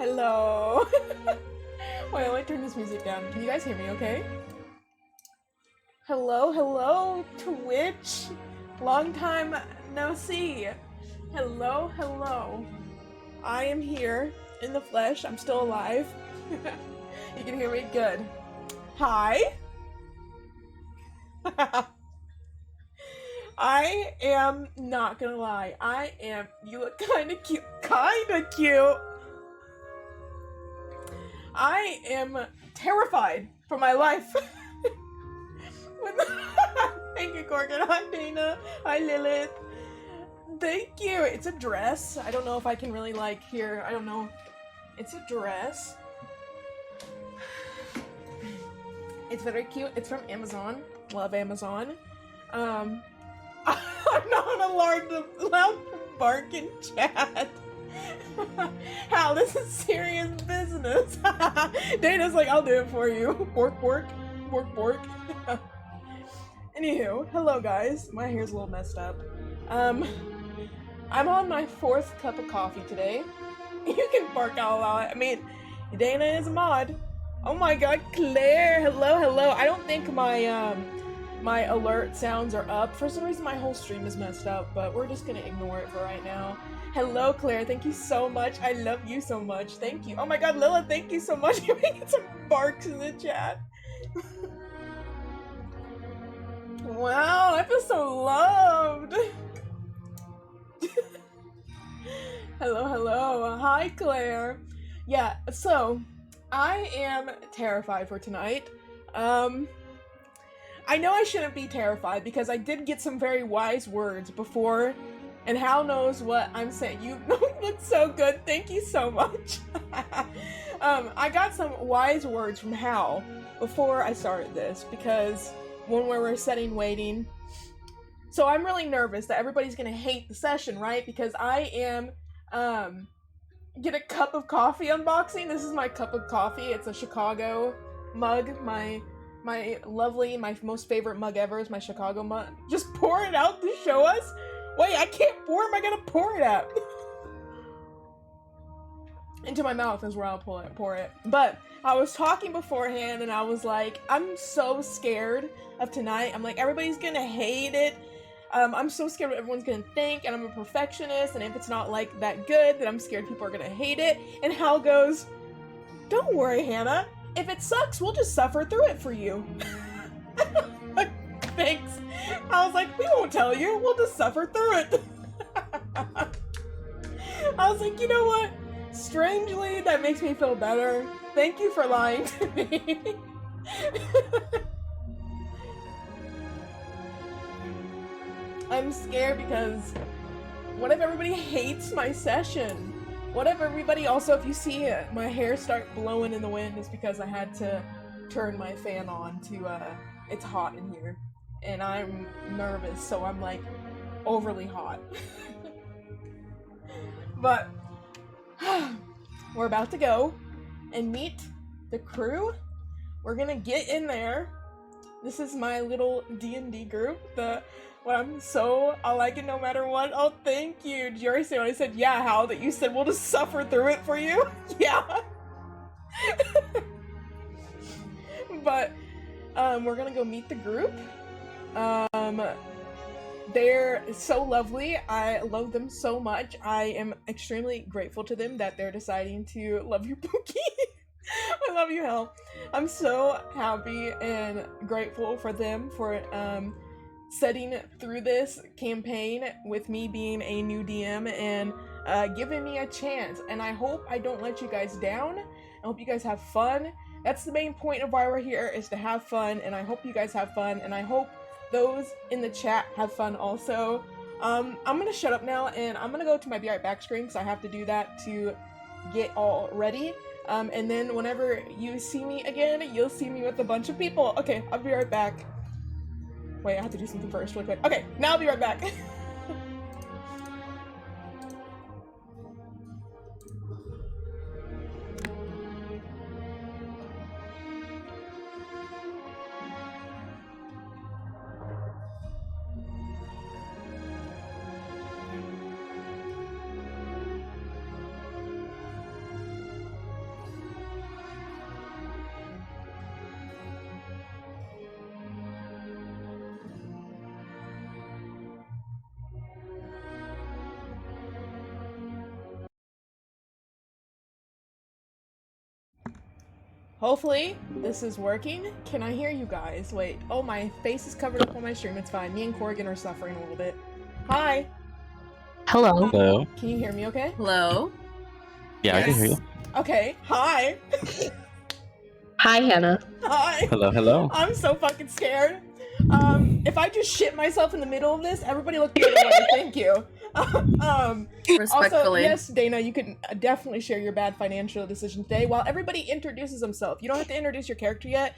Hello. Wait, let me turn this music down. Can you guys hear me okay? Hello, hello, Twitch. Long time no see. Hello, hello. I am here in the flesh. I'm still alive. You can hear me? Good. Hi. I am not gonna lie. You look kinda cute. Kinda cute. I am terrified for my life. Thank you, Corkin. Hi, Dana. Hi, Lilith. Thank you. It's a dress. I don't know if I can really hear. I don't know. It's a dress. It's very cute. It's from Amazon. Love Amazon. I'm not allowed to bark in chat. Hal, this is serious business. Dana's like, I'll do it for you. Bork, bork. Bork, bork. Anywho, hello guys. My hair's a little messed up. I'm on my 4th cup of coffee today. You can bark out loud. I mean, Dana is a mod. Oh my god, Claire. Hello, hello. I don't think my my alert sounds are up. For some reason my whole stream is messed up, but we're just gonna ignore it for right now. Hello, Claire. Thank you so much. I love you so much. Thank you. Oh my god, Lila, thank you so much. You're making some barks in the chat. Wow, I feel so loved. Hello, hello. Hi, Claire. Yeah, so I am terrified for tonight. I know I shouldn't be terrified because I did get some very wise words before, and Hal knows what I'm saying. You look so good. Thank you so much. I got some wise words from Hal before I started this because when we were waiting. So I'm really nervous that everybody's gonna hate the session, right? Because I am get a cup of coffee unboxing. This is my cup of coffee. It's a Chicago mug. My most favorite mug ever is my Chicago mug. Just pour it out to show us. Wait, I can't pour. Am I gonna pour it out? Into my mouth is where I'll pour it. But I was talking beforehand and I was like, I'm so scared of tonight. I'm like, everybody's gonna hate it. I'm so scared what everyone's gonna think, and I'm a perfectionist, and if it's not that good, then I'm scared people are gonna hate it. And Hal goes, don't worry, Hannah. If it sucks, we'll just suffer through it for you. Thanks. I was like, we won't tell you. We'll just suffer through it. I was like, you know what? Strangely, that makes me feel better. Thank you for lying to me. I'm scared because what if everybody hates my session? What if everybody also, if you see my hair start blowing in the wind, is because I had to turn my fan on to, it's hot in here. And I'm nervous, so I'm overly hot. But we're about to go and meet the crew. We're gonna get in there. This is my little D&D group. I'll like it no matter what. Oh, thank you. Did you already say what I said? Yeah, Hal, that you said we'll just suffer through it for you? Yeah. But, we're gonna go meet the group. They're so lovely. I love them so much. I am extremely grateful to them that they're deciding to love you, Pookie. I love you, Hal. I'm so happy and grateful for them for setting through this campaign with me being a new DM and giving me a chance. And I hope I don't let you guys down. I hope you guys have fun. That's the main point of why we're here, is to have fun, and I hope you guys have fun, and I hope those in the chat have fun also. I'm gonna shut up now, and I'm gonna go to my be right back screen because I have to do that to get all ready. And then whenever you see me again, you'll see me with a bunch of people. Okay, I'll be right back. Wait, I have to do something first really quick. Okay, now I'll be right back. Hopefully, this is working. Can I hear you guys? Wait. Oh, my face is covered up on my stream. It's fine. Me and Corrigan are suffering a little bit. Hi. Hello. Hello. Can you hear me okay? Hello? Yeah, I can hear you. Okay. Hi. Hi, Hannah. Hi. Hello, hello. I'm so fucking scared. If I just shit myself in the middle of this, everybody look the other way. Thank you. Respectfully. Also, yes, Dana, you can definitely share your bad financial decision today while everybody introduces themselves. You don't have to introduce your character yet.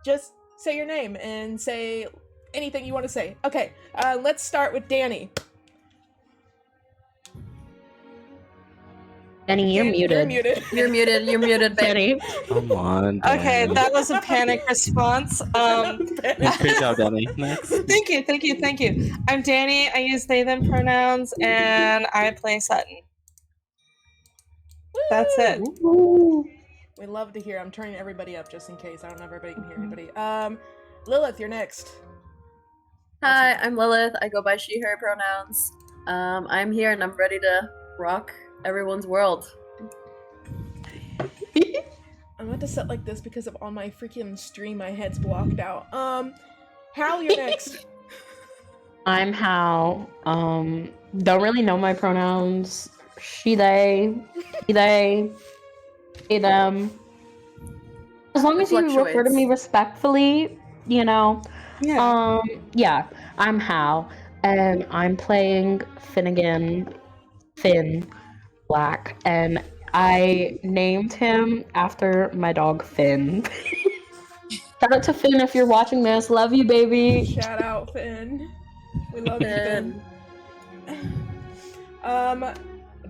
Just say your name and say anything you want to say. Okay, let's start with Danny. Danny, you're muted. You're muted. You're muted, babe. Danny. Come on. Okay, Danny. that was a panic response. Great job, Danny. Next. Thank you. I'm Danny. I use they, them pronouns, and I play Sutton. That's it. Ooh. We love to hear. I'm turning everybody up just in case. I don't know if everybody can hear anybody. Lilith, you're next. Hi, I'm Lilith. I go by she, her pronouns. I'm here and I'm ready to rock everyone's world. I'm about to set like this because of on my freaking stream, my head's blocked out. Hal, you're next. I'm Hal. Don't really know my pronouns. She, they, he, they, them. As long as you refer to me respectfully, you know. Yeah. Yeah, I'm Hal, and I'm playing Finn Black, and I named him after my dog Finn. Shout out to Finn if you're watching this. Love you, baby. Shout out, Finn. We love you, Finn.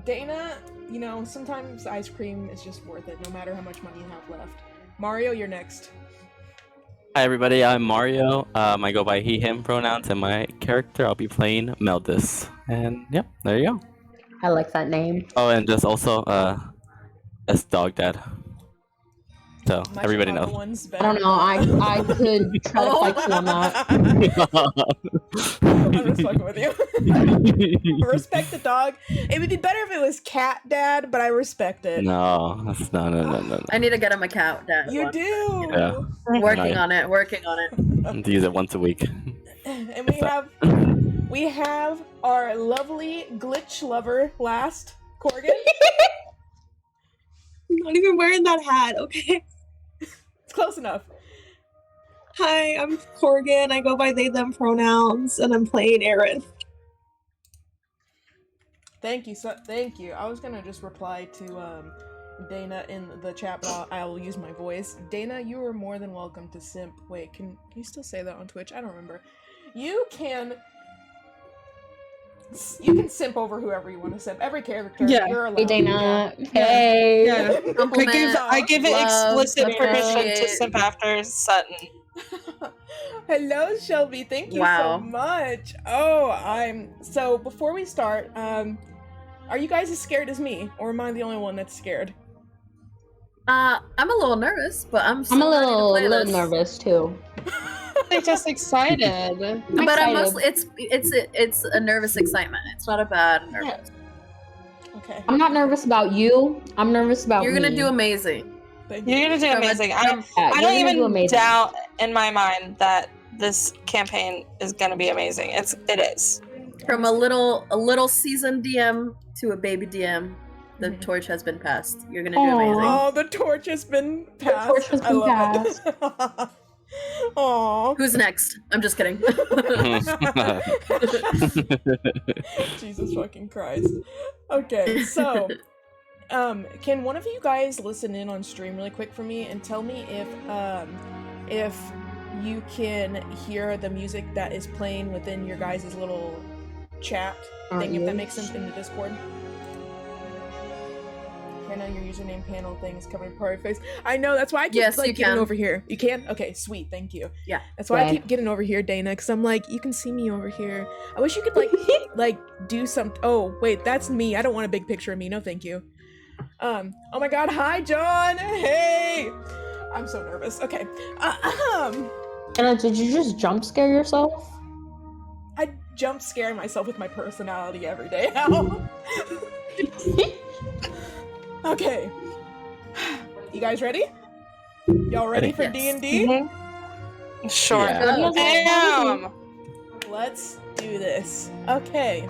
Dana, you know, sometimes ice cream is just worth it, no matter how much money you have left. Mario, you're next. Hi, everybody. I'm Mario. I go by he, him pronouns, and my character, I'll be playing Meldis. And, yep, there you go. I like that name. Oh, and just also, as dog dad. So, My everybody Chicago knows. one's I don't know. I could try to fight you on that. I'm just fucking with you. Respect the dog. It would be better if it was cat dad, but I respect it. No, that's no. I need to get him a cat. Dad. You do. Yeah. Working on it. I use it once a week. And we have our lovely glitch lover last, Corrigan. I'm not even wearing that hat, okay? It's close enough. Hi, I'm Corrigan. I go by they, them pronouns, and I'm playing Aaron. Thank you. Thank you. I was gonna just reply to Dana in the chat, but I'll use my voice. Dana, you are more than welcome to simp. Wait, can you still say that on Twitch? I don't remember. You can simp over whoever you want to simp. Every character. Yeah. You're allowed. Hey, Dana. Yeah. Hey. Yeah. Compliment, I give it love, explicit permission to appreciate. simp after Sutton. Hello, Shelby. Thank you so much. Oh, so before we start, are you guys as scared as me, or am I the only one that's scared? I'm a little nervous, but I'm I'm a ready to play little this. nervous too. I'm just excited. But I'm mostly it's a nervous excitement. It's not a bad nervous. Okay. I'm not nervous about you. I'm nervous about You're gonna me. do amazing. Thank you. You're gonna do amazing. I you're don't gonna do even amazing. doubt in my mind that this campaign is gonna be amazing. It is. From a little seasoned DM to a baby DM, the Mhm. torch has been passed. You're gonna do amazing. Oh, the torch has been passed. torch has I been love it. Aw. Who's next? I'm just kidding. Jesus fucking Christ. Okay, so can one of you guys listen in on stream really quick for me and tell me if you can hear the music that is playing within your guys' little chat thing, if that makes sense, in the Discord? I know your username panel thing is covered in party face. I know, that's why I keep Yes, you getting can. over here. You can? Okay, sweet, thank you. Yeah. That's why I Yeah. keep getting over here, Dana, because I'm like, you can see me over here. I wish you could like do some. Oh wait, that's me. I don't want a big picture of me. No, thank you. Oh my God, hi John. Hey, I'm so nervous. Okay. Anna, did you just jump scare yourself? I jump scare myself with my personality every day. How? Okay. You guys ready? Y'all ready for Yes. D&D? Mm-hmm. Sure. Yeah. Damn. Let's do this. Okay.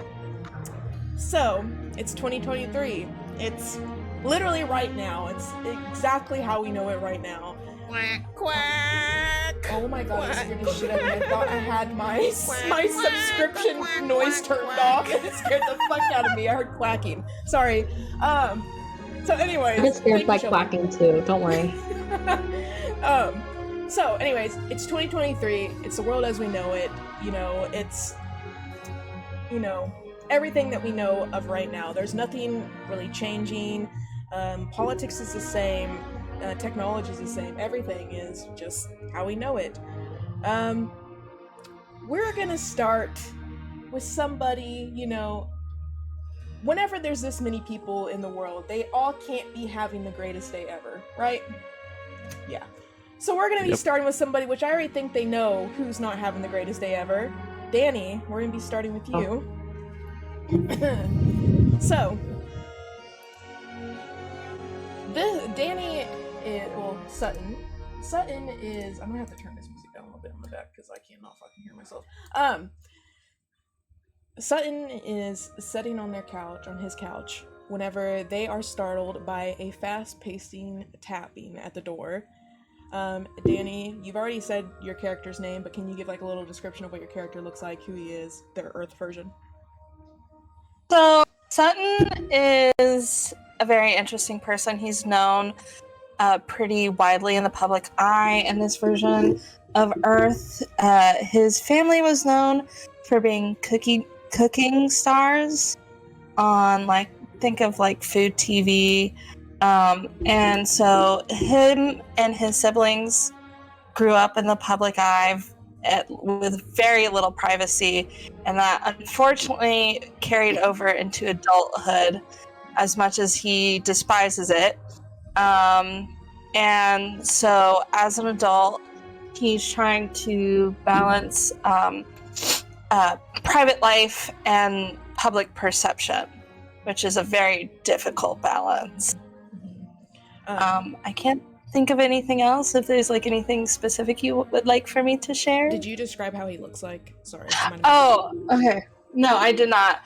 So, it's 2023. It's literally right now. It's exactly how we know it right now. Quack, quack. Oh my god, it Quack. scared the shit out of me. I thought I had my Quack, subscription quack, noise quack, turned quack. off, and it scared the fuck out of me. I heard quacking. Sorry. So anyways. I get scared thank by you, Shelby. quacking too. Don't worry. So anyways, it's 2023. It's the world as we know it. You know, it's, you know, everything that we know of right now. There's nothing really changing. Politics is the same. Technology is the same. Everything is just how we know it. We're gonna start with somebody, you know, whenever there's this many people in the world, they all can't be having the greatest day ever, right? Yeah. So we're gonna be Yep. starting with somebody which I already think they know who's not having the greatest day ever. Danny, we're gonna be starting with you. So, Danny is, well, Sutton. Sutton is, I'm gonna have to turn this music down a little bit on the back because I cannot fucking hear myself. Sutton is sitting on his couch, whenever they are startled by a fast-pacing tapping at the door. Danny, you've already said your character's name, but can you give like a little description of what your character looks like, who he is, their Earth version? So Sutton is a very interesting person. He's known pretty widely in the public eye in this version of Earth. His family was known for being cooking stars on, like, think of like food TV. And so him and his siblings grew up in the public eye with very little privacy, and that unfortunately carried over into adulthood as much as he despises it. And so as an adult, he's trying to balance private life and public perception, which is a very difficult balance. I can't think of anything else. If there's like anything specific you would like for me to share. Did you describe how he looks like? Sorry. Oh, okay. No, I did not.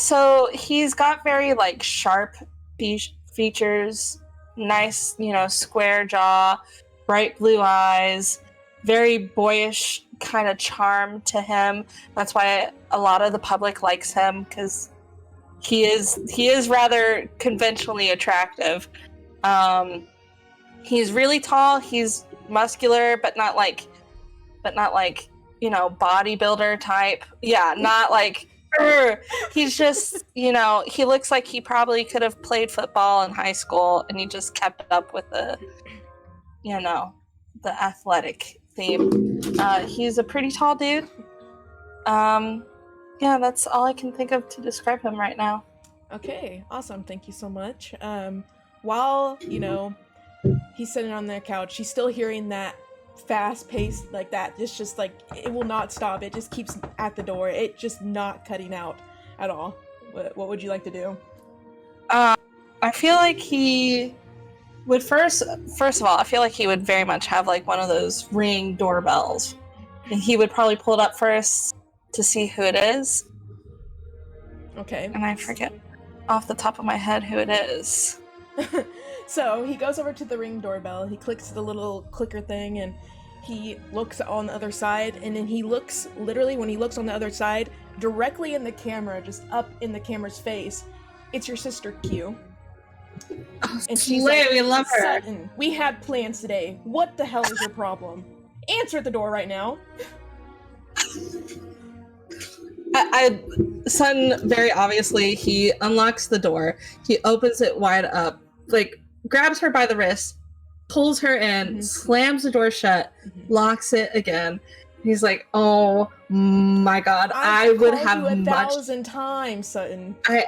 So he's got very like sharp features, nice, square jaw, bright blue eyes, very boyish kind of charm to him. That's why a lot of the public likes him, because he is rather conventionally attractive. He's really tall. He's muscular, but not like bodybuilder type. Yeah, not like. He's just, he looks like he probably could have played football in high school, and he just kept up with the athletic theme. He's a pretty tall dude. Yeah, that's all I can think of to describe him right now. Okay, awesome. Thank you so much. While, he's sitting on their couch, he's still hearing that fast pace like that. It's just like, it will not stop. It just keeps at the door. It just not cutting out at all. What would you like to do? I feel like he would first of all, I feel like he would very much have like one of those Ring doorbells. And he would probably pull it up first to see who it is. Okay. And I forget off the top of my head who it is. So he goes over to the Ring doorbell, he clicks the little clicker thing, and he looks on the other side, and then he looks, literally when he looks on the other side, directly in the camera, just up in the camera's face, it's your sister Q. And she's like, we love her. Sutton, we had plans today. What the hell is your problem? Answer the door right now. Sutton, very obviously, he unlocks the door. He opens it wide up, like, grabs her by the wrist, pulls her in, slams the door shut, locks it again. He's like, "Oh my god, I would have you much 1,000 times, Sutton. I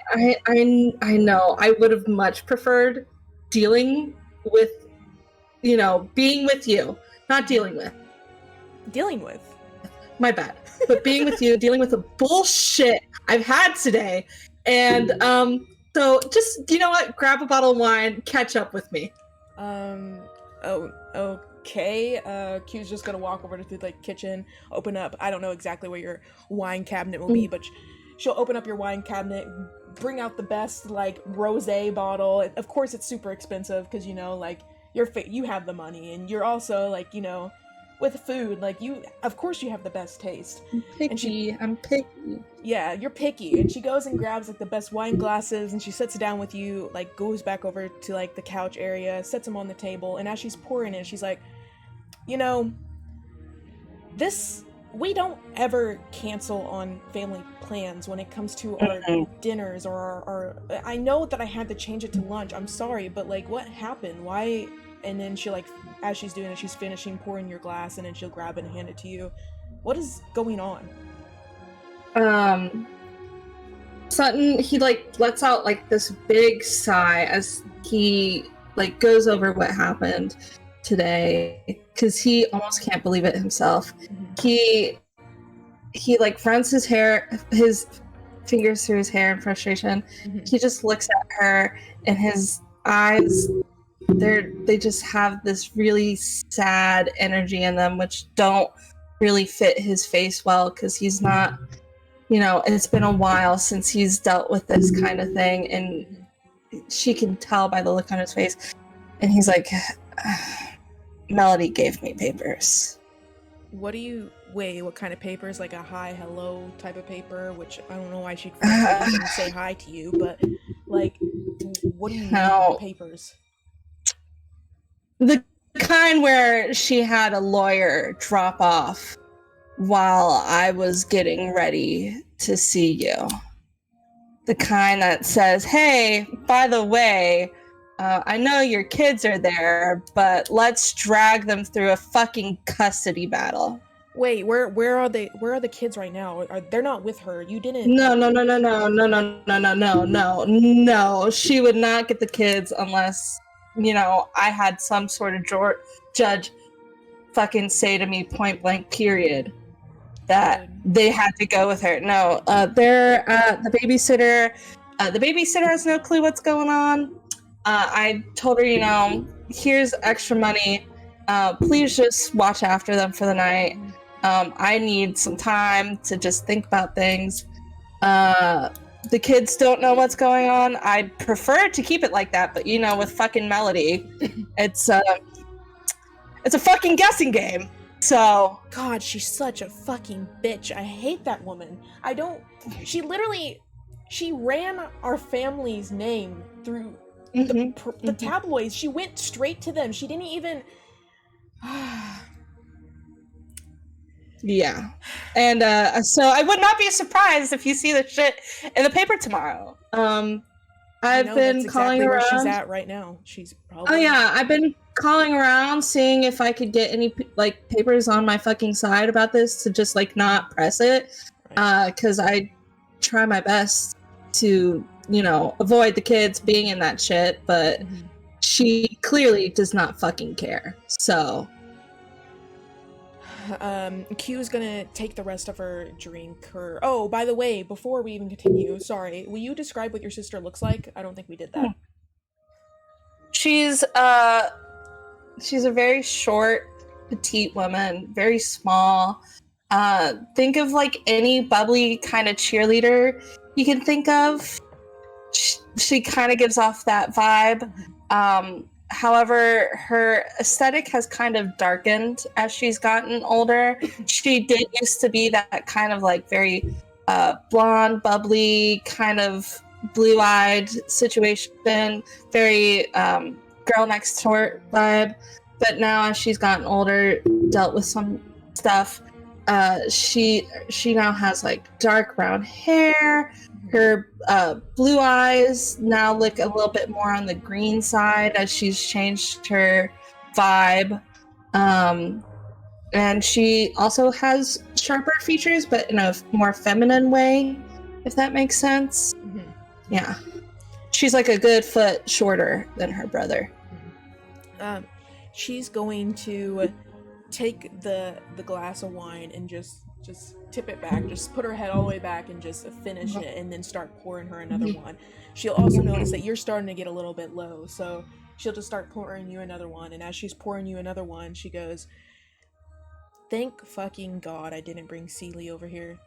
know. I would have much preferred dealing with, being with you, not dealing with. Dealing with. My bad. But being with you, dealing with the bullshit I've had today. And so just, you know what? Grab a bottle of wine, catch up with me. Oh, okay. Q's just gonna walk over to the kitchen, open up. I don't know exactly where your wine cabinet will be, but she'll open up your wine cabinet, bring out the best rosé bottle. Of course, it's super expensive because you have the money, and you're also with food of course you have the best taste. I'm picky. Yeah, you're picky. And she goes and grabs the best wine glasses, and she sits down with you, goes back over to the couch area, sets them on the table, and as she's pouring it, she's like, this we don't ever cancel on family plans when it comes to our dinners or our I know that I had to change it to lunch. I'm sorry, but what happened? Why? And then she as she's doing it, she's finishing pouring your glass, and then she'll grab it and hand it to you. What is going on? Sutton, he lets out this big sigh as he goes over what happened today, because he almost can't believe it himself. He runs his fingers through his hair in frustration. He just looks at her, and his eyes, they just have this really sad energy in them, which don't really fit his face well, because he's not, it's been a while since he's dealt with this kind of thing, and she can tell by the look on his face. And he's like, Melody gave me papers. What kind of papers? Like a hi, hello type of paper? Which I don't know why she'd even say hi to you, but what do you mean papers? The kind where she had a lawyer drop off while I was getting ready to see you. The kind that says, hey, by the way, I know your kids are there, but let's drag them through a fucking custody battle. Wait, where are they? Where are the kids right now? They're not with her. You didn't. No. She would not get the kids unless, I had some sort of judge fucking say to me point blank, period, that they had to go with her. No, they're the babysitter. The babysitter has no clue what's going on. I told her, here's extra money. Please just watch after them for the night. I need some time to just think about things. The kids don't know what's going on. I'd prefer to keep it like that, but with fucking Melody, it's a fucking guessing game. So God, she's such a fucking bitch. I hate that woman. She ran our family's name through the tabloids. She went straight to them. She didn't even. Yeah. And so I would not be surprised if you see the shit in the paper tomorrow. I've been calling around. Where she's at right now. She's probably. Oh yeah, I've been calling around, seeing if I could get any papers on my fucking side about this to just not press it, because I try my best to avoid the kids being in that shit, but she clearly does not fucking care. So. Q's gonna take the rest of her drink. Oh, by the way, before we even continue, sorry, will you describe what your sister looks like? I don't think we did that. She's a very short, petite woman, very small. Think of any bubbly kind of cheerleader you can think of. She kind of gives off that vibe. However, her aesthetic has kind of darkened as she's gotten older. She did used to be that kind of very blonde, bubbly, kind of blue-eyed situation, very girl next door vibe. But now as she's gotten older, dealt with some stuff, she now has dark brown hair. Her blue eyes now look a little bit more on the green side as she's changed her vibe. And she also has sharper features, but in a more feminine way, if that makes sense. Yeah. She's a good foot shorter than her brother. She's going to take the glass of wine and just tip it back, just put her head all the way back and just finish it, and then start pouring her another one. She'll also notice that you're starting to get a little bit low, so she'll just start pouring you another one, and as she's pouring you another one, she goes, "Thank fucking God I didn't bring Seely over here.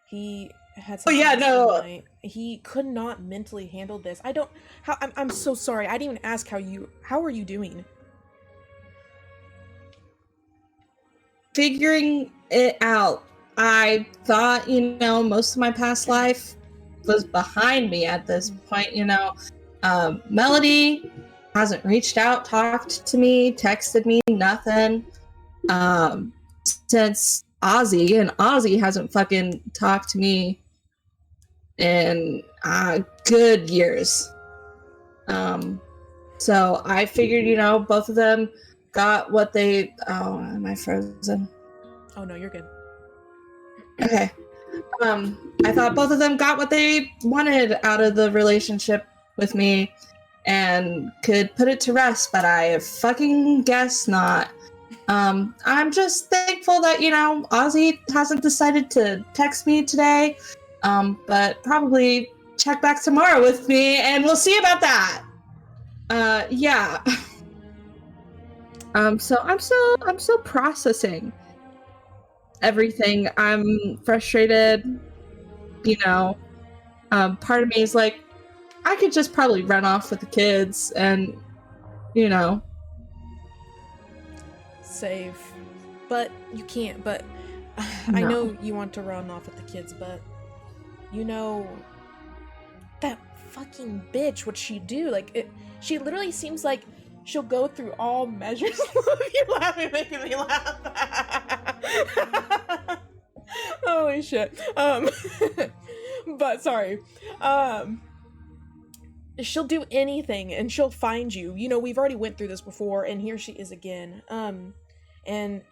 He had Oh, yeah, no. night. He could not mentally handle this. I don't. I'm so sorry. I didn't even ask how are you doing?" Figuring it out. I thought, most of my past life was behind me at this point, Melody hasn't reached out, talked to me, texted me, nothing. Since Ozzy, and Ozzy hasn't fucking talked to me in good years. So I figured, both of them got what they. Oh, am I frozen? Oh no, you're good. Okay. I thought both of them got what they wanted out of the relationship with me and could put it to rest, but I fucking guess not. I'm just thankful that, Ozzy hasn't decided to text me today, but probably check back tomorrow with me and we'll see about that. Yeah. So I'm still processing everything. I'm frustrated, part of me is like, I could just probably run off with the kids and, save. But you can't, but I No. know you want to run off with the kids, but that fucking bitch, what'd she do? Like, she literally seems like she'll go through all measures. You're laughing, making me laugh. Holy shit. But sorry. She'll do anything and she'll find you. We've already went through this before, and here she is again. And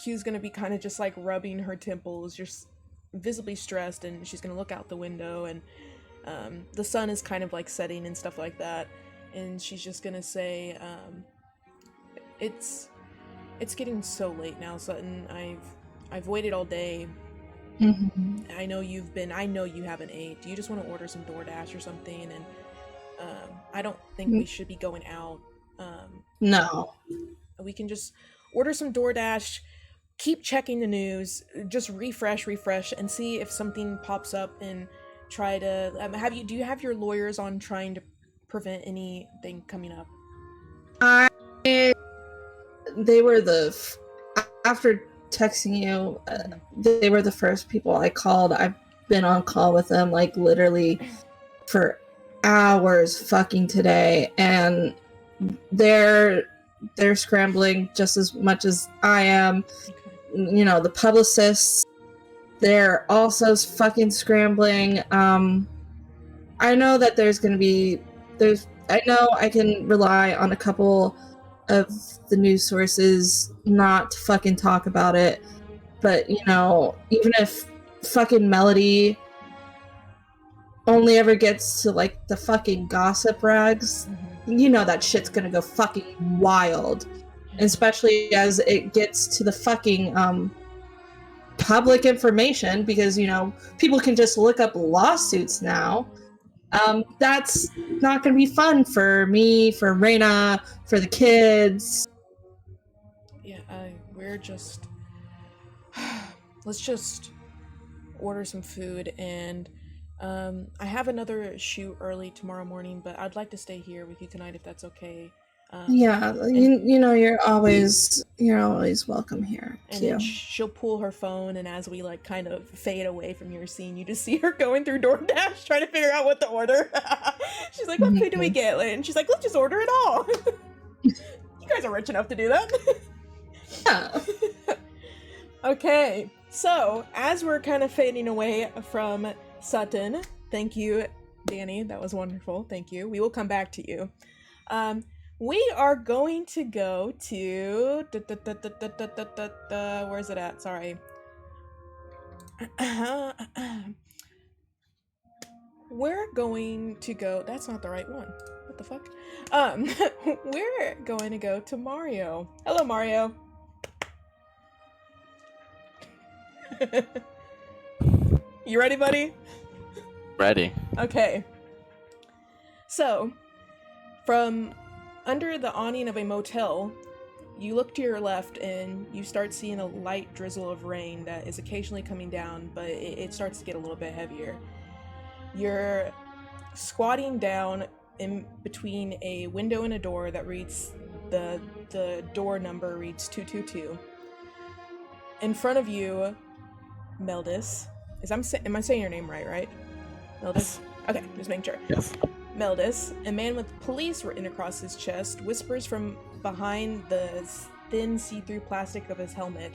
Q's gonna be kind of just like rubbing her temples, just visibly stressed, and she's gonna look out the window, and the sun is kind of like setting and stuff like that, and she's just gonna say, it's getting so late now, Sutton. I've waited all day. Mm-hmm. I know you haven't ate. Do you just want to order some DoorDash or something? And I don't think we should be going out. No. We can just order some DoorDash, keep checking the news, just refresh, and see if something pops up, and try to do you have your lawyers on trying to prevent anything coming up? They were after texting you, they were the first people I called. I've been on call with them like literally for hours fucking today, and they're scrambling just as much as I am. Okay. The publicists, they're also fucking scrambling. I know that I know I can rely on a couple of the news sources not to fucking talk about it, but even if fucking Melody only ever gets to like the fucking gossip rags, that shit's gonna go fucking wild, especially as it gets to the fucking public information, because people can just look up lawsuits now. That's not gonna be fun for me, for Reina, for the kids. Yeah, let's just order some food, and I have another shoot early tomorrow morning, but I'd like to stay here with you tonight if that's okay. Yeah, you're always welcome here. And then she'll pull her phone, and as we like kind of fade away from your scene, you just see her going through DoorDash trying to figure out what to order. She's like, "What food do we get?" And she's like, "Let's just order it all." You guys are rich enough to do that. Yeah. Okay, so as we're kind of fading away from Sutton, thank you, Danny. That was wonderful. Thank you. We will come back to you. We are going to go to where's it at? Sorry. We're going to go. That's not the right one. What the fuck? We're going to go to Mario. Hello, Mario. You ready, buddy? Ready. Okay. So, from under the awning of a motel, you look to your left and you start seeing a light drizzle of rain that is occasionally coming down, but it starts to get a little bit heavier. You're squatting down in between a window and a door that reads the door number reads 222. In front of you, Meldis, am I saying your name right? Meldis? Okay, just making sure. Yes. Meldis, a man with police written across his chest, whispers from behind the thin see-through plastic of his helmet,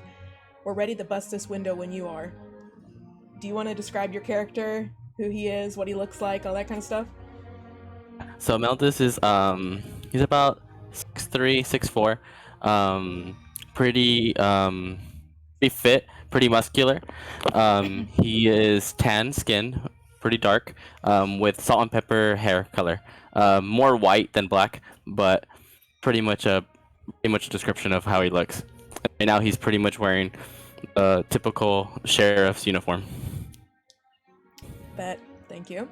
"We're ready to bust this window when you are." Do you want to describe your character, who he is, what he looks like, all that kind of stuff? So Meldis is he's about 6'3", 6'4", pretty pretty fit, pretty muscular. He is tan skin, pretty dark, with salt and pepper hair color. More white than black, but pretty much a description of how he looks. Right now he's pretty much wearing a typical sheriff's uniform. Thank you.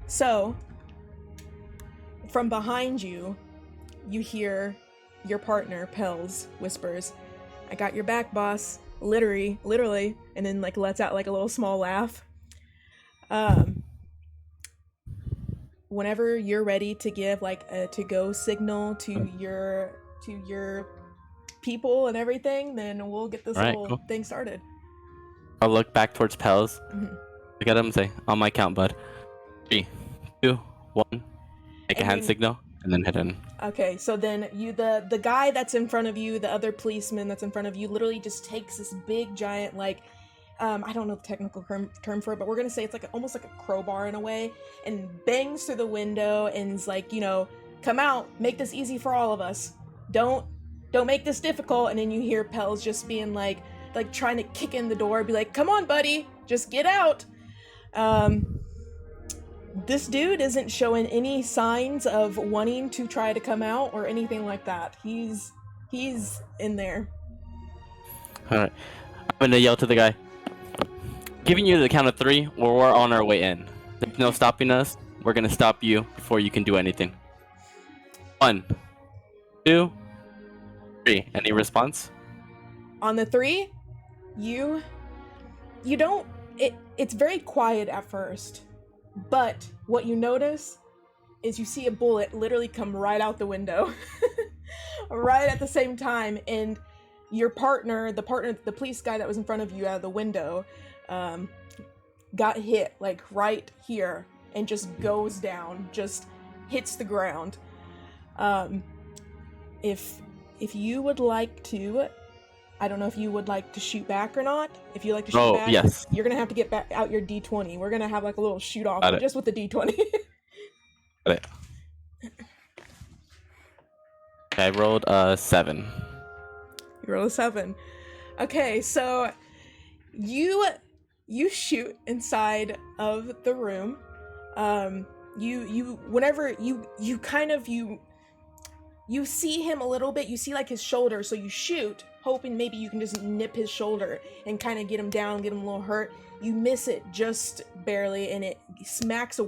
So, from behind you, you hear your partner, Pels, whispers, "I got your back, boss." Literally, and then like lets out like a little small laugh. Whenever you're ready to give like a to-go signal to your people and everything, then we'll get this little thing started. I'll look back towards Pels. Look at him and say, "On my count, bud. 3, 2, 1." Make a hand signal and then hit in. Okay, so then the guy that's in front of you, the other policeman that's in front of you, literally just takes this big giant like I don't know the technical term for it, but we're gonna say it's like almost like a crowbar in a way, and bangs through the window and is like, "Come out, make this easy for all of us. Don't make this difficult." And then you hear Pels just being like trying to kick in the door, be like, "Come on, buddy, just get out." This dude isn't showing any signs of wanting to try to come out or anything like that. He's in there. Alright. I'm gonna yell to the guy. Giving you the count of 3, or we're on our way in. There's no stopping us. We're gonna stop you before you can do anything. 1, 2, 3. Any response? On the 3, you don't. It's very quiet at first, but what you notice is you see a bullet literally come right out the window, right at the same time, and your partner, the police guy that was in front of you out of the window, got hit like right here and just goes down, just hits the ground. If you would like to, I don't know if you would like to shoot back or not. If you like to shoot back, yes. You're gonna have to get back out your D20. We're gonna have like a little shoot off just with the D20. Got it. Okay, I rolled a 7. You roll a 7. Okay, so you shoot inside of the room. You see him a little bit. You see like his shoulder, so you shoot, hoping maybe you can just nip his shoulder and kind of get him down, get him a little hurt. You miss it just barely, and it smacks a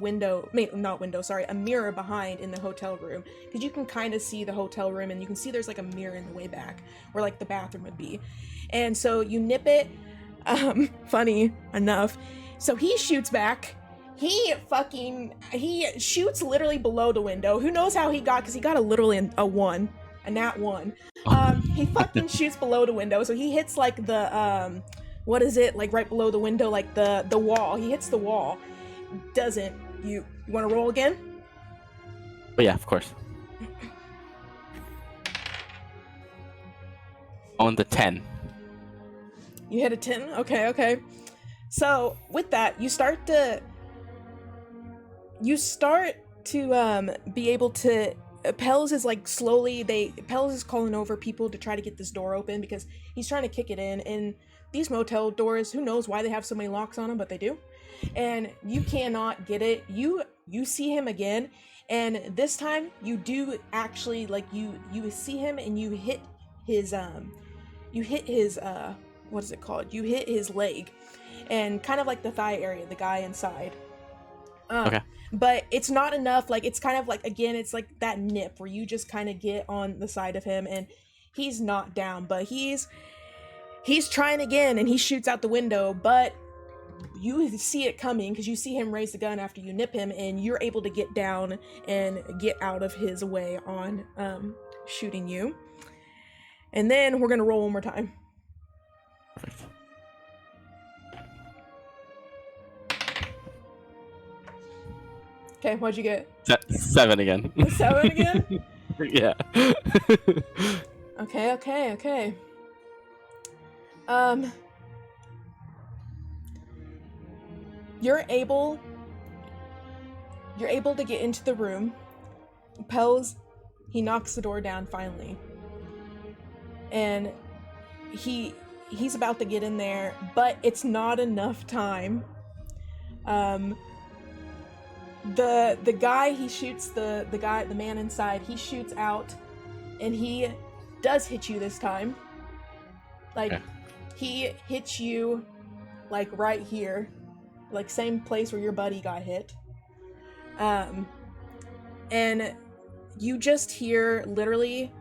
mirror behind in the hotel room, because you can kind of see the hotel room, and you can see there's like a mirror in the way back where like the bathroom would be. And so you nip it. Funny enough, so he shoots back. He shoots literally below the window. Who knows how he got, because he got a nat 1. He fucking shoots below the window, so he hits like the what is it, like right below the window, like the wall. He hits the wall. Doesn't. You want to roll again? But yeah, of course. On the 10. You hit a 10? Okay. So with that, you start to be able to. Pels is like Pels is calling over people to try to get this door open, because he's trying to kick it in. And these motel doors, who knows why they have so many locks on them, but they do. And you cannot get it. You see him again, and this time you do actually, like, you see him and you hit his what is it called? You hit his leg, and kind of like the thigh area, the guy inside. Okay. But it's not enough. Like, it's kind of like, again, it's like that nip where you just kind of get on the side of him, and he's not down, but he's trying again, and he shoots out the window, but you see it coming because you see him raise the gun after you nip him, and you're able to get down and get out of his way on shooting you. And then we're gonna roll one more time. Perfect. Okay, what'd you get? 7 again. 7 again? Yeah. Okay. You're able to get into the room. Pels, he knocks the door down finally. And he's about to get in there, but it's not enough time. The guy, he shoots the man inside, he shoots out, and he does hit you this time. Like, okay. He hits you, like, right here. Like, same place where your buddy got hit. And you just hear, literally,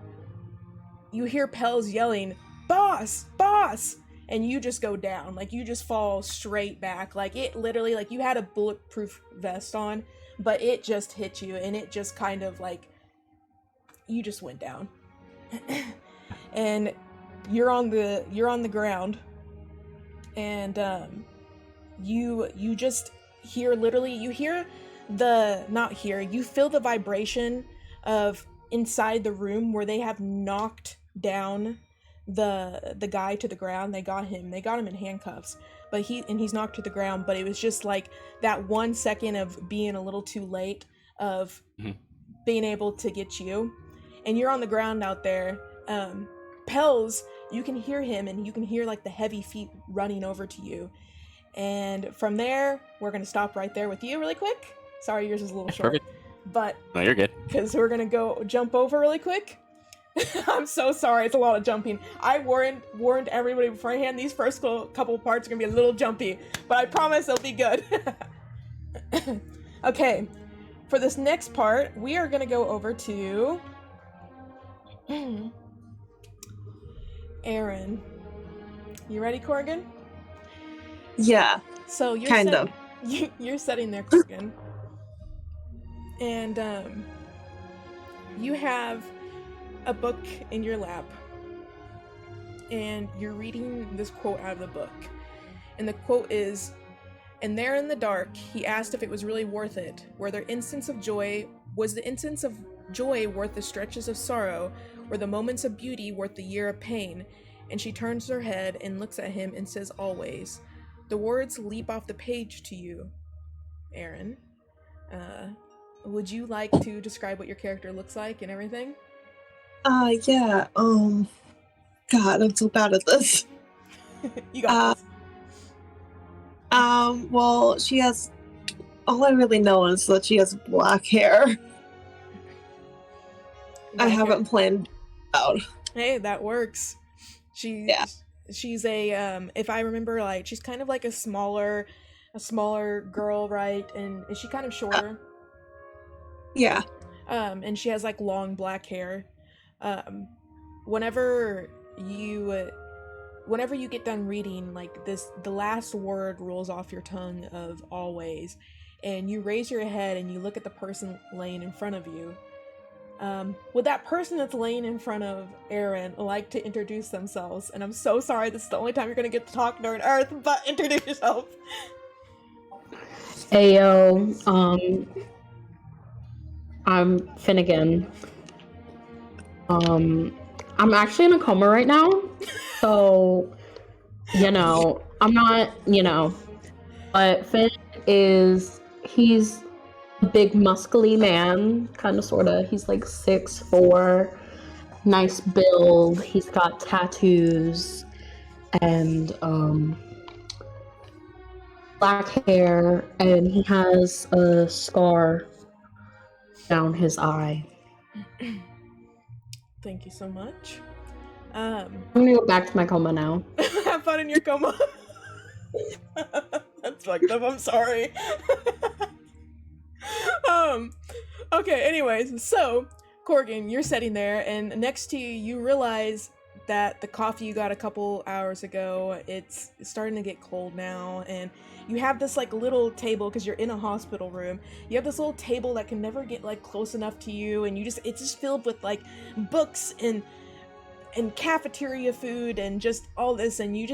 you hear Pels yelling, "Boss! Boss!" And you just go down. Like, you just fall straight back. Like, it literally, like, you had a bulletproof vest on, but it just hit you, and it just kind of, like, you just went down. And you're on the ground, and you just hear, literally, you hear you feel the vibration of inside the room where they have knocked down the guy to the ground. They got him in handcuffs, but he's knocked to the ground, but it was just like that 1 second of being a little too late of being able to get you, and you're on the ground out there. Pels, you can hear him, and you can hear like the heavy feet running over to you. And from there, we're gonna stop right there with you really quick. Sorry, yours is a little short. Perfect. But No, you're good. because we're gonna go jump over really quick. I'm so sorry, it's a lot of jumping. I warned everybody beforehand, these first couple parts are gonna be a little jumpy, but I promise it'll be good. Okay, for this next part, we are gonna go over to Aaron. You ready, Corrigan? Yeah. So you're Kind of. You're sitting there, Corrigan, and you have a book in your lap, and you're reading this quote out of the book, and the quote is, "And there in the dark, he asked if it was really worth it. Was the instance of joy worth the stretches of sorrow, or the moments of beauty worth the year of pain? And she turns her head and looks at him and says, always." The words leap off the page to you, Aaron. Would you like to describe what your character looks like and everything? Yeah. God, I'm so bad at this. You got this. Well, she has. All I really know is that she has black hair. I haven't planned out. Hey, that works. She's a if I remember, like, she's kind of like a smaller girl, right? And is she kind of shorter? Yeah. And she has like long black hair. Whenever you get done reading, like, the last word rolls off your tongue of always, and you raise your head and you look at the person laying in front of you. Would that person that's laying in front of Aaron like to introduce themselves? And I'm so sorry, this is the only time you're gonna get to talk during Earth, but introduce yourself. Ayo, I'm Finnegan. I'm actually in a coma right now, so, I'm not, but Finn he's a big muscly man, kind of, sort of. He's like 6'4", nice build. He's got tattoos and black hair, and he has a scar down his eye. Thank you so much. I'm gonna go back to my coma now. Have fun in your coma. That's fucked up, I'm sorry. Okay, anyways, so Corgan, you're sitting there, and next to you, you realize that the coffee you got a couple hours ago, it's starting to get cold now, and you have this like little table because you're in a hospital room. You have this little table that can never get like close enough to you, and it's just filled with like books and cafeteria food and just all this, and you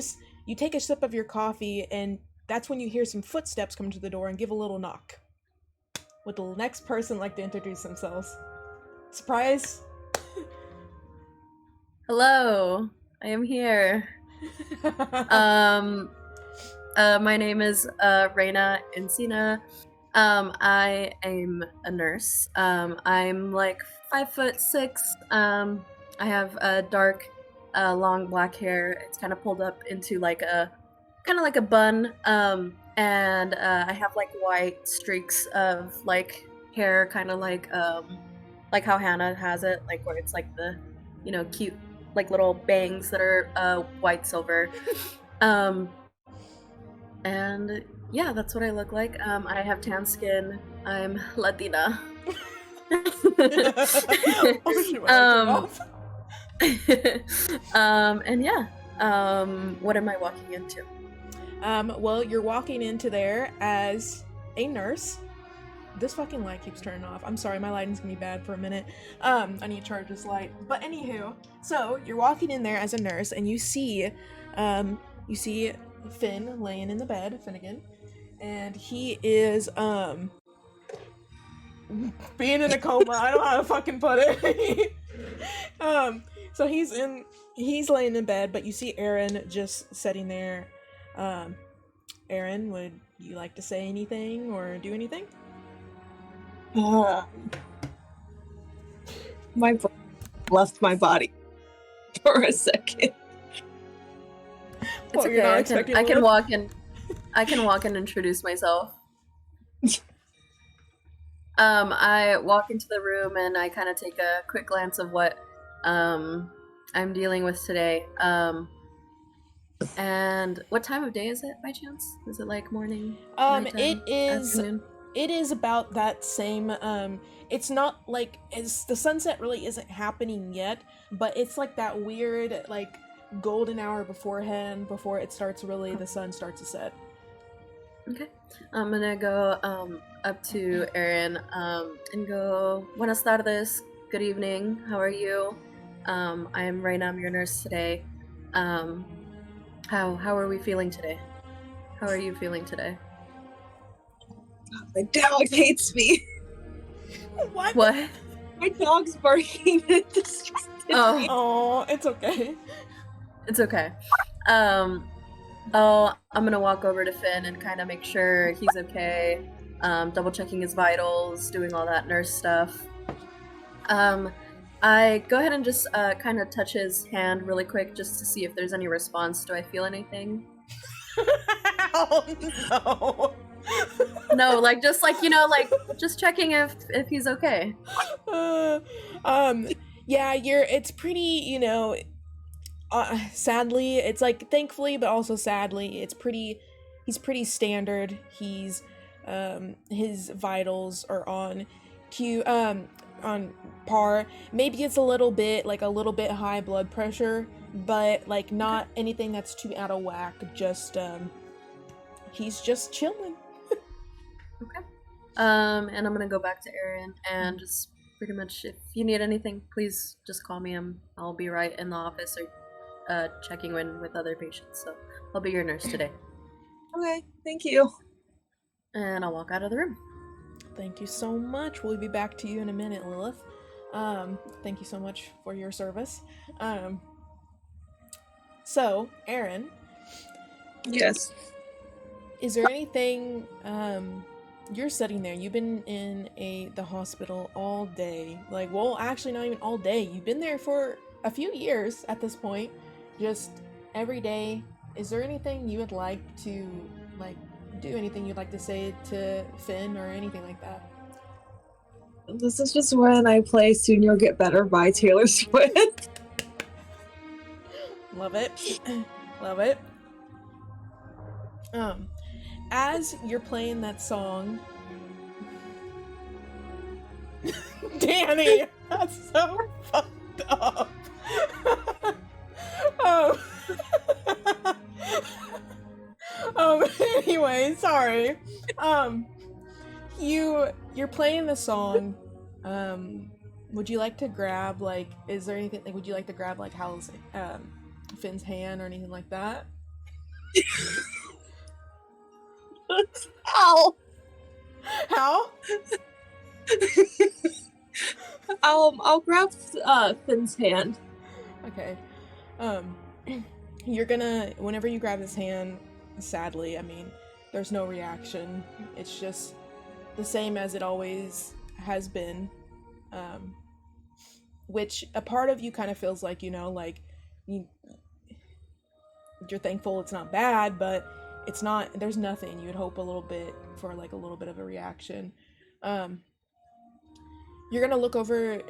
take a sip of your coffee, and that's when you hear some footsteps come to the door and give a little knock. Would the next person like to introduce themselves? Surprise! Hello, I am here. My name is Reina Encina. I am a nurse. I'm like 5'6". I have dark, long black hair. It's kind of pulled up into like a bun. And I have like white streaks of like hair, kind of like how Hannah has it, like where it's like the, cute like little bangs that are white silver. And yeah, that's what I look like. I have tan skin. I'm Latina. Oh, shit, I turned off. And yeah, what am I walking into? Well, you're walking into there as a nurse. This fucking light keeps turning off. I'm sorry, my lighting's gonna be bad for a minute. I need to charge this light. But anywho, so you're walking in there as a nurse, and you see Finn laying in the bed, Finnegan, and he is being in a coma. I don't know how to fucking put it. So he's laying in bed, but you see Aaron just sitting there. Aaron, would you like to say anything or do anything? My brain left my body for a second. It's You're not okay. expecting I to can live? walk in. I can walk and introduce myself. I walk into the room and I kind of take a quick glance of what I'm dealing with today. And what time of day is it by chance? Is it like morning? Nighttime, afternoon? It is about that same it's not like the sunset really isn't happening yet, but it's like that weird like golden hour beforehand, before it starts really, the sun starts to set. Okay. I'm gonna go up to Erin and go, Buenas tardes, good evening, how are you? I'm Reina, I'm your nurse today. How are we feeling today? How are you feeling today? My dog hates me. What? What? My dog's barking. It distracted me. Oh, it's okay. It's okay. I'm gonna walk over to Finn and kind of make sure he's okay. Double checking his vitals, doing all that nurse stuff. I go ahead and just kind of touch his hand really quick just to see if there's any response. Do I feel anything? Oh no. No, like just like just checking if he's okay. Yeah, it's pretty, sadly, it's like thankfully but also sadly, he's pretty standard. He's his vitals are on on par. Maybe it's a little bit high blood pressure, but like not anything that's too out of whack. Just he's just chilling. Okay. And I'm gonna go back to Erin and just pretty much, if you need anything, please just call me. I'll be right in the office or checking in with other patients. So I'll be your nurse today. Okay, thank you. And I'll walk out of the room. Thank you so much. We'll be back to you in a minute, Lilith. Thank you so much for your service. So, Erin. Yes. Is there anything, you're sitting there, you've been in the hospital all day. Like, well, actually not even all day. You've been there for a few years at this point. Just every day. Is there anything you would like to, like, do anything you'd like to say to Finn or anything like that? This is just when I play Soon You'll Get Better by Taylor Swift. Love it. Love it. As you're playing that song, Danny, that's so fucked up. um, anyway, sorry. You're playing the song. Would you like to grab, like, is there anything, like, would you like to grab, like, Hal's, Finn's hand or anything like that? Ow! Hal? I'll grab Finn's hand. Okay. You're gonna, whenever you grab his hand, sadly, I mean, there's no reaction. It's just the same as it always has been. Which a part of you kind of feels like, you know, like, you're thankful it's not bad, but it's not, there's nothing. You'd hope a little bit for, like, a little bit of a reaction. You're gonna look over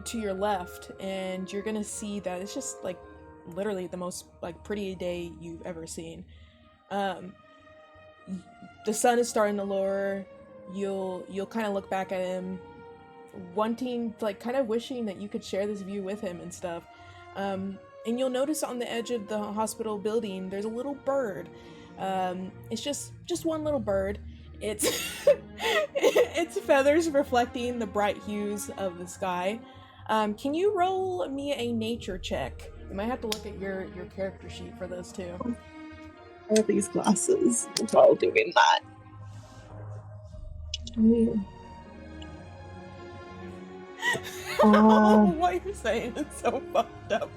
to your left, and you're gonna see that it's just, like, literally the most, like, pretty day you've ever seen. The sun is starting to lower. You'll kind of look back at him, wanting, like, kind of wishing that you could share this view with him and stuff. And you'll notice on the edge of the hospital building, there's a little bird. It's just one little bird. It's its feathers reflecting the bright hues of the sky. Can you roll me a nature check? You might have to look at your character sheet for those too. All these glasses while doing that. What you're saying is so fucked up.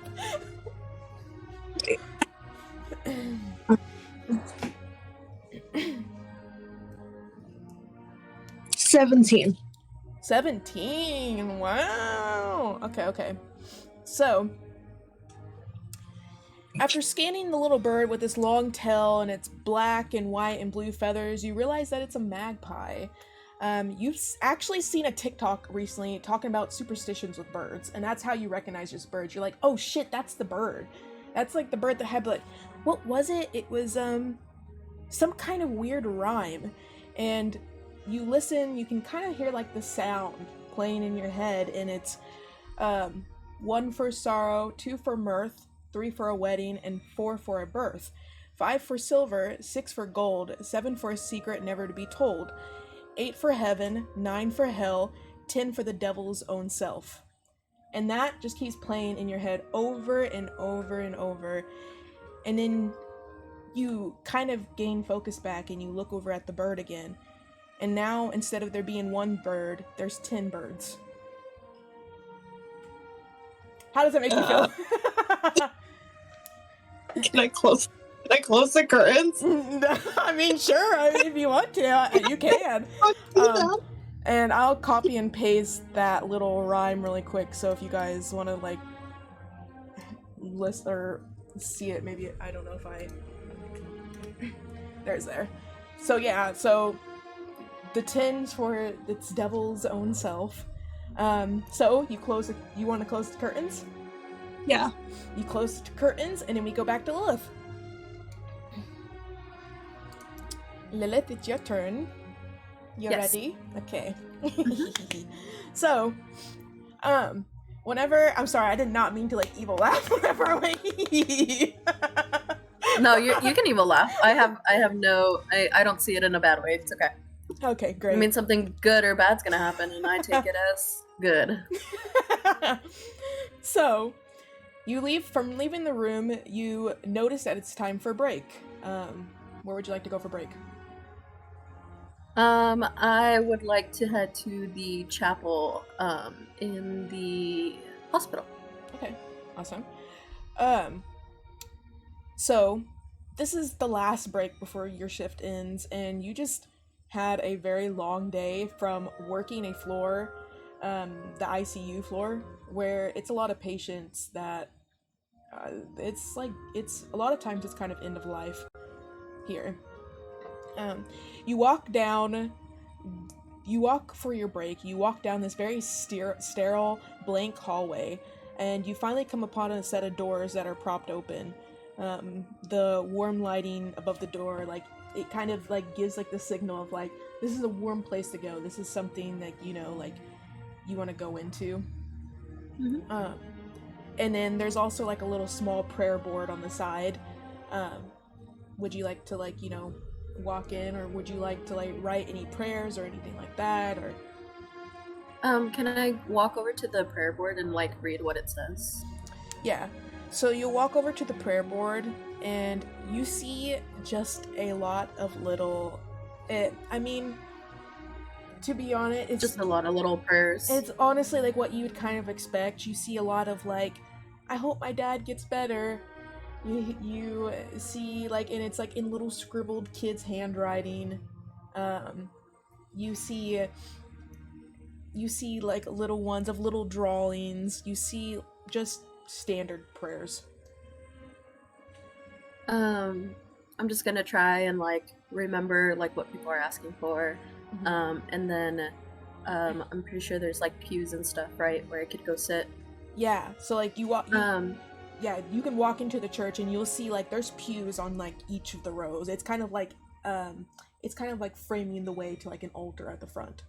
17. 17. Wow. Okay. So, after scanning the little bird with its long tail and its black and white and blue feathers, you realize that it's a magpie. You've actually seen a TikTok recently talking about superstitions with birds, and that's how you recognize this bird. You're like, oh shit, that's the bird. That's like the bird that had, like, what was it? It was some kind of weird rhyme, and you listen, you can kind of hear, like, the sound playing in your head, and it's 1 for sorrow, 2 for mirth, 3 for a wedding, and 4 for a birth, 5 for silver, 6 for gold, 7 for a secret never to be told, 8 for heaven, 9 for hell, 10 for the devil's own self. And that just keeps playing in your head over and over and over. And then you kind of gain focus back and you look over at the bird again. And now, instead of there being 1 bird, there's 10 birds. How does that make you feel? Can I close the curtains? I mean, sure. If you want to, you can. And I'll copy and paste that little rhyme really quick. So if you guys want to, like, list or see it, maybe, I don't know if there's there. So yeah, so the 10's for its devil's own self. So you want to close the curtains? Yeah. You close the curtains, and then we go back to Lilith. Lilith, it's your turn. You Yes. ready? Okay. So, whenever, I'm sorry, I did not mean to, like, evil laugh whenever I went No, you can evil laugh. I don't see it in a bad way. It's okay. Okay, great. I mean, something good or bad's gonna happen, and I take it as good. So, leaving the room, you notice that it's time for break. Where would you like to go for break? I would like to head to the chapel, in the hospital. Okay, awesome. So, this is the last break before your shift ends, and you just had a very long day from working a floor, the ICU floor, where it's a lot of patients that, it's a lot of times it's kind of end of life here. You walk for your break, you walk down this very sterile, blank hallway, and you finally come upon a set of doors that are propped open. The warm lighting above the door, like, it kind of, like, gives, like, the signal of, like, this is a warm place to go. This is something that, you know, like, you want to go into. Mhm. And then there's also like a little small prayer board on the side. Would you like to like, you know, walk in, or would you like to like write any prayers or anything like that? Or Can I walk over to the prayer board and like read what it says? yeah. So you walk over to the prayer board and you see just a lot of little I mean, to be honest, it's Just a lot of little prayers. it's honestly like what you would kind of expect. You see a lot of like, I hope my dad gets better. You see like, and it's like in little scribbled kids' handwriting. You see like little ones of little drawings. You see just standard prayers. I'm just gonna try and like remember like what people are asking for. And then I'm pretty sure there's like pews and stuff, right, where I could go sit. Yeah, so like you can walk into the church and you'll see like there's pews on like each of the rows. It's kind of like framing the way to like an altar at the front.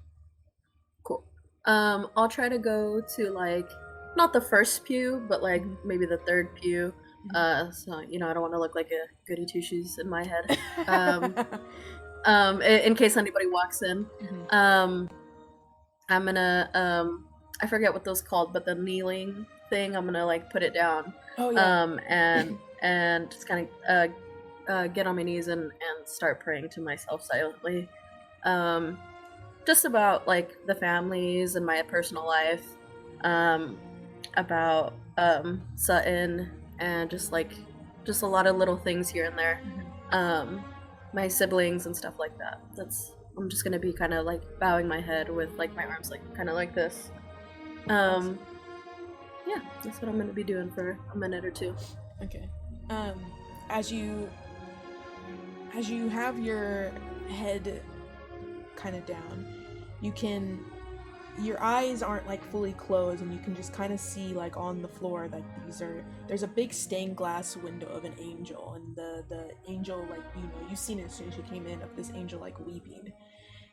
Cool. I'll try to go to like not the first pew, but like maybe the third pew. So you know, I don't want to look like a goody two shoes in my head. In case anybody walks in. I'm gonna I forget what those called, but the kneeling thing, I'm gonna like put it down. Oh yeah. And just kind of get on my knees and start praying to myself silently. Just about like the families and my personal life, about Sutton, and just a lot of little things here and there. My siblings and stuff like that. I'm just gonna be kind of like bowing my head with like my arms like kind of like this. Yeah, that's what I'm gonna be doing for a minute or two. Okay. As you have your head kind of down, your eyes aren't like fully closed, and you can just kind of see like on the floor like there's a big stained glass window of an angel, and the angel, like, you know, you've seen it as soon as you came in, of this angel like weeping,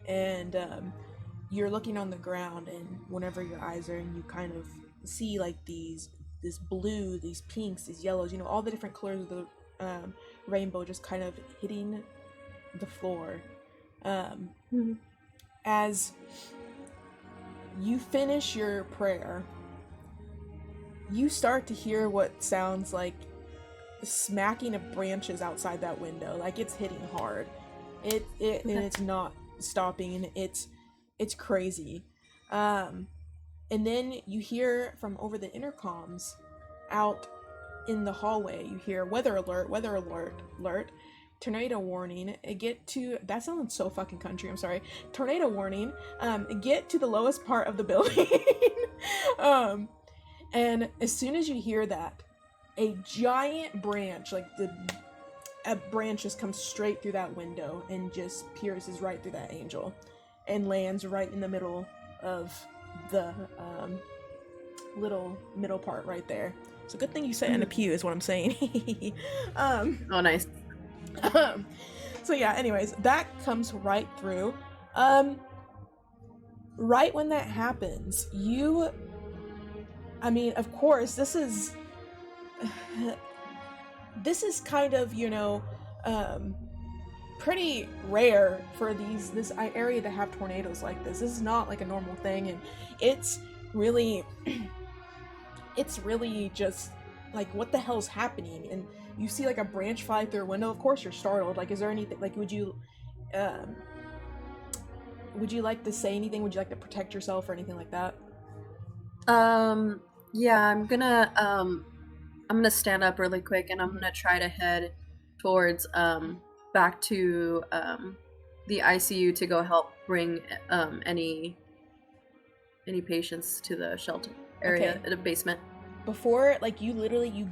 and you're looking on the ground, and whenever your eyes are in, you kind of see like this blue, these pinks, these yellows, you know, all the different colors of the rainbow just kind of hitting the floor. As you finish your prayer, you start to hear what sounds like smacking of branches outside that window. Like it's hitting hard. And it's not stopping, and it's crazy. And then you hear from over the intercoms out in the hallway, you hear weather alert, tornado warning, that sounds so fucking country, I'm sorry. Tornado warning, get to the lowest part of the building. And as soon as you hear that, a giant branch, a branch just comes straight through that window and just pierces right through that angel and lands right in the middle of the little middle part right there. So good thing you sat in a pew is what I'm saying. Oh, nice. So yeah, anyways, that comes right through. Right when that happens, of course, this is kind of, you know, pretty rare for this area to have tornadoes like this. This is not like a normal thing, and it's really just like, what the hell's happening? And you see like a branch fly through a window. Of course you're startled. Like, is there anything, like, would you like to say anything? Would you like to protect yourself or anything like that? Yeah, I'm gonna stand up really quick, and I'm gonna try to head towards back to the ICU to go help bring any patients to the shelter area, in the basement. Before, like, you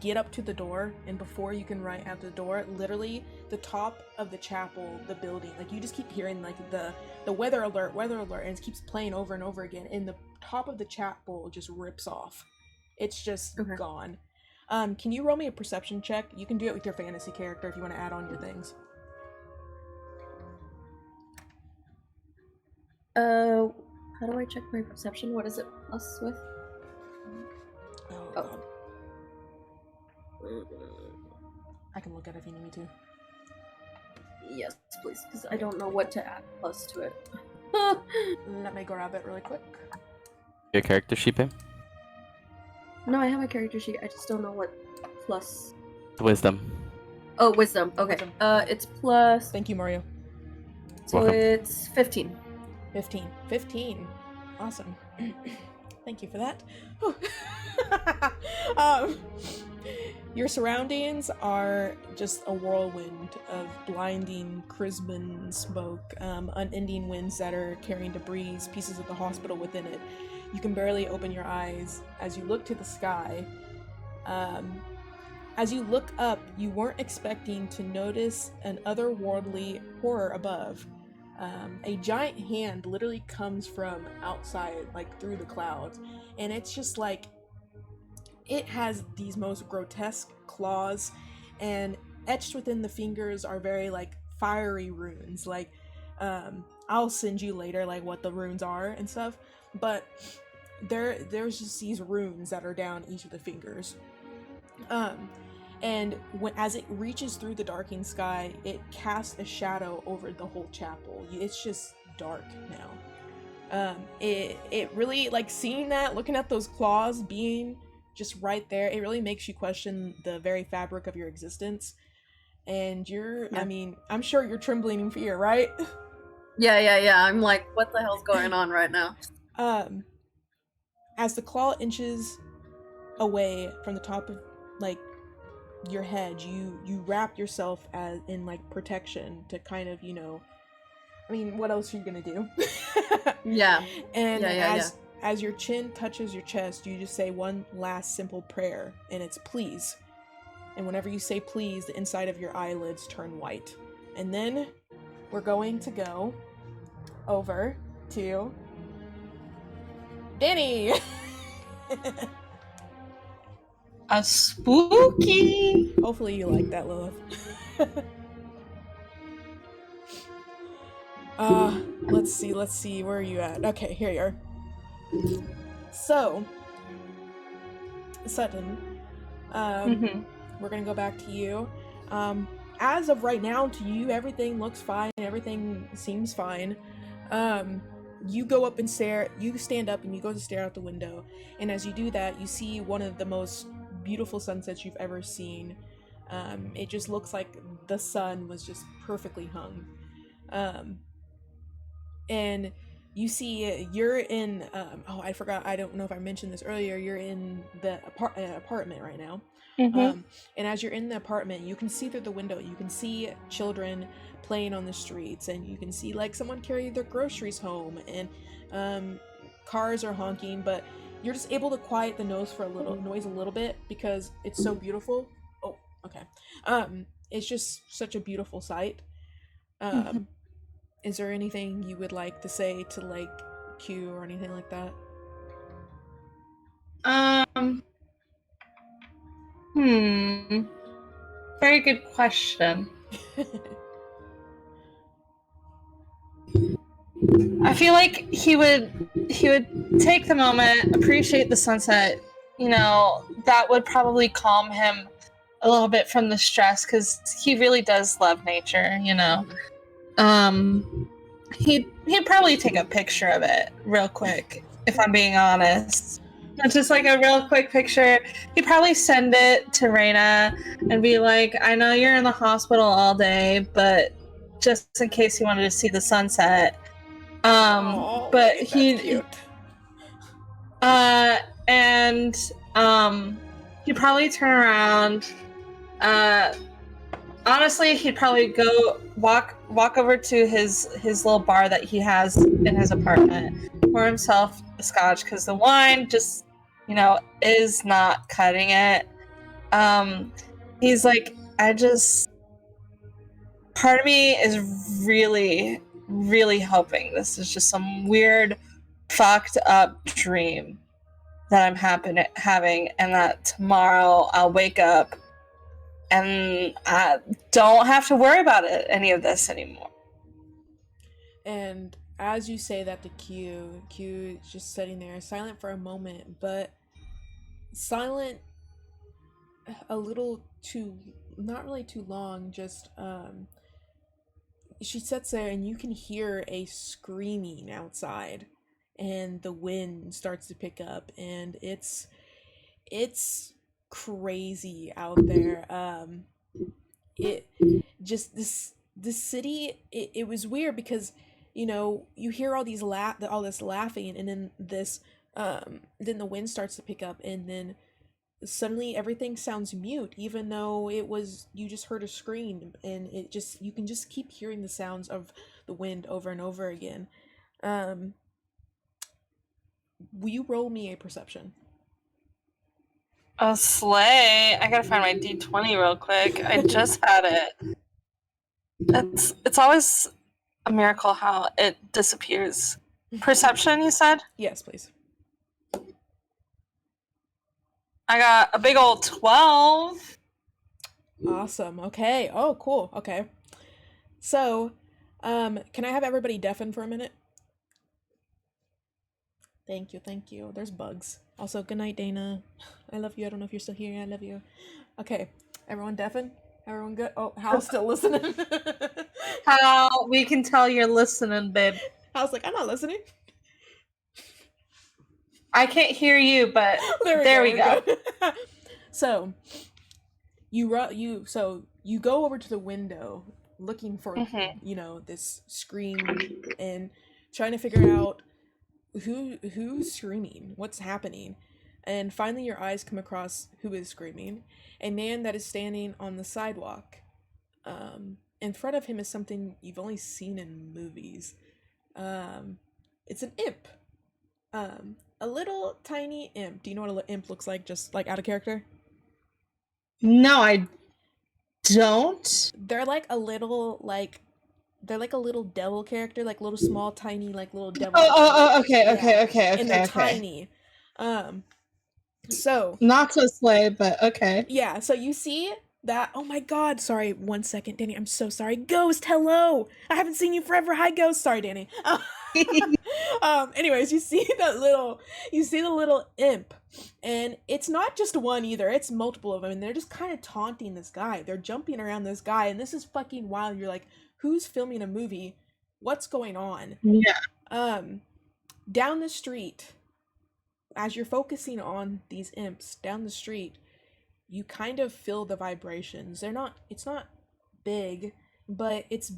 get up to the door, and before you can run out the door, literally the top of the chapel, the building, like, you just keep hearing like the weather alert, and it keeps playing over and over again, and the top of the chapel just rips off. It's just gone. Can you roll me a perception check? You can do it with your fantasy character if you want to add on your things. How do I check my perception? What is it plus with? Oh, Oh. God. I can look at it if you need me to. Yes, please, because I don't know what to add plus to it. Let me grab it really quick. Your character sheet, babe? No, I have a character sheet. I just don't know what plus. Wisdom. Oh, wisdom. Okay. Wisdom. It's plus. Thank you, Mario. So Welcome. it's 15. 15. 15. Awesome. Thank you for that. um, your surroundings are just a whirlwind of blinding Chrisman smoke, unending winds that are carrying debris, pieces of the hospital within it. You can barely open your eyes as you look to the sky. As you look up, you weren't expecting to notice an otherworldly horror above. A giant hand literally comes from outside, like through the clouds, and it's just like it has these most grotesque claws, and etched within the fingers are very like fiery runes. Like, I'll send you later like what the runes are and stuff, but there's just these runes that are down each of the fingers. And as it reaches through the darkening sky, it casts a shadow over the whole chapel. It's just dark now. It really, like, seeing that, looking at those claws being just right there, it really makes you question the very fabric of your existence. And I mean, I'm sure you're trembling in fear, right? Yeah. I'm like, what the hell's going on right now? As the claw inches away from the top of, like, your head, you wrap yourself in like protection to kind of, I mean, what else are you gonna do? Yeah. And Yeah. as your chin touches your chest, you just say one last simple prayer, and it's please. And whenever you say please, the inside of your eyelids turn white. And then we're going to go over to Danny. A spooky. Hopefully you like that, Lilith. Let's see, where are you at? Okay, here you are. So, Sutton, we're gonna go back to you. As of right now, to you, everything looks fine, everything seems fine. You go up and stare, you stand up and you go to stare out the window, and as you do that, you see one of the most beautiful sunsets you've ever seen. It just looks like the sun was just perfectly hung. And you see you're in I forgot, I don't know if I mentioned this earlier, you're in the apartment right now. And as you're in the apartment, you can see through the window, you can see children playing on the streets, and you can see like someone carry their groceries home, and cars are honking, but you're just able to quiet the noise a little bit because it's so beautiful. Oh, okay. It's just such a beautiful sight. Is there anything you would like to say to like Q or anything like that? Very good question. I feel like he would take the moment, appreciate the sunset. That would probably calm him a little bit from the stress, because he really does love nature. He'd probably take a picture of it real quick, if I'm being honest. It's just like a real quick picture. He'd probably send it to Raina and be like, I know you're in the hospital all day, but just in case you wanted to see the sunset. But he'd he'd probably turn around. Honestly, he'd probably go walk over to his little bar that he has in his apartment, pour himself a scotch, because the wine just, is not cutting it. He's like, part of me is really, really hoping this is just some weird, fucked up dream that I'm having, and that tomorrow I'll wake up and I don't have to worry about any of this anymore. And as you say that to Q is just sitting there, silent for a moment, but silent a little too, not really too long, just, she sits there and you can hear a screaming outside, and the wind starts to pick up, and it's crazy out there. It just this city, it was weird because you hear all this laughing, and then the wind starts to pick up, and then suddenly everything sounds mute, even though it was, you just heard a scream, and you can just keep hearing the sounds of the wind over and over again. Will you roll me a perception? A slay. I gotta find my D20 real quick. I just had it. It's always a miracle how it disappears. Perception, you said? Yes, please. I got a big old 12. Awesome. Okay. Oh, cool. Okay. So, can I have everybody deafen for a minute? Thank you, thank you. There's bugs. Also, good night, Dana. I love you. I don't know if you're still here. I love you. Okay, everyone deafen? Everyone good? Oh, Hal's still listening. How we can tell you're listening, babe. Hal's like, I'm not listening. I can't hear you, but there we go. So, you go over to the window looking for this scream and trying to figure out who's screaming, what's happening, and finally your eyes come across who is screaming. A man that is standing on the sidewalk. In front of him is something you've only seen in movies. It's an imp. A little tiny imp. Do you know what an imp looks like, just like out of character? No, I don't. They're like a little devil character, like little small tiny like little devil. Okay. And they're tiny. So not so slay, but okay. Yeah, so you see that. Oh my god, sorry, 1 second, Danny, I'm so sorry. Ghost, hello. I haven't seen you forever. Hi, Ghost. Sorry, Danny. Anyways, you see the little imp, and it's not just one either, it's multiple of them, and they're just kind of taunting this guy. They're jumping around this guy, and this is fucking wild. You're like, who's filming a movie? What's going on? Yeah. Down the street, as you're focusing on these imps down the street, you kind of feel the vibrations. It's not big, but it's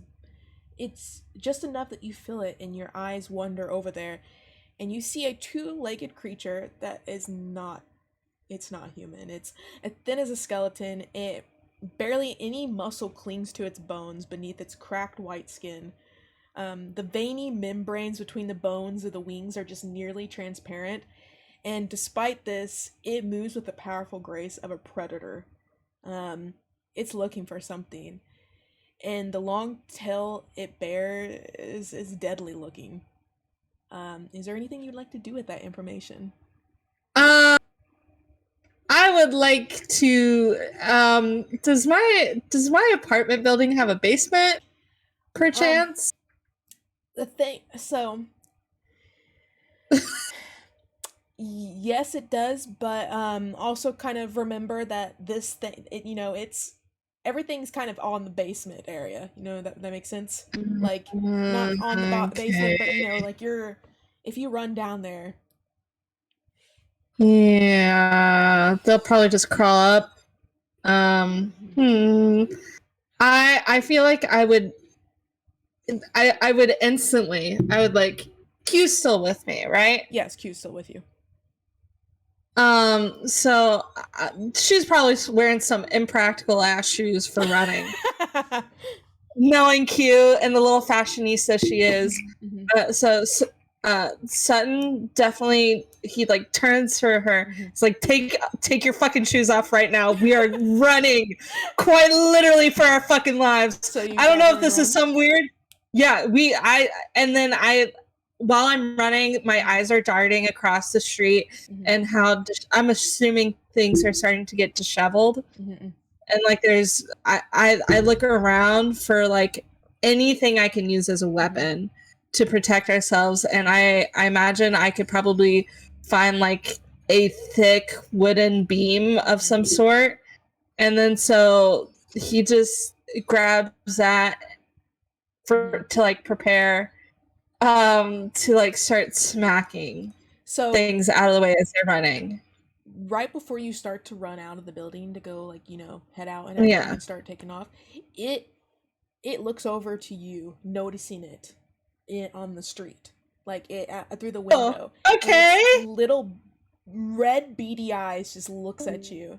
just enough that you feel it, and your eyes wander over there, and you see a two-legged creature that is not human. It's as thin as a skeleton. It barely any muscle clings to its bones beneath its cracked white skin. The veiny membranes between the bones of the wings are just nearly transparent, and despite this, it moves with the powerful grace of a predator. It's looking for something, and the long tail it bears is deadly looking. Is there anything you'd like to do with that information? I would like to. Does my apartment building have a basement, perchance? The thing, so. Yes, it does, but also kind of remember that this thing, it's everything's kind of on the basement area. That makes sense. Like not on the basement, but like if you run down there. Yeah, they'll probably just crawl up. I feel like I would instantly. I would like. Q's still with me, right? Yes, Q's still with you. So she's probably wearing some impractical ass shoes for running. Knowing Q and the little fashionista she is. So Sutton definitely, he like turns to her. It's like, take your fucking shoes off right now. We are running quite literally for our fucking lives. So I don't know if this is some weird. Yeah, while I'm running, my eyes are darting across the street, and how I'm assuming things are starting to get disheveled. And like I look around for like anything I can use as a weapon. to protect ourselves. And I imagine I could probably find like a thick wooden beam of some sort. And then so he just grabs that to like prepare to like start smacking things out of the way as they're running. Right before you start to run out of the building to go like, head out and everything and start taking off, it looks over to you, noticing it on the street, like it through the window. Okay. And its little red beady eyes just looks at you,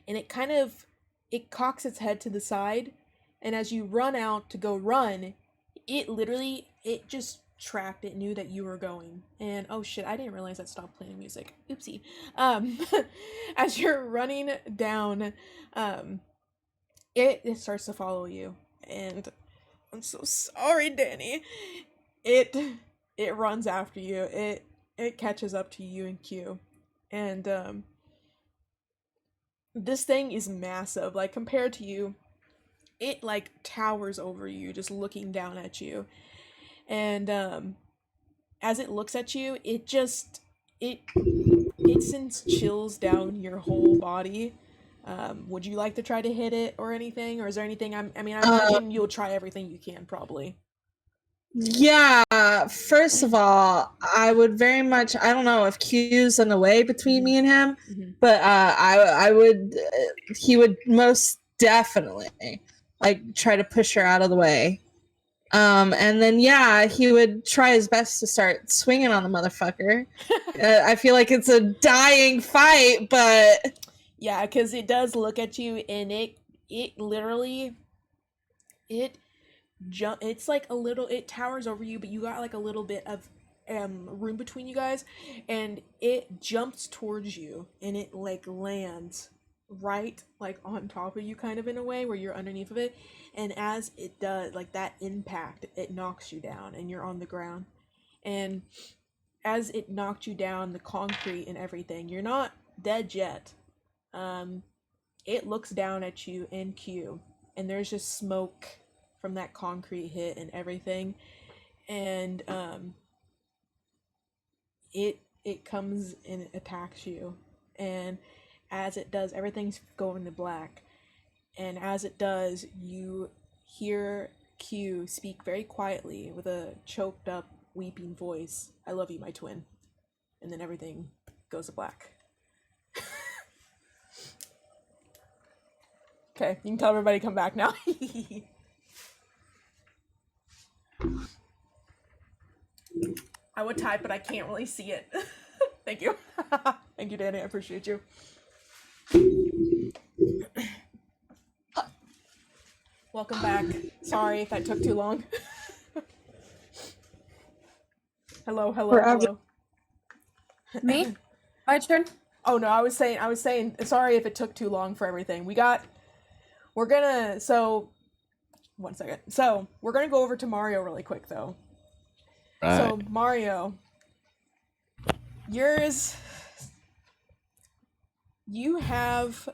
and it cocks its head to the side, and as you run out to go run, it just tracked. It knew that you were going, and oh shit, I didn't realize that stopped playing music. Oopsie. As you're running down, it starts to follow you, and I'm so sorry, Danny. It runs after you. It catches up to you and Q, and this thing is massive. Like compared to you, it like towers over you, just looking down at you. And as it looks at you, it sends chills down your whole body. Would you like to try to hit it or anything, or is there anything? I imagine you'll try everything you can, probably. Yeah, first of all, I would very much, I don't know if Q's in the way between me and him, but I would, he would most definitely like try to push her out of the way. And then he would try his best to start swinging on the motherfucker. I feel like it's a dying fight, but yeah, because it does look at you, and it literally it's like a little, it towers over you, but you got like a little bit of room between you guys, and it jumps towards you, and it like lands right like on top of you, kind of in a way where you're underneath of it. And as it does, like that impact, it knocks you down and you're on the ground. And as it knocked you down, the concrete and everything, you're not dead yet. It looks down at you in Q, and there's just smoke from that concrete hit and everything. And it comes and attacks you. And as it does, everything's going to black. And as it does, you hear Q speak very quietly with a choked up, weeping voice. "I love you, my twin." And then everything goes to black. Okay, you can tell everybody to come back now. I would type, but I can't really see it. Thank you. Thank you, Danny. I appreciate you. Welcome back. Sorry if that took too long. Hello. Me? My turn? Oh no, I was saying sorry if it took too long for everything. So one second. So we're gonna go over to Mario really quick though. Right. So Mario, you have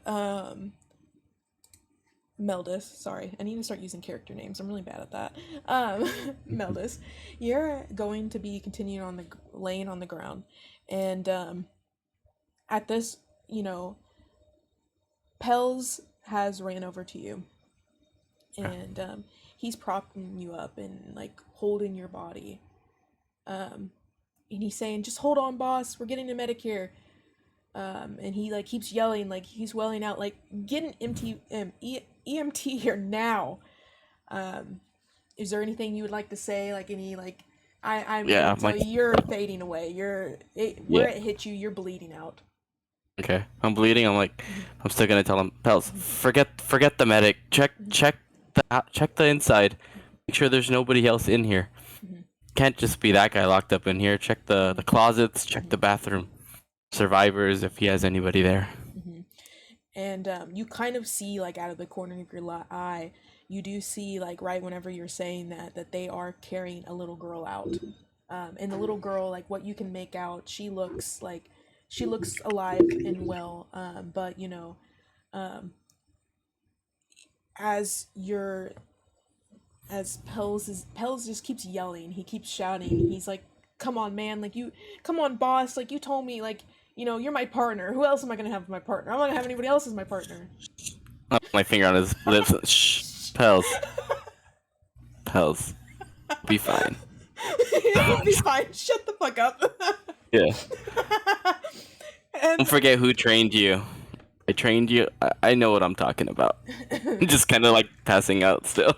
Meldus, sorry, I need to start using character names. I'm really bad at that. Meldus, you're going to be continuing laying on the ground, and at this, Pels has ran over to you, and he's propping you up and like holding your body, and he's saying, "Just hold on, boss. We're getting to Medicare." And he like keeps yelling, like he's welling out, like, "Get an EMT here now." Is there anything you would like to say? Like any like, you're fading away. Where it hit you, you're bleeding out. Okay, I'm bleeding. I'm still gonna tell him, "Pels, forget the medic. Check the inside. Make sure there's nobody else in here. Can't just be that guy locked up in here. Check the closets. Check the bathroom. Survivors, if he has anybody there." And you kind of see, like, out of the corner of your eye, you do see, like, right whenever you're saying that they are carrying a little girl out. And the little girl, like, what you can make out, she looks alive and well, but as Pels just keeps yelling, he keeps shouting, he's like, come on man, like come on boss, like you told me, like, you know, you're my partner, who else am I gonna have as my partner? I'm not gonna have anybody else as my partner. Oh, my finger on his lips. Shh, Pels. Pels. Be fine. It'll be fine, shut the fuck up. Yeah. And Don't forget who trained you. I trained you. I know what I'm talking about. Just kind of like passing out still.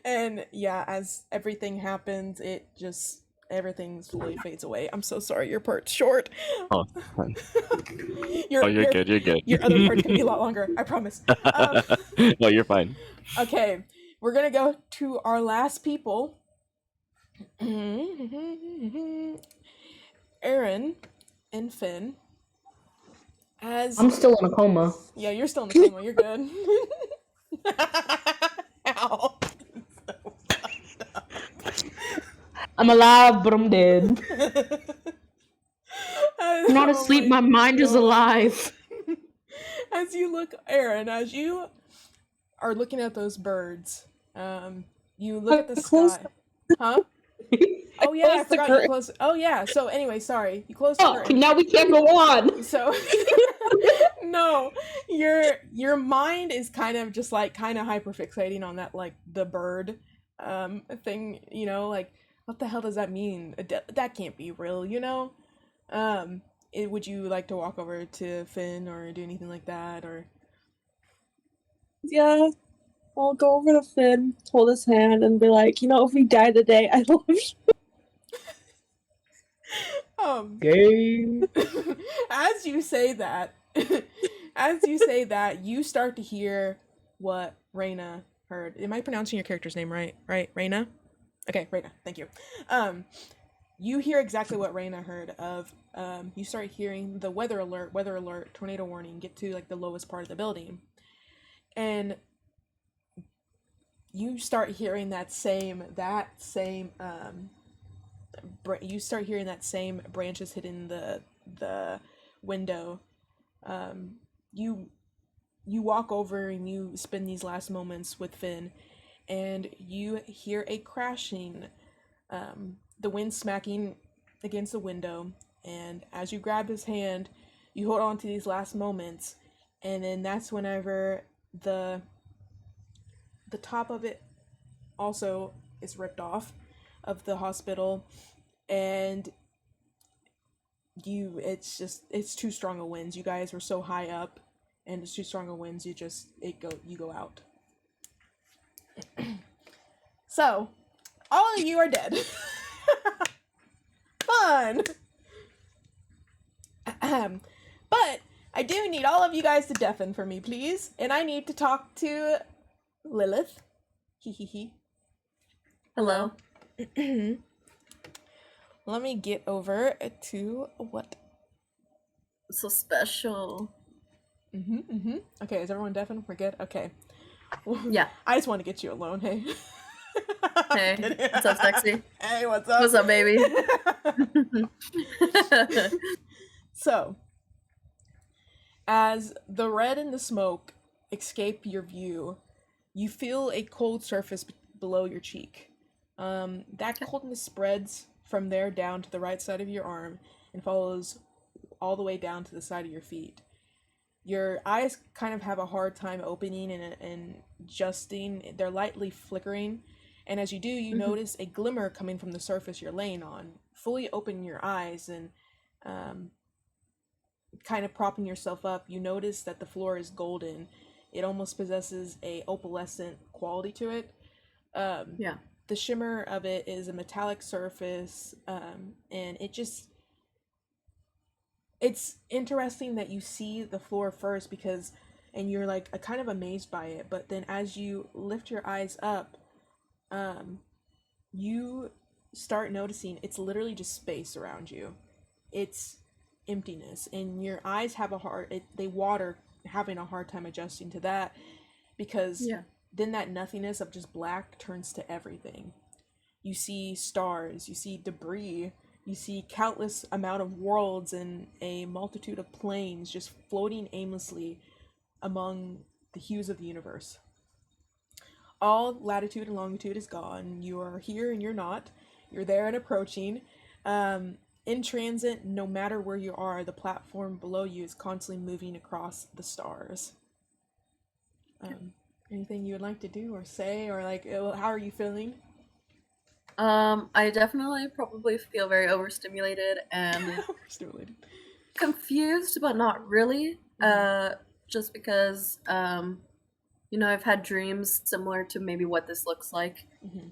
and yeah, as everything happens, everything slowly fades away. I'm so sorry, your part's short. Oh, fine. You're good. You're good. Your other part's gonna be a lot longer, I promise. No, you're fine. Okay, we're gonna go to our last people. Aaron and Finn. I'm still in a coma. Yeah, you're still in the coma. You're good. Ow. I'm alive, but I'm dead. I'm not asleep. My mind is alive. As you look, Aaron, as you are looking at those birds, you look at the sky. Huh? Oh yeah, I forgot you closed. Oh yeah. So anyway, sorry, you closed the curtain. Now we can't go on. So no, your mind is kind of just like hyper fixating on that, like the bird thing, you know, like what the hell does that mean? That can't be real, you know. Would you like to walk over to Finn or do anything like that, or? Yeah, I'll go over to Finn, hold his hand, and be like, you know, if we die today, I love you. Game. As you say that, you start to hear what Reyna heard. Am I pronouncing your character's name right? Right, Reyna? Okay, Reyna, thank you. You hear exactly what Reyna heard of. You start hearing the weather alert, tornado warning, get to like the lowest part of the building. And you start hearing you start hearing that same branches hitting the window. You walk over and you spend these last moments with Finn, and you hear a crashing, the wind smacking against the window, and as you grab his hand, you hold on to these last moments, and then that's whenever the top of it also is ripped off of the hospital, and it's too strong of winds. You guys were so high up, and it's too strong of winds. You go out. So, all of you are dead. Fun. But I do need all of you guys to deafen for me, please, and I need to talk to Lilith. Hee. Hello. Let me get over to what? So special. Okay, is everyone deafened? We're good? Okay. Yeah. I just want to get you alone, hey. Hey, what's up, sexy? Hey, what's up? What's up, baby? So, as the red and the smoke escape your view, you feel a cold surface below your cheek. That coldness spreads from there down to the right side of your arm and follows all the way down to the side of your feet. Your eyes kind of have a hard time opening and adjusting. They're lightly flickering, and as you do, you notice a glimmer coming from the surface you're laying on. Fully open your eyes and kind of propping yourself up, you notice that the floor is golden. It almost possesses a opalescent quality to it. Yeah. The shimmer of it is a metallic surface, and it's interesting that you see the floor first and you're like kind of amazed by it, but then as you lift your eyes up, you start noticing it's literally just space around you. It's emptiness, and your eyes have having a hard time adjusting to that, because then that nothingness of just black turns to everything. You see stars, you see debris, you see countless amount of worlds and a multitude of planes just floating aimlessly among the hues of the universe. all latitude and longitude is gone. You are here and you're not. You're there and approaching. In transit, no matter where you are, the platform below you is constantly moving across the stars. Anything you would like to do or say, or like, how are you feeling? I definitely probably feel very overstimulated and Overstimulated. confused, but not really. Just because, you know, I've had dreams similar to maybe what this looks like.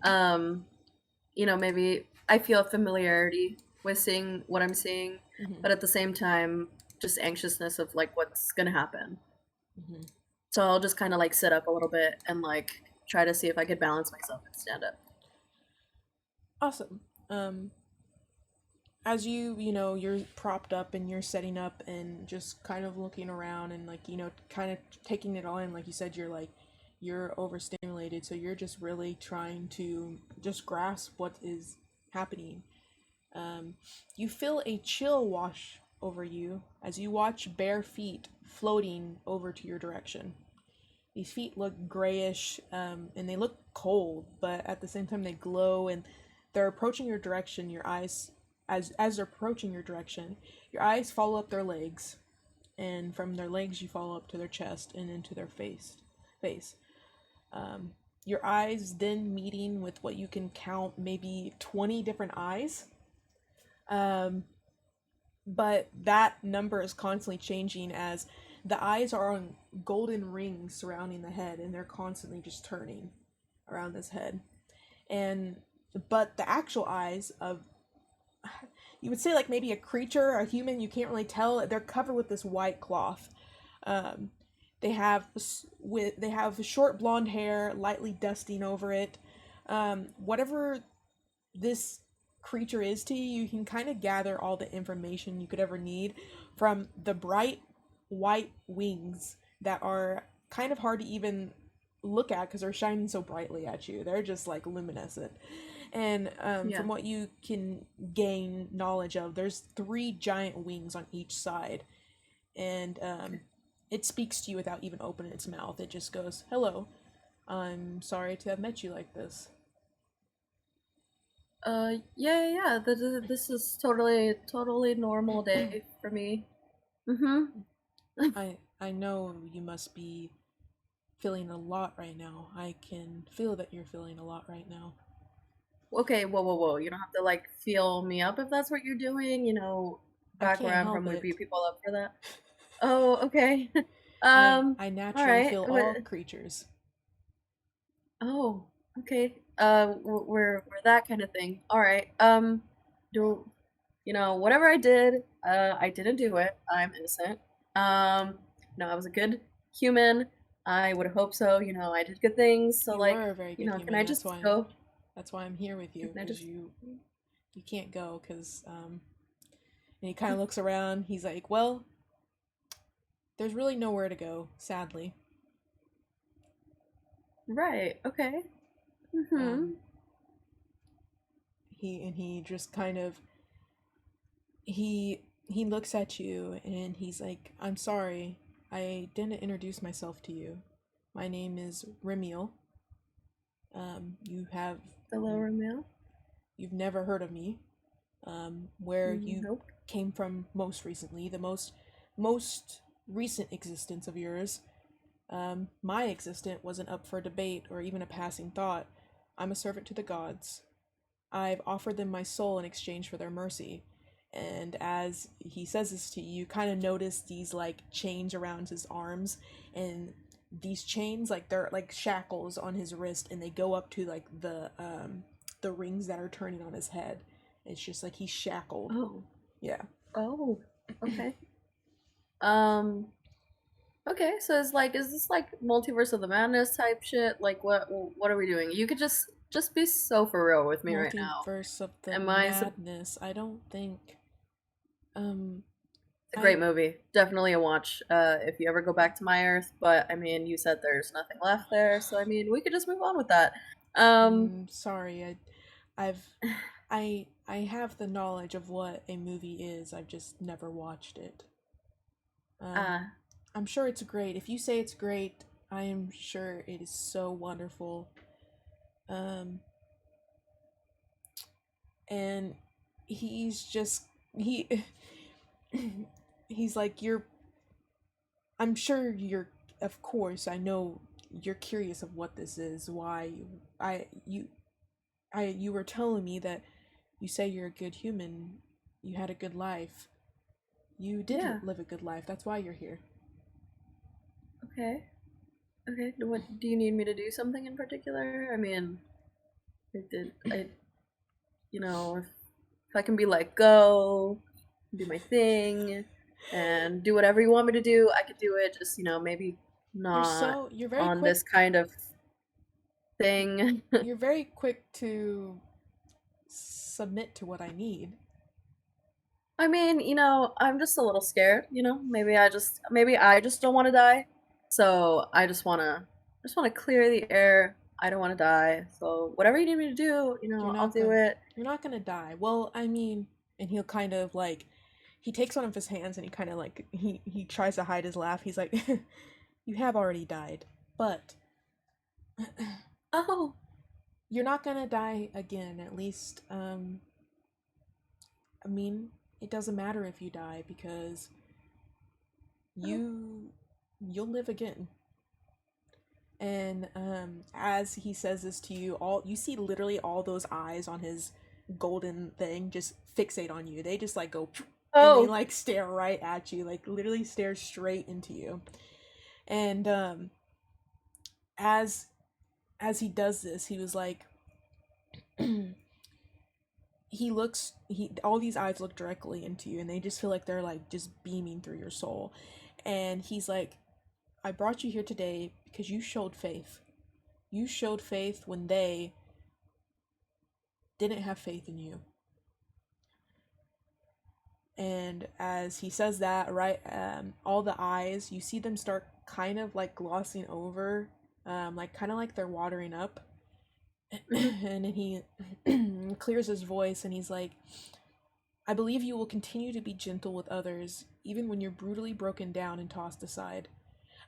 You know, maybe I feel familiarity with seeing what I'm seeing, but at the same time, just anxiousness of like what's gonna happen. So I'll just kind of like sit up a little bit and like try to see if I could balance myself and stand up. Awesome. As you know, you're propped up and you're setting up and just kind of looking around and like, you know, kind of taking it all in. Like you said, you're overstimulated, so you're just really trying to just grasp what is happening. You feel a chill wash over you as you watch bare feet floating over to your direction. These feet look grayish, and they look cold, but at the same time they glow, and they're approaching your direction. Your eyes, as they're approaching your direction, your eyes follow up their legs, and from their legs you follow up to their chest and into their face. Your eyes then meeting with what you can count maybe 20 different eyes. But that number is constantly changing as the eyes are on golden rings surrounding the head, and they're constantly just turning around this head. But the actual eyes of, you would say like maybe a creature, a human, you can't really tell. They're covered with this white cloth. They have short blonde hair, lightly dusting over it. Whatever this creature is to you, you can kind of gather all the information you could ever need from the bright white wings that are kind of hard to even look at because they're shining so brightly at you. They're just like luminescent. And from what you can gain knowledge of, there's 3 giant wings on each side. And it speaks to you without even opening its mouth. It just goes, "Hello, I'm sorry to have met you like this." Yeah. This is totally normal day for me. I know you must be feeling a lot right now. I can feel that you're feeling a lot right now. Okay, whoa. You don't have to like feel me up if that's what you're doing. You know, I back can't where I'm help from would it. beat people up for that. Oh, okay. I naturally alright, feel all creatures. Oh, okay. We're that kind of thing. All right. Do you know whatever I did? I didn't do it. I'm innocent. No, I was a good human. I would hope so. You know, I did good things. So You like, are a very good you know, human. can I just go? That's why I'm here with you, Can I because just? you can't go because and he kind of looks around. He's like, "Well, there's really nowhere to go, sadly." Right. Okay. He just kind of he looks at you and he's like, "I'm sorry, I didn't introduce myself to you. My name is Remiel. You have Hello, Romeo. you've never heard of me. Where you Nope. came from most recently, the most recent existence of yours. My existence wasn't up for debate or even a passing thought. I'm a servant to the gods. I've offered them my soul in exchange for their mercy." And as he says this to you, you kind of notice these like chains around his arms, and these chains like they're like shackles on his wrist, and they go up to like the rings that are turning on his head. It's just like he's shackled. Oh. Yeah. Oh. Okay. Okay, so is this like multiverse of the madness type shit? Like what are we doing? You could just be so for real with me right now. Multiverse of the Am I madness. I don't think. It's a great movie. Definitely a watch. If you ever go back to my Earth, but I mean, you said there's nothing left there, so I mean, we could just move on with that. Sorry, I have the knowledge of what a movie is. I've just never watched it. I'm sure it's great. If you say it's great, I am sure it is so wonderful. And he's just he he's like, I'm sure you're, of course, I know you're curious of what this is, why you were telling me that you say you're a good human, you had a good life. You did Yeah. live a good life. That's why you're here. Okay. Okay. What do you need me to do? Something in particular? I mean, you know, if I can be like, go, do my thing, and do whatever you want me to do, I could do it. Just, maybe not You're very on quick. this kind of thing. You're very quick to submit to what I need. I mean, I'm just a little scared, maybe I just don't want to die. So I just want to clear the air. I don't want to die. So whatever you need me to do, I'll do it. You're not gonna die. Well, I mean, and he'll kind of like, he takes one of his hands and he kind of like, he tries to hide his laugh. He's like, you have already died, but Oh, you're not gonna die again. At least, I mean, it doesn't matter if you die because you'll live again. And as he says this to you, all you see literally all those eyes on his golden thing just fixate on you. They just like go and they like stare right at you, like literally stare straight into you. And as he does this, he was like all these eyes look directly into you and they just feel like they're like just beaming through your soul. And he's like, I brought you here today because you showed faith. You showed faith when they didn't have faith in you. And as he says that, right, all the eyes, you see them start kind of like glossing over, like kind of like they're watering up. And then he clears his voice and he's like, I believe you will continue to be gentle with others, even when you're brutally broken down and tossed aside.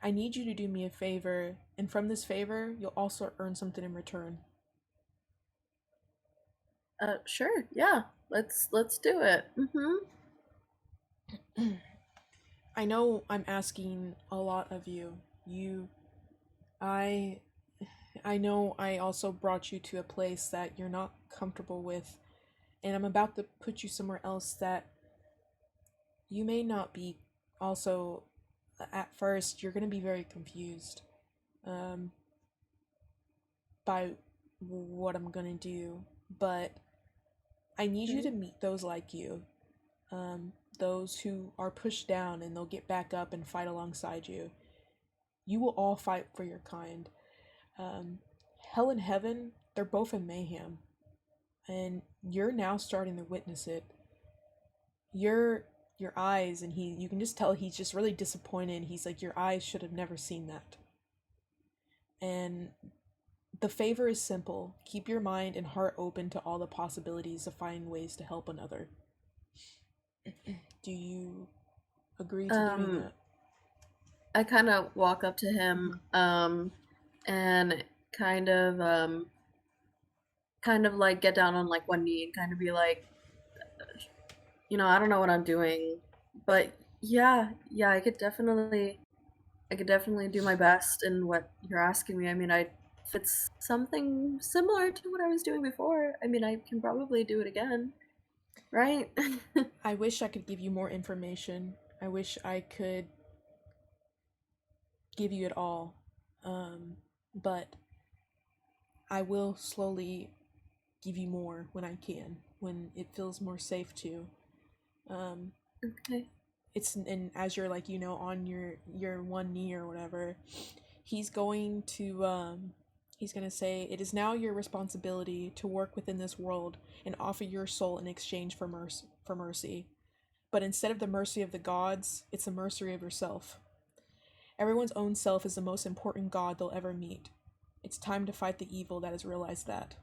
I need you to do me a favor, and from this favor, you'll also earn something in return. Sure, yeah. Let's do it. I know I'm asking a lot of you. I know I also brought you to a place that you're not comfortable with, and I'm about to put you somewhere else that you may not be. Also, at first, you're going to be very confused by what I'm going to do, but I need you to meet those like you, those who are pushed down and they'll get back up and fight alongside you. You will all fight for your kind. Hell and heaven, they're both in mayhem, and you're now starting to witness it. Your eyes, and you can just tell he's just really disappointed. He's like, your eyes should have never seen that. And the favor is simple. Keep your mind and heart open to all the possibilities of finding ways to help another. Do you agree to doing that? I kind of walk up to him, and kind of like get down on like one knee and kind of be like, I don't know what I'm doing, but yeah, I could definitely do my best in what you're asking me. I mean, if it's something similar to what I was doing before, I mean, I can probably do it again, right? I wish I could give you more information. I wish I could give you it all. But I will slowly give you more when I can, when it feels more safe to. Okay. And as you're like, on your one knee or whatever, he's going to he's going to say, it is now your responsibility to work within this world and offer your soul in exchange for mercy. But instead of the mercy of the gods, it's the mercy of yourself. Everyone's own self is the most important god they'll ever meet. It's time to fight the evil that has realized that.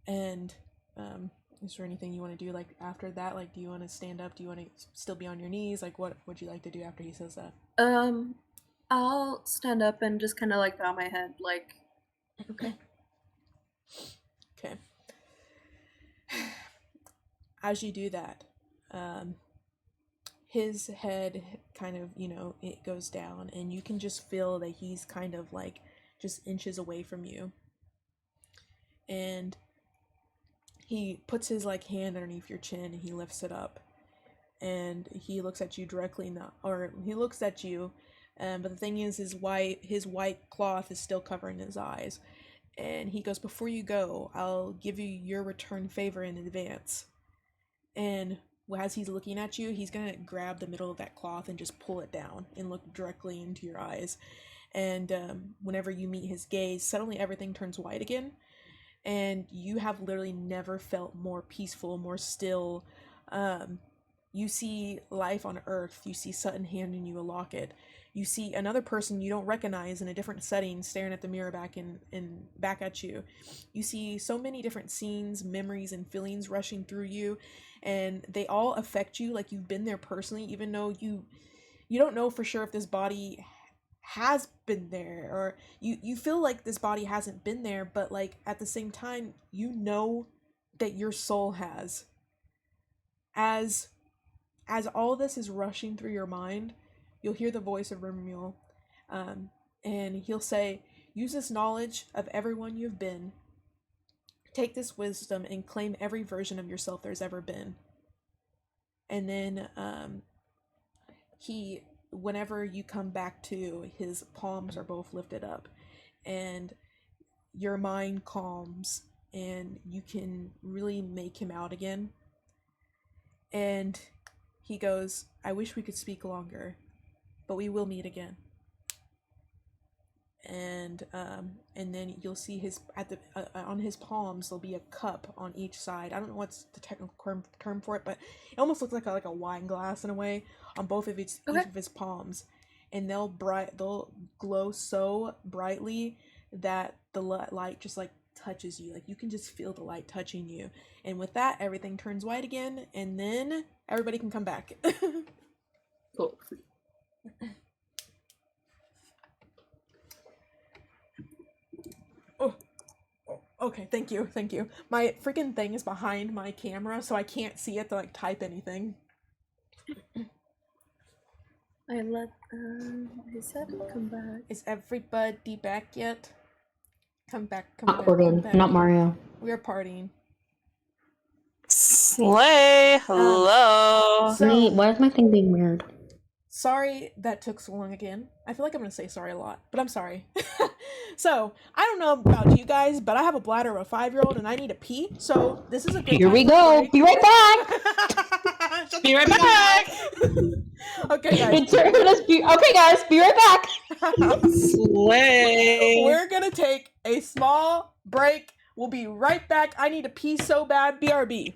And is there anything you want to do like after that? Like, do you want to stand up? Do you want to still be on your knees? Like, what would you like to do after he says that? I'll stand up and just kind of like bow my head, like, Okay. Okay. As you do that, his head kind of, it goes down, and you can just feel that he's kind of like just inches away from you. And he puts his like hand underneath your chin and he lifts it up. And he looks at you directly he looks at you, but the thing is his white cloth is still covering his eyes. And he goes, "Before you go, I'll give you your return favor in advance." And as he's looking at you, he's gonna grab the middle of that cloth and just pull it down and look directly into your eyes. And whenever you meet his gaze, suddenly everything turns white again. And you have literally never felt more peaceful, more still. You see life on Earth. You see Sutton handing you a locket. You see another person you don't recognize in a different setting staring at the mirror back at you. You see so many different scenes, memories, and feelings rushing through you, and they all affect you like you've been there personally, even though you don't know for sure if this body has been there, or you feel like this body hasn't been there, but like at the same time you know that your soul has. As all this is rushing through your mind, you'll hear the voice of Remuel, and he'll say, "Use this knowledge of everyone you've been. Take this wisdom and claim every version of yourself there's ever been." And then whenever you come back to, his palms are both lifted up, and your mind calms, and you can really make him out again. And he goes, "I wish we could speak longer, but we will meet again." And then you'll see on his palms there'll be a cup on each side. I don't know what's the technical term for it, but it almost looks like a wine glass in a way on both of each of his palms, and they'll glow so brightly that the light just like touches you. Like you can just feel the light touching you, and with that everything turns white again, and then everybody can come back. Cool. Oh, okay, thank you. My freaking thing is behind my camera, so I can't see it to like type anything. I let his head come back. Is everybody back yet? Come back. Corgan, not Mario. We are partying. Slay, hello. So, Why is my thing being weird? sorry that took so long again. I feel like I'm gonna say sorry a lot, but I'm sorry. So, I don't know about you guys, but I have a bladder of a 5-year-old and I need a pee, so this is a good Here time we to go. break. Be right back. Be right back. Okay, guys. Okay, guys, be right back. Slay. We're gonna take a small break. We'll be right back. I need to pee so bad. BRB.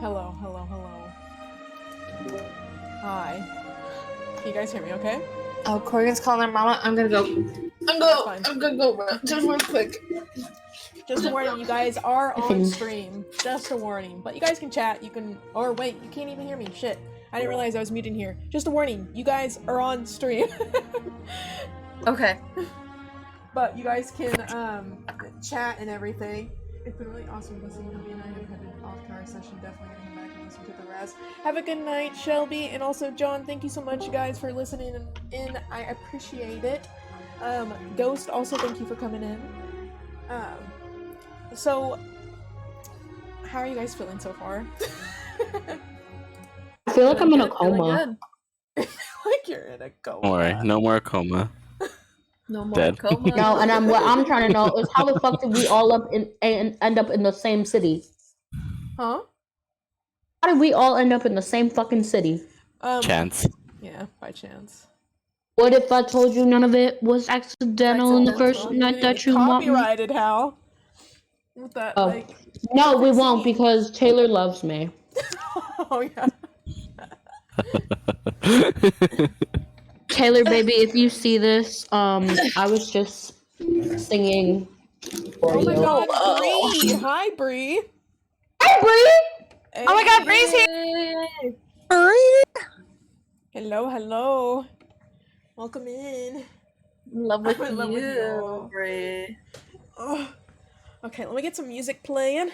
Hello, hello, hello. Hi. Can you guys hear me okay? Oh, Corgan's calling her mama. I'm gonna go. Fine. I'm gonna go just real quick. Just a warning, you guys are on stream. Just a warning. But you guys can chat, you can... Or wait, you can't even hear me. Shit. I didn't realize I was muted here. Just a warning, you guys are on stream. Okay. But you guys can chat and everything. It's been really awesome listening to me, and I have headed off to our session. Definitely gonna come back and listen to the rest. Have a good night, Shelby, and also John. Thank you so much, you guys, for listening in. I appreciate it. Ghost, also thank you for coming in. So, how are you guys feeling so far? I feel like I'm in a Feeling coma. good. Like you're in a coma. Don't worry, no more coma. No more Dead. coma. No, and what I'm trying to know is how the fuck did we all end up in the same city? Huh? How did we all end up in the same fucking city? Chance. Yeah, by chance. What if I told you none of it was accidental in the first Accidental. night that you want me? Copyrighted, Hal. With that, Oh. like... No, we won't scene. because Taylor loves me. Oh, yeah. Taylor, baby, if you see this, I was just singing for Oh my you. god, Bree! Hi, Bree! Hi, Bree! Oh my god, Bree's here! Hello, hello. Welcome in. Love with I'm in love with you. you, Brie. Ugh. Okay, let me get some music playing.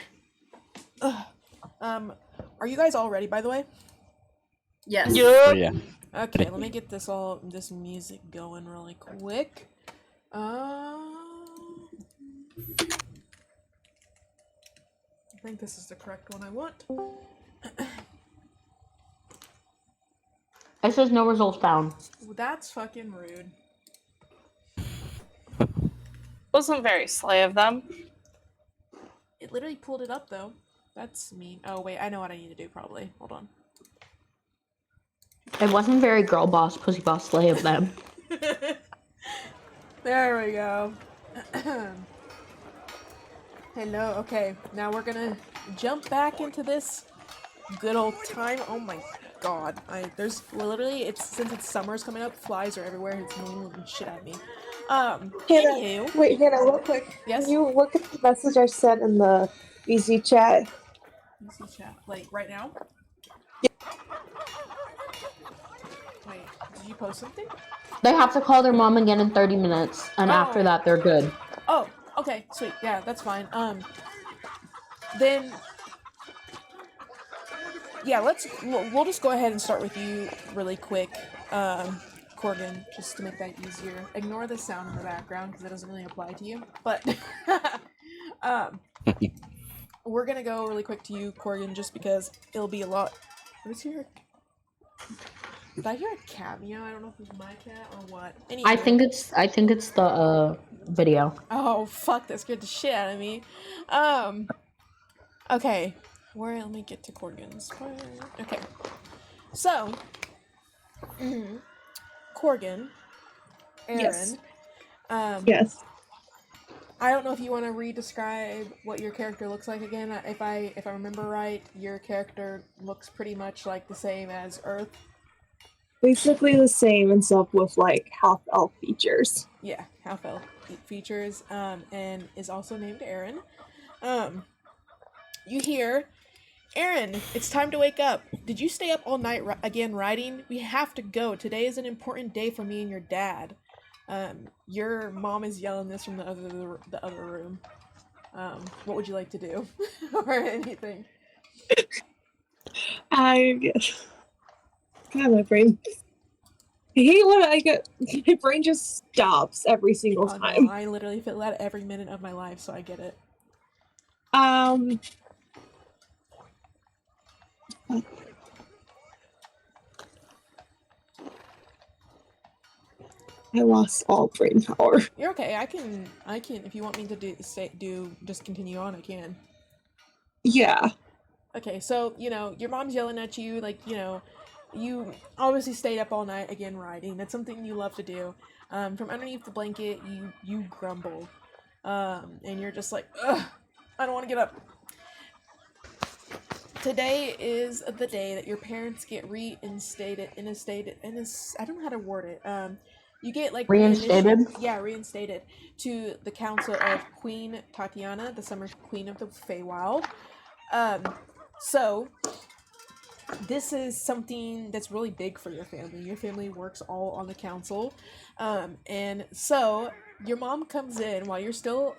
Ugh. Are you guys all ready, by the way? Yes. Oh, yeah. Okay, let me get this music going really quick. I think this is the correct one I want. It says no results found. That's fucking rude. Wasn't very slay of them. It literally pulled it up though. That's mean. Oh wait, I know what I need to do probably. Hold on. It wasn't very girl boss, pussy boss slay of them. There we go. Hello. Okay, now we're gonna jump back into this good old time. Oh my god. There's literally, since it's summer's coming up, flies are everywhere and it's moving shit at me. Anywho. Wait, Hannah, real quick. Yes? Can you look at the message I sent in the easy chat? Easy chat. Like right now? Wait, did you post something? They have to call their mom again in 30 minutes, and after that, they're good. Oh, okay, sweet. Yeah, that's fine. Then, yeah, we'll just go ahead and start with you really quick, Corgan, just to make that easier. Ignore the sound in the background because it doesn't really apply to you. But, we're gonna go really quick to you, Corgan, just because it'll be a lot. What is here? Did I hear a cat meow? I don't know if it's my cat or what. Anyway. I think it's the video. Oh fuck! That scared the shit out of me. Okay. Let me get to Corgan's part. Okay. So, Corgan, Aaron. Yes. Yes. I don't know if you want to re-describe what your character looks like again. If I remember right, your character looks pretty much like the same as Earth. Basically the same, except with like half elf features. Yeah, half elf features. And is also named Aaron. You hear, Aaron, it's time to wake up. Did you stay up all night again writing? We have to go. Today is an important day for me and your dad. Your mom is yelling this from the other room. What would you like to do? Or anything? God, my brain. I hate when I get my brain just stops every single time. No, I literally feel that every minute of my life, so I get it. I lost all brain power. You're okay. I can. If you want me to just continue on, I can. Yeah. Okay, so your mom's yelling at you, like you obviously stayed up all night again writing. That's something you love to do. From underneath the blanket, you grumble, and you're just like, ugh, I don't want to get up. today is the day that your parents get reinstated, I don't know how to word it. You get like Reinstated? reinstated to the council of Queen Tatiana, the Summer Queen of the Feywild. So this is something that's really big for your family. Your family works all on the council, and so your mom comes in while you're still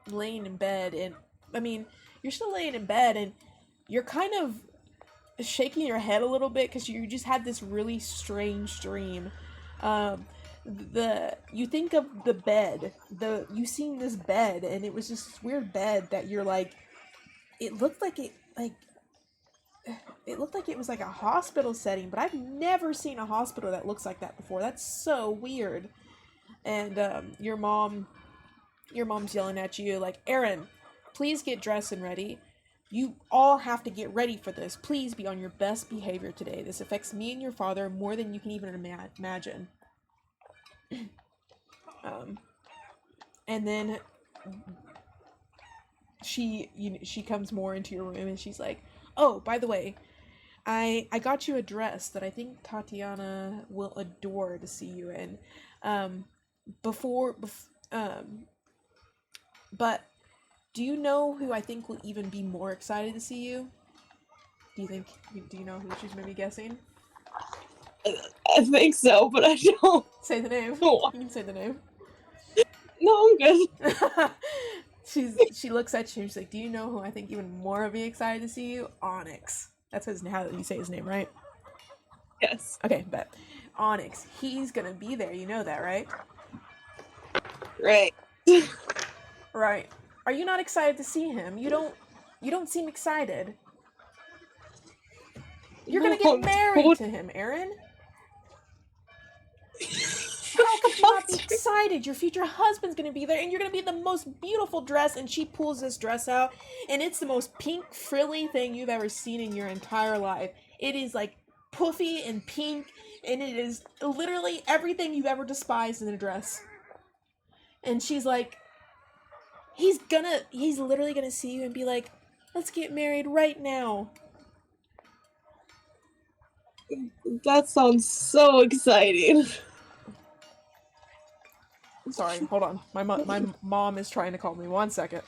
laying in bed, and I mean, you're still laying in bed, and you're kind of shaking your head a little bit because you just had this really strange dream. You think of the bed, you seen this bed, and it was just this weird bed that you're like, it looked like it looked like it was like a hospital setting, but I've never seen a hospital that looks like that before. That's so weird. And your mom's yelling at you like, Aaron, please get dressed and ready. You all have to get ready for this. Please be on your best behavior today. This affects me and your father more than you can even imagine. And then she comes more into your room and she's like, oh, by the way, I got you a dress that I think Tatiana will adore to see you in. But do you know who I think will even be more excited to see you? Do you know who she's maybe guessing? I think so, but I don't. Say the name. No. You can say the name. No, I'm good. She looks at you and she's like, do you know who I think even more will be excited to see you? Onyx. That's how you say his name, right? Yes. Okay, bet. Onyx. He's gonna be there, you know that, right? Right. Right. Are you not excited to see him? You don't seem excited. You're gonna get married to him, Aaron. How could you not be excited? Your future husband's gonna be there, and you're gonna be in the most beautiful dress. And she pulls this dress out, and it's the most pink, frilly thing you've ever seen in your entire life. It is like puffy and pink, and it is literally everything you've ever despised in a dress. And she's like, he's literally gonna see you and be like, let's get married right now. That sounds so exciting. Sorry, hold on. My mom is trying to call me. 1 second.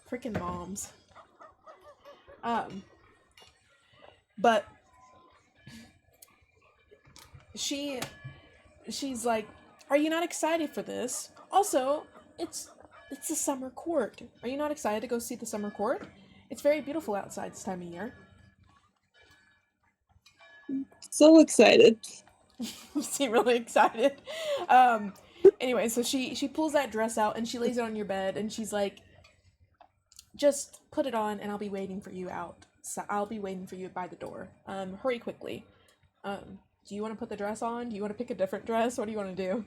Freaking moms. But she's like, are you not excited for this? Also, it's the summer court. Are you not excited to go see the summer court? It's very beautiful outside this time of year. So excited. You seem really excited. Anyway, so she pulls that dress out and she lays it on your bed and she's like, just put it on and I'll be waiting for you out. So I'll be waiting for you by the door. Hurry quickly. Do you want to put the dress on? Do you want to pick a different dress? What do you want to do?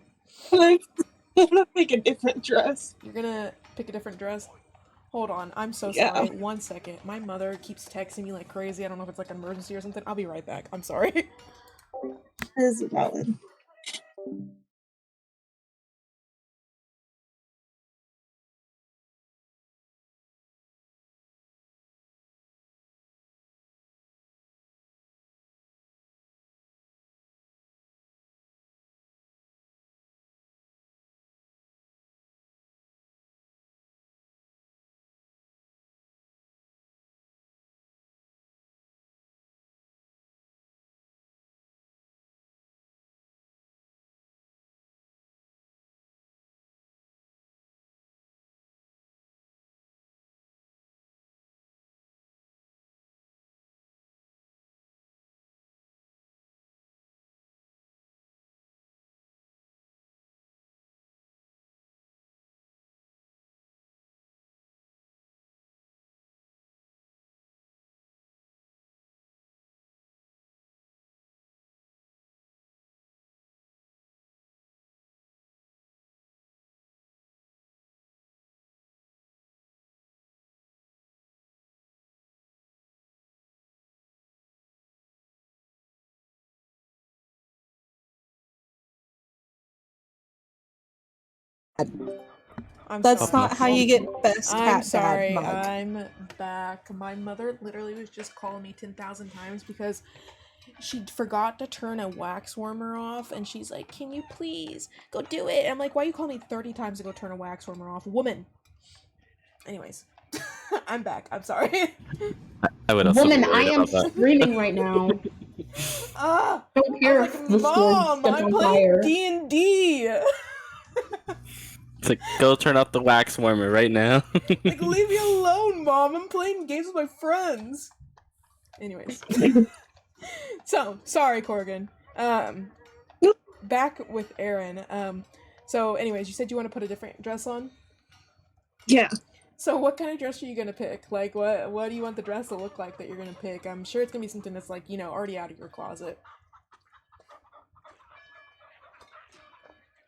I'm gonna pick a different dress. You're gonna pick a different dress? Hold on, I'm so Yeah. sorry. 1 second. My mother keeps texting me like crazy. I don't know if it's like an emergency or something. I'll be right back. I'm sorry. Is valid. I'm That's sorry. not how you get best I'm hat sorry. dad mug. I'm back. My mother literally was just calling me 10,000 times because she forgot to turn a wax warmer off, and she's like, "Can you please go do it?" And I'm like, "Why you call me 30 times to go turn a wax warmer off, woman?" Anyways, I'm back. I'm sorry. I would also Woman, be I worried am about that. screaming right now. Ah, Don't I hear was like, the sword "Mom, set I'm on playing fire. D&D. It's like, go turn off the wax warmer right now. Like, leave me alone, Mom. I'm playing games with my friends." Anyways. So, sorry, Corgan. Back with Aaron. So anyways, you said you want to put a different dress on? Yeah. So what kind of dress are you gonna pick? Like, what do you want the dress to look like that you're gonna pick? I'm sure it's gonna be something that's like, already out of your closet.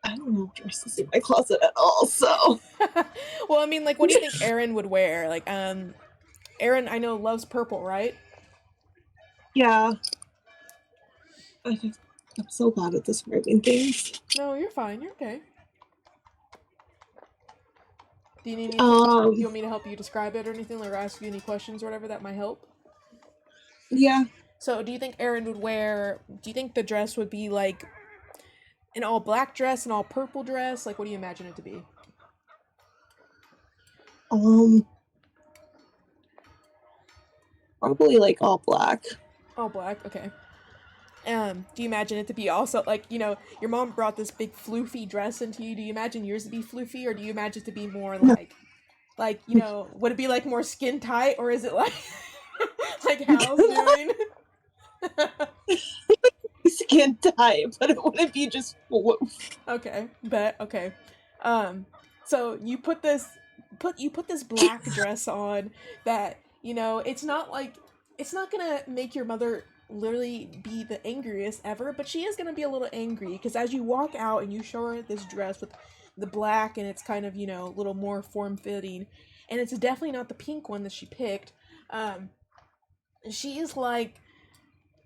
I don't have dresses in my closet at all, so. Well, I mean, like, what do you think Aaron would wear? Like, Aaron, I know, loves purple, right? Yeah. I'm so bad at describing things. No, you're fine. You're okay. Do you need me? Do you want me to help you describe it or anything, or ask you any questions or whatever that might help? Yeah. So, do you think Aaron would wear? Do you think the dress would be like an all black dress, an all purple dress? Like, what do you imagine it to be? Probably like all black. All black. Okay. Do you imagine it to be also like, your mom brought this big floofy dress into you? Do you imagine yours to be floofy, or do you imagine it to be more like, would it be like more skin tight, or is it like, like Hal's doing? Skin tight, but it wouldn't be just Okay, bet. Okay. So you put this black dress on that, it's not gonna make your mother literally be the angriest ever, but she is gonna be a little angry because as you walk out and you show her this dress with the black and it's kind of, a little more form-fitting, and it's definitely not the pink one that she picked, she is like,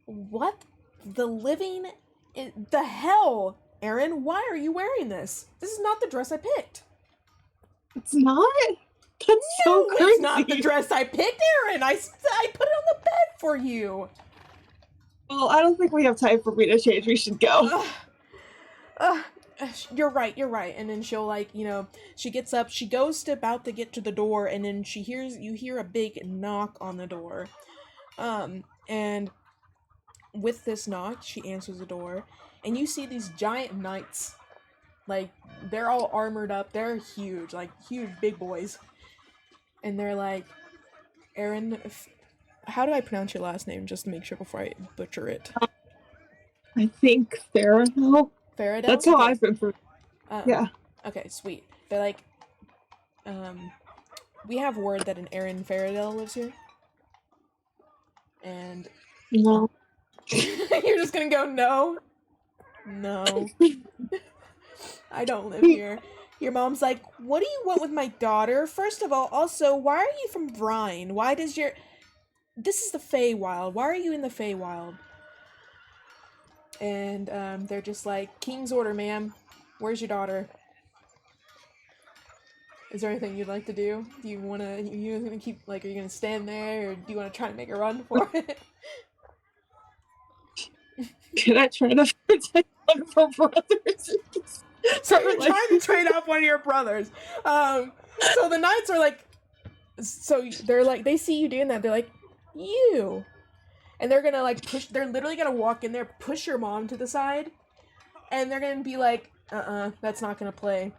"What the hell, Aaron? Why are you wearing this? This is not the dress I picked." It's not? That's so crazy. It's not the dress I picked, Aaron. I put it on the bed for you. Well, I don't think we have time for me to change. We should go. You're right. And then she'll she gets up, she goes about to get to the door, and then you hear a big knock on the door. And with this knock, she answers the door, and you see these giant knights. Like, they're all armored up. They're huge, like huge big boys. And they're like, "Aaron, how do I pronounce your last name just to make sure before I butcher it?" I think Faradell. Faradell? That's how Okay. I've been for. Yeah. Okay, sweet. They're like, we have word that an Aaron Faradell lives here. And No. you're just gonna go, "No? No. I don't live here." Your mom's like, "What do you want with my daughter? First of all, also, why are you from Brine? Why does this is the Feywild. Why are you in the Feywild?" And they're just like, "King's order, ma'am. Where's your daughter?" Is there anything you'd like to do? Do you wanna? You gonna keep are you gonna stand there, or do you wanna try to make a run for it? Can I try to protect one of our brothers? So you're trying to trade off one of your brothers. So the knights are like, they're like, they see you doing that. They're like, "You," and they're gonna push. They're literally gonna walk in there, push your mom to the side, and they're gonna be like, that's not gonna play."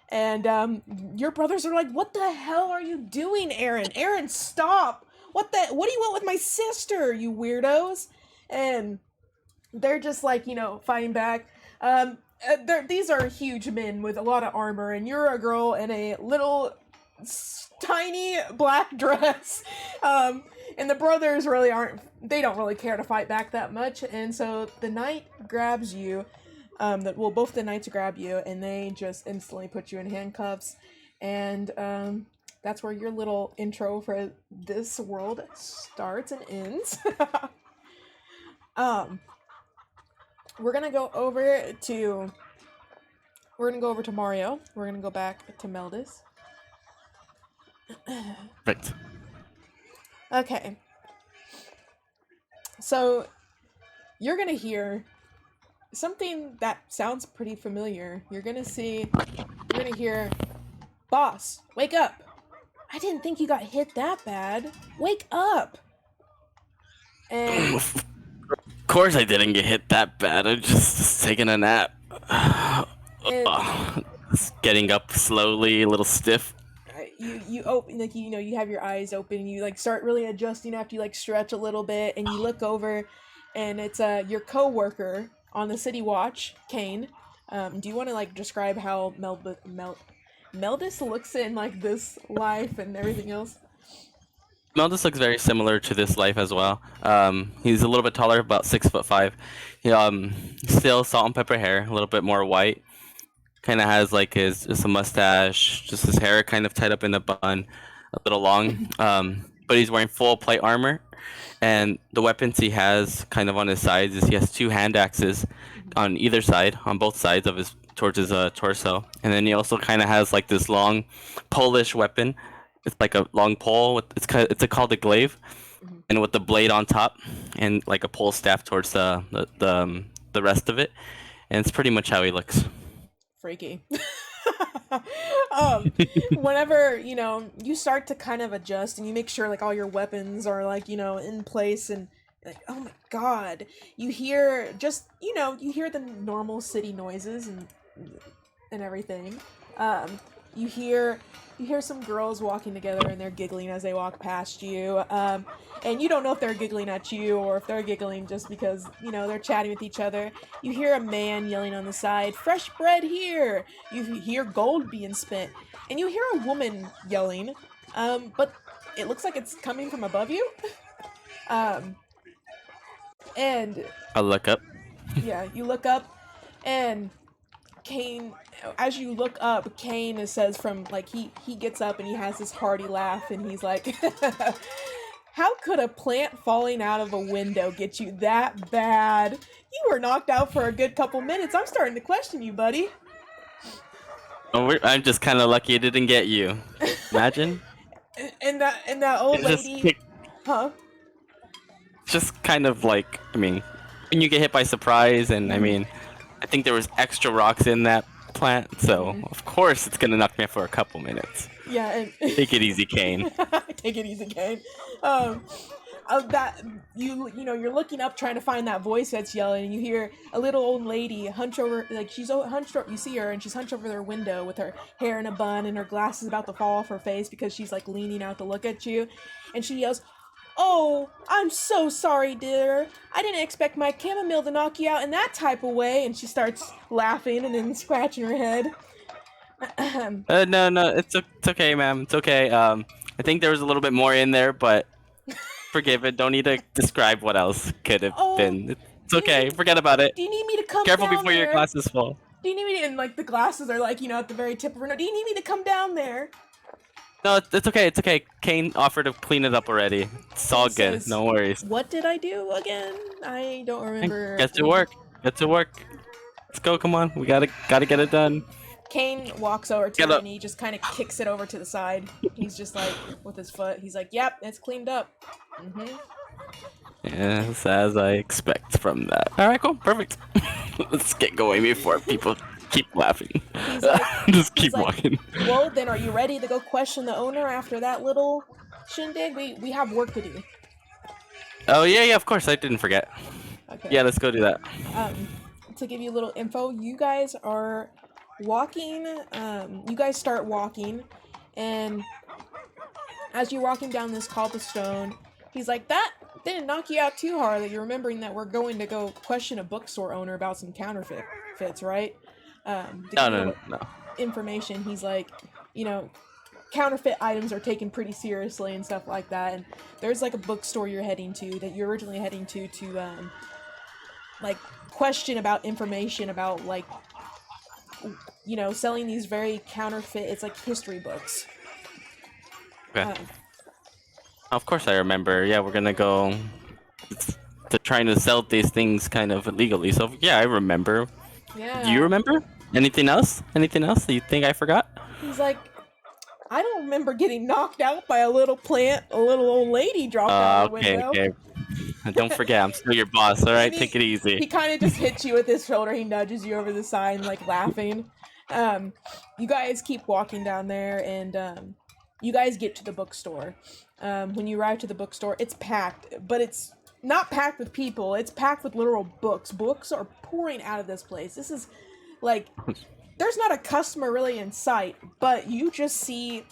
And your brothers are like, "What the hell are you doing, Aaron? Aaron, stop! What do you want with my sister, you weirdos?" And they're just fighting back. These are huge men with a lot of armor, and you're a girl in a little tiny black dress. And the brothers really they don't really care to fight back that much, and so the knight grabs you. Both the knights grab you, and they just instantly put you in handcuffs, and that's where your little intro for this world starts and ends. We're gonna go over to we're gonna go over to Mario. We're gonna go back to Meldis. Right. Okay. So you're gonna hear something that sounds pretty familiar. You're gonna hear, "Boss, wake up! I didn't think you got hit that bad. Wake up!" And Of course I didn't get hit that bad. I just taking a nap. Just getting up slowly, a little stiff. you open, like, you have your eyes open, and you like start really adjusting after you like stretch a little bit, and you look over, and it's your co-worker on the city watch, Kane. Do you want to like describe how Meldis looks in like this life and everything else? Meldis looks very similar to this life as well. He's a little bit taller, about 6'5". He still salt and pepper hair, a little bit more white. Kind of has like just a mustache, just his hair kind of tied up in a bun, a little long. But he's wearing full plate armor, and the weapons he has kind of on his sides is he has 2 hand axes on either side, on both sides of his towards his torso, and then he also kind of has like this long Polish weapon. It's like a long pole with it's called a glaive, and with the blade on top, and like a pole staff towards the rest of it, and it's pretty much how he looks. Freaky. Whenever you start to kind of adjust and you make sure like all your weapons are like in place, and like, oh my god, you hear the normal city noises and everything. You hear some girls walking together, and they're giggling as they walk past you, and you don't know if they're giggling at you or if they're giggling just because they're chatting with each other. You hear a man yelling on the side, "Fresh bread here!" You hear gold being spent, and you hear a woman yelling, but it looks like it's coming from above you. And I'll look up. yeah, you look up, and Kane, as you look up, Kane says from like he gets up and he has this hearty laugh, and he's like, "How could a plant falling out of a window get you that bad? You were knocked out for a good couple minutes. I'm starting to question you, buddy." I'm just kind of lucky it didn't get you. Imagine. and that old lady, huh? It's just kind of like, I mean, when you get hit by surprise, and I mean, I think there was extra rocks in that plant, so of course it's gonna knock me out for a couple minutes. Yeah, and Take it easy, Kane. Take it easy, Kane. That you're looking up trying to find that voice that's yelling, and you hear a little old lady hunch over, like she's hunched over. You see her, and she's hunched over their window with her hair in a bun and her glasses about to fall off her face because she's like leaning out to look at you, and she yells, "Oh, I'm so sorry, dear. I didn't expect my chamomile to knock you out in that type of way." And she starts laughing and then scratching her head. No, it's okay, ma'am. It's okay. I think there was a little bit more in there, but forgive it. Don't need to describe what else could have been. It's okay. Forget about it. Do you need me to come Careful down before there? your glasses fall. Do you need me to, and like the glasses are like, at the very tip of her nose. Do you need me to come down there? No, it's okay. It's okay. Kane offered to clean it up already. It's all good. No worries. What did I do again? I don't remember. Get to work. Get to work. Let's go. Come on. We gotta get it done. Kane walks over to it, and he just kind of kicks it over to the side. He's just like, with his foot, he's like, "Yep, it's cleaned up." Yes, as I expect from that. All right, cool, perfect. Let's get going before people keep laughing. He's like, just keep walking. Well, then, are you ready to go question the owner after that little shindig? We have work to do. Oh yeah, of course. I didn't forget. Okay. Yeah, let's go do that. To give you a little info, you guys are walking. You guys start walking, and as you're walking down this cobblestone, he's like, "That didn't knock you out too hard that you're remembering that we're going to go question a bookstore owner about some counterfeits, right?" No. Information. He's like, counterfeit items are taken pretty seriously and stuff like that. And there's like a bookstore you're heading to that you're originally heading to like question about information about like, selling these very counterfeit. It's like history books. Okay. Of course I remember. Yeah, we're gonna go to trying to sell these things kind of illegally. So yeah, I remember. Yeah. Do you remember? Anything else? Anything else that you think I forgot? He's like, I don't remember getting knocked out by a little plant. A little old lady dropped out of the Okay, window. okay. Don't forget, I'm still your boss. All right, And take it easy. He kind of just hits you with his shoulder. He nudges you over the side, like laughing. You guys keep walking down there, and you guys get to the bookstore. When you arrive to the bookstore, it's packed, but it's not packed with people. It's packed with literal books. Books are pouring out of this place. This is like, there's not a customer really in sight, but you just see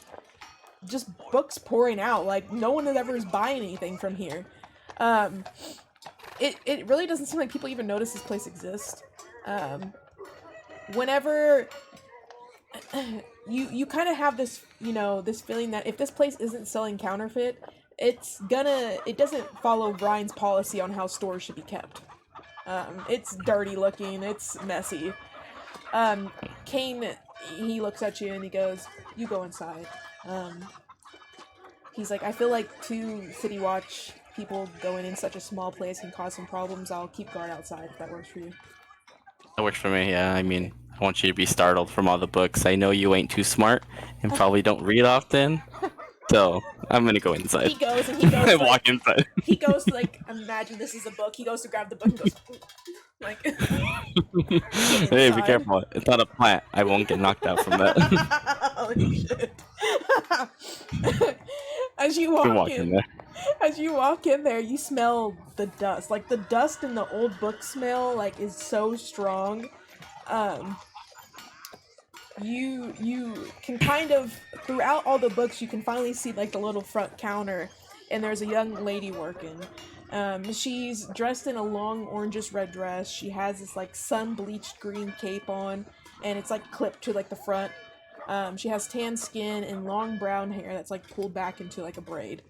just books pouring out. Like, no one ever is buying anything from here. It really doesn't seem like people even notice this place exists. Whenever you kind of have this, this feeling that if this place isn't selling counterfeit, it doesn't follow Ryan's policy on how stores should be kept. It's dirty looking, it's messy. Kane, he looks at you and he goes, "You go inside." He's like, "I feel like 2 City Watch people going in such a small place can cause some problems. I'll keep guard outside if that works for you." That works for me, yeah. I mean, I want you to be startled from all the books. I know you ain't too smart and probably don't read often, so I'm gonna go inside. He goes and he goes. I walk inside. He goes to, like, imagine this is a book. He goes to grab the book and goes, like. Hey, be careful. It's not a plant. I won't get knocked out from that. Holy shit. As you walk in there. As you walk in there, you smell the dust. Like, the dust and the old book smell, like, is so strong. You can kind of, throughout all the books, you can finally see, like, the little front counter, and there's a young lady working. She's dressed in a long orangish red dress. She has this, like, sun-bleached green cape on, and it's, like, clipped to, like, the front. She has tan skin and long brown hair that's, like, pulled back into, like, a braid.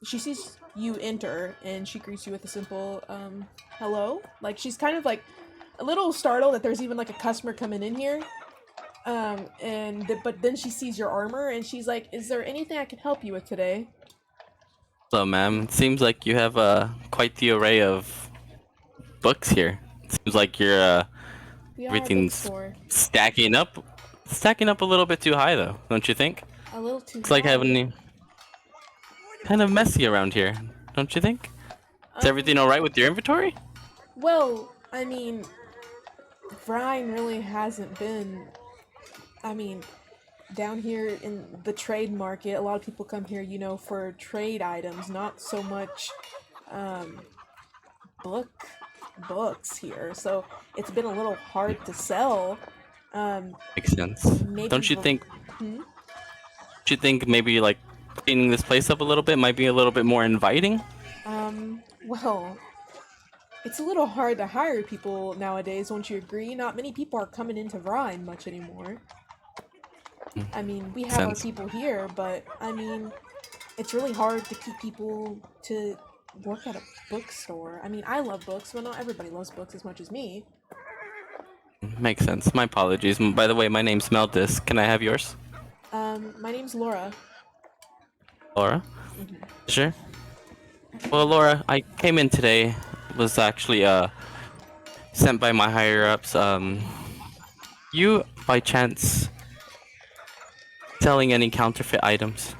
She sees you enter, and she greets you with a simple, hello? Like, she's kind of, like, a little startled that there's even, like, a customer coming in here. But then she sees your armor, and she's like, "Is there anything I can help you with today?" So, ma'am, it seems like you have quite the array of books here. It seems like We are a everything's bookstore. stacking up a little bit too high, though, don't you think? A little too It's like high. having kind of messy around here, don't you think? Is everything all right with your inventory? Well, I mean, Brian really hasn't been. I mean, down here in the trade market, a lot of people come here, for trade items, not so much books here. So it's been a little hard to sell. Makes sense. Maybe Don't you think? Hmm? Don't you think maybe like cleaning this place up a little bit might be a little bit more inviting? Well, it's a little hard to hire people nowadays, won't you agree? Not many people are coming into Rhine much anymore. I mean, we have our people here, but, I mean, it's really hard to keep people to work at a bookstore. I mean, I love books, but not everybody loves books as much as me. Makes sense. My apologies. By the way, my name's Meldis. Can I have yours? My name's Laura. Laura? Sure. Well, Laura, I came in today. Was actually sent by my higher ups. You by chance selling any counterfeit items?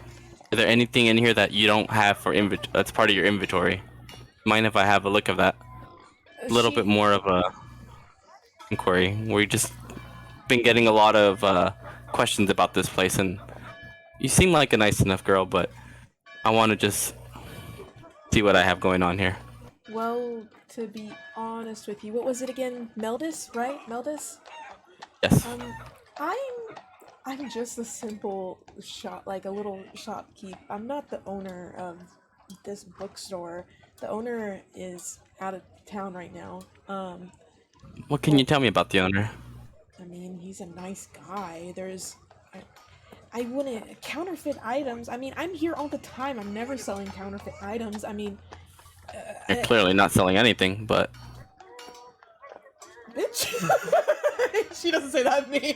Is there anything in here that you don't have for that's part of your inventory? Mind if I have a look of that? A little bit more of a inquiry. We've just been getting a lot of questions about this place, and you seem like a nice enough girl, but I want to just see what I have going on here. Well, to be honest with you, what was it again? Meldis, right? Meldis? Yes. I'm just a simple shop, like a little shopkeep. I'm not the owner of this bookstore. The owner is out of town right now. What can you tell me about the owner? I mean, he's a nice guy. I wouldn't counterfeit items. I mean, I'm here all the time. I'm never selling counterfeit items. I mean, You're clearly not selling anything, but bitch. She doesn't say that to me.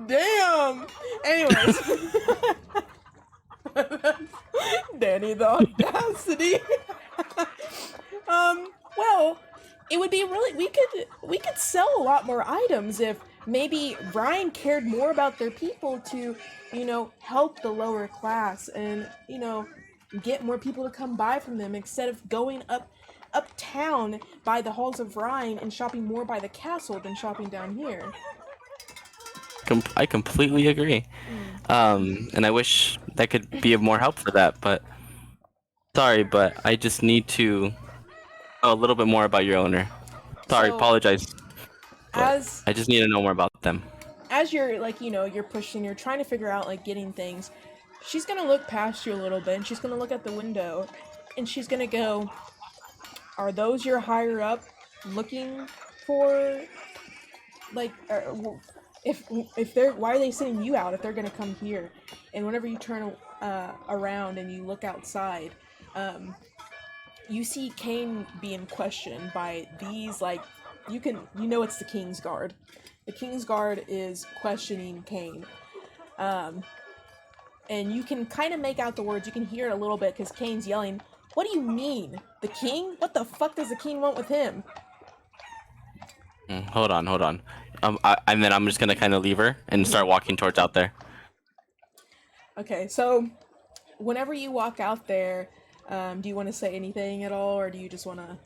Damn. Anyways. Danny, the audacity. Well, it would be really we could sell a lot more items if maybe Ryan cared more about their people to, help the lower class and, get more people to come buy from them instead of going uptown by the halls of Rhine and shopping more by the castle than shopping down here. I completely agree. And I wish that could be of more help for that, but sorry, but I just need to know a little bit more about your owner. Sorry, So, apologize. But As I just need to know more about them. as you're you're pushing, you're trying to figure out getting things, she's gonna look past you a little bit and she's gonna look at the window and she's gonna go, are those your higher up looking for if they're, why are they sending you out if they're gonna come here? And whenever you turn around and you look outside, you see Kane being questioned by these it's the King's Guard. The King's Guard is questioning Kane. And you can kind of make out the words. You can hear it a little bit because Kane's yelling, "What do you mean? The king? What the fuck does the king want with him?" Hold on. And then I'm just gonna kind of leave her and start walking towards out there. Okay, so whenever you walk out there, do you want to say anything at all, or do you just want to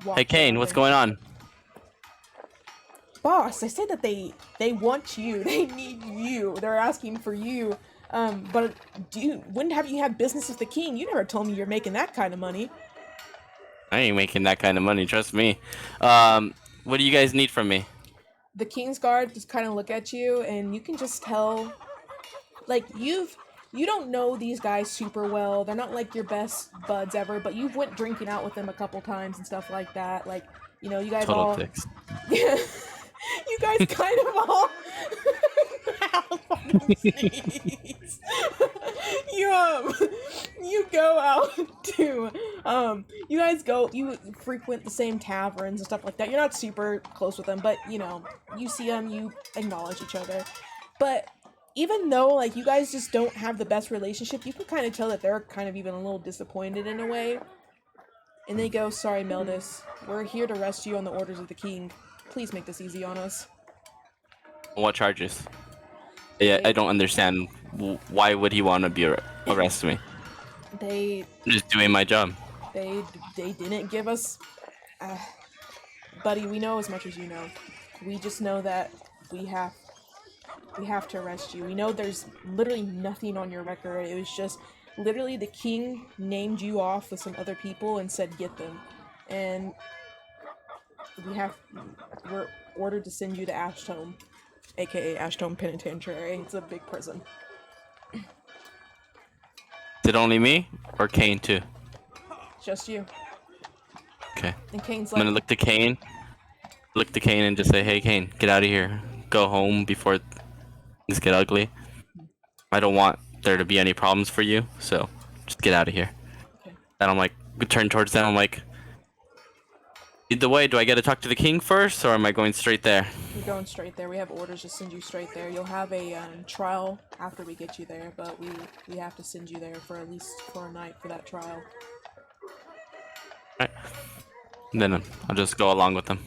walk? Hey Kane, what's going on? Boss, they said that they want you. They need you. They're asking for you. But when have you had business with the king? You never told me you're making that kind of money. I ain't making that kind of money, trust me. What do you guys need from me? The King's Guard just kind of look at you, and you can just tell, you don't know these guys super well. They're not your best buds ever, but you went drinking out with them a couple times and stuff like that. You guys Total all, dicks. yeah, you guys kind of all. Ow, fucking sneeze. You go out to you frequent the same taverns and stuff like that. You're not super close with them, but you see them, you acknowledge each other. But even though you guys just don't have the best relationship, you can kind of tell that they're kind of even a little disappointed in a way. And they go, "Sorry, Meldis, we're here to arrest you on the orders of the king. Please make this easy on us." What charges? Yeah, I don't understand. Why would he want to arrest me? I'm just doing my job. They didn't give us, buddy. We know as much as you know. We just know that we have to arrest you. We know there's literally nothing on your record. It was just literally the king named you off with some other people and said get them, and we're ordered to send you to Ashtome, aka Ashtome Penitentiary. It's a big prison. Is it only me or Kane too? Just you. Okay. And Kane's I'm gonna look to Kane and just say, "Hey Kane, get out of here. Go home before things get ugly. I don't want there to be any problems for you, so just get out of here." Okay. And I'm turn towards them. I'm either way, do I get to talk to the king first, or am I going straight there? You're going straight there. We have orders to send you straight there. You'll have a trial after we get you there, but we have to send you there for at least for a night for that trial. Alright. And then I'll just go along with them.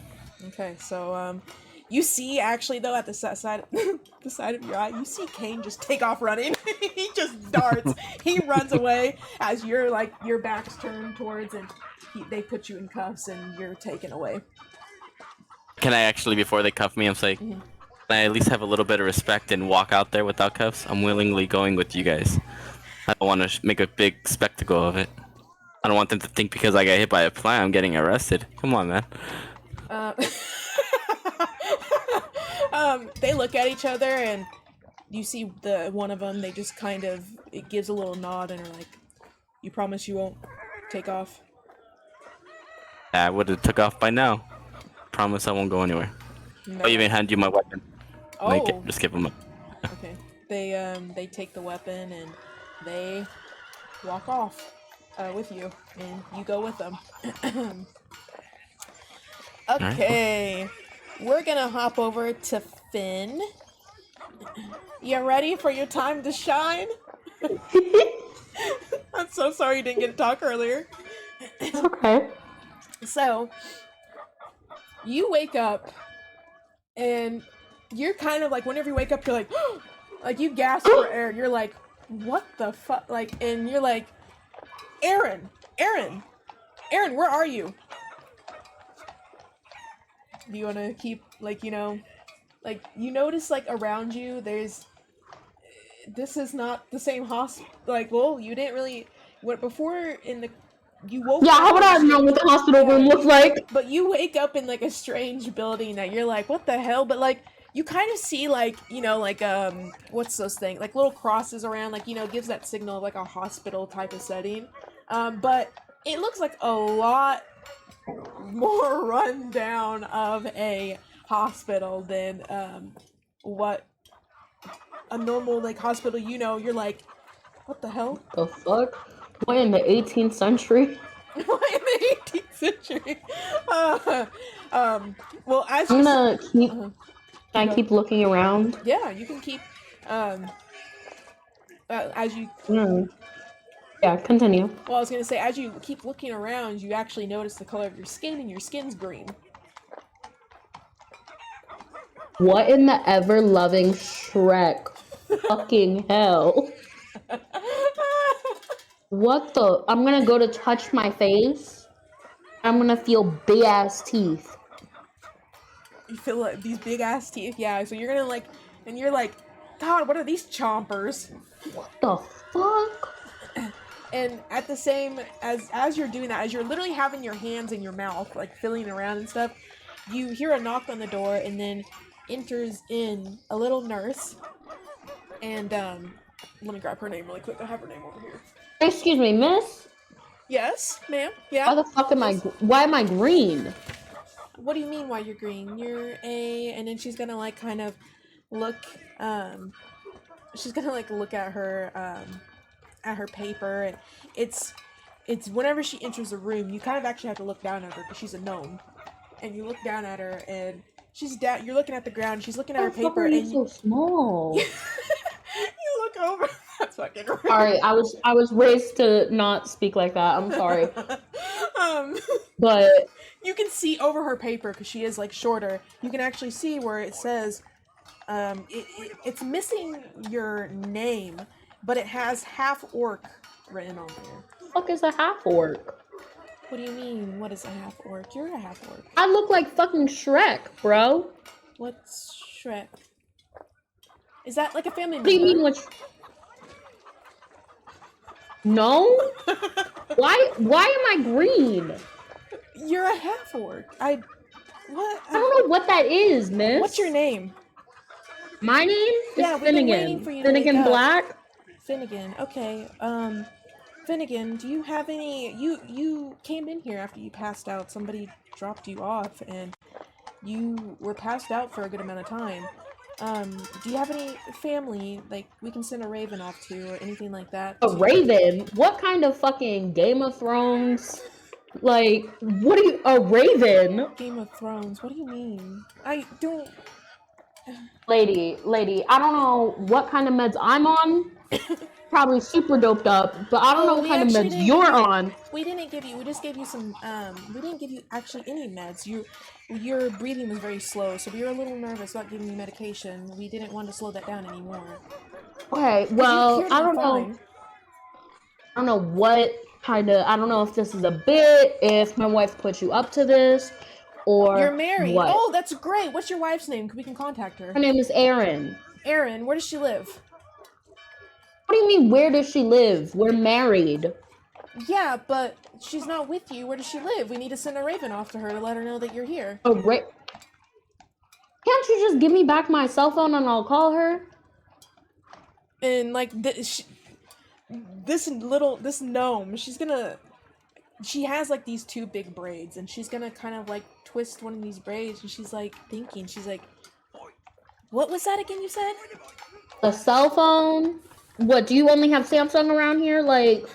Okay, so you see actually though at the side the side of your eye, you see Kane just take off running. He just darts. He runs away as your back's turned towards, and they put you in cuffs and you're taken away. Can I actually, before they cuff me, can I at least have a little bit of respect and walk out there without cuffs? I'm willingly going with you guys. I don't want to make a big spectacle of it. I don't want them to think because I got hit by a plant I'm getting arrested. Come on, man. They look at each other, and you see one of them, they just it gives a little nod and are like, "You promise you won't take off?" I would have took off by now. Promise I won't go anywhere. No. I'll even hand you my weapon. Oh. Just give them up. Okay. They take the weapon and they walk off with you, and you go with them. Okay. We're gonna hop over to Finn. You ready for your time to shine? I'm so sorry you didn't get to talk earlier. It's okay. So, you wake up, and you're kind of like, whenever you wake up, you're like, like, you gasp for air. You're like, what the fuck? Like, and you're like, Aaron, where are you? Do you want to keep, like, you know, like, you notice, like, around you, this is not the same like, well, you didn't really, before in the, you woke up. Yeah, how would I know what the hospital room looks like? But you wake up in, like, a strange building that you're like, what the hell? But, like, you kind of see, like, you know, like, what's those things? Like, little crosses around, like, you know, gives that signal of, like, a hospital type of setting. But it looks like a lot more rundown of a hospital than, what a normal, like, hospital, you know, you're like, what the hell? The fuck? Why in the 18th century? Why in the 18th century? Well, as I'm you gonna keep. uh-huh. Can I keep looking around? Yeah, you can keep, as you, Yeah, continue. well, I was gonna say, as you keep looking around, you actually notice the color of your skin, and your skin's green. What in the ever-loving Shrek fucking hell? What the? I'm gonna go to touch my face. I'm gonna feel big-ass teeth. You feel like these big ass teeth, yeah, so you're gonna, like, and you're like, God, what are these chompers? What the fuck? And at the same, as you're doing that, as you're literally having your hands in your mouth, like, filling around and stuff, you hear a knock on the door, and then enters in a little nurse, and, let me grab her name really quick, I have her name over here. Excuse me, miss? Yes, ma'am, yeah? Why the fuck am I... Why am I green? What do you mean why you're green? You're a... And then she's gonna, like, kind of look, she's gonna, like, look at her paper, and it's whenever she enters a room, you kind of actually have to look down at her, because she's a gnome. And you look down at her, and she's down, you're looking at the ground, she's looking at her paper, Why are you and so small? you look over, that's fucking right. Sorry, I was raised to not speak like that. I'm sorry. But you can see over her paper, because she is, like, shorter, you can actually see where it says, it's missing your name, but it has half orc written on there. what the fuck is a half orc? What do you mean? What is a half orc? You're a half orc. I look like fucking Shrek, bro. What's Shrek? Is that like a family member? What do you mean what? No? Why am I green? You're a half orc. What? I don't know what that is, miss. What's your name? My name is Yeah, we've been waiting Finnegan. for you to wake Finnegan up. Black. Finnegan. Okay. Finnegan, do you have any? You came in here after you passed out. Somebody dropped you off, and you were passed out for a good amount of time. Do you have any family, like, we can send a raven off to, or anything like that? A raven? What kind of fucking Game of Thrones? Like, what are you? A raven? Game of Thrones. What do you mean? I don't. Lady, I don't know what kind of meds I'm on. Probably super doped up, but I don't know what kind of meds you're on. We didn't give you. We just gave you some. We didn't give you actually any meds. Your breathing was very slow, so we were a little nervous about giving you medication. We didn't want to slow that down anymore. Okay, well, I don't know. Fine. I don't know what kind of. I don't know if this is a bit. If my wife put you up to this, or You're married. What? Oh, that's great. What's your wife's name? We can contact her. Her name is Erin. Erin. Where does she live? What do you mean? Where does she live? We're married. Yeah, but she's not with you. Where does she live? We need to send a raven off to her to let her know that you're here. Oh, right. Can't you just give me back my cell phone and I'll call her? And, like, this gnome, she has, like, these two big braids, and she's gonna kind of, like, twist one of these braids, and she's like what was that again you said? A cell phone? What, do you only have Samsung around here? Like,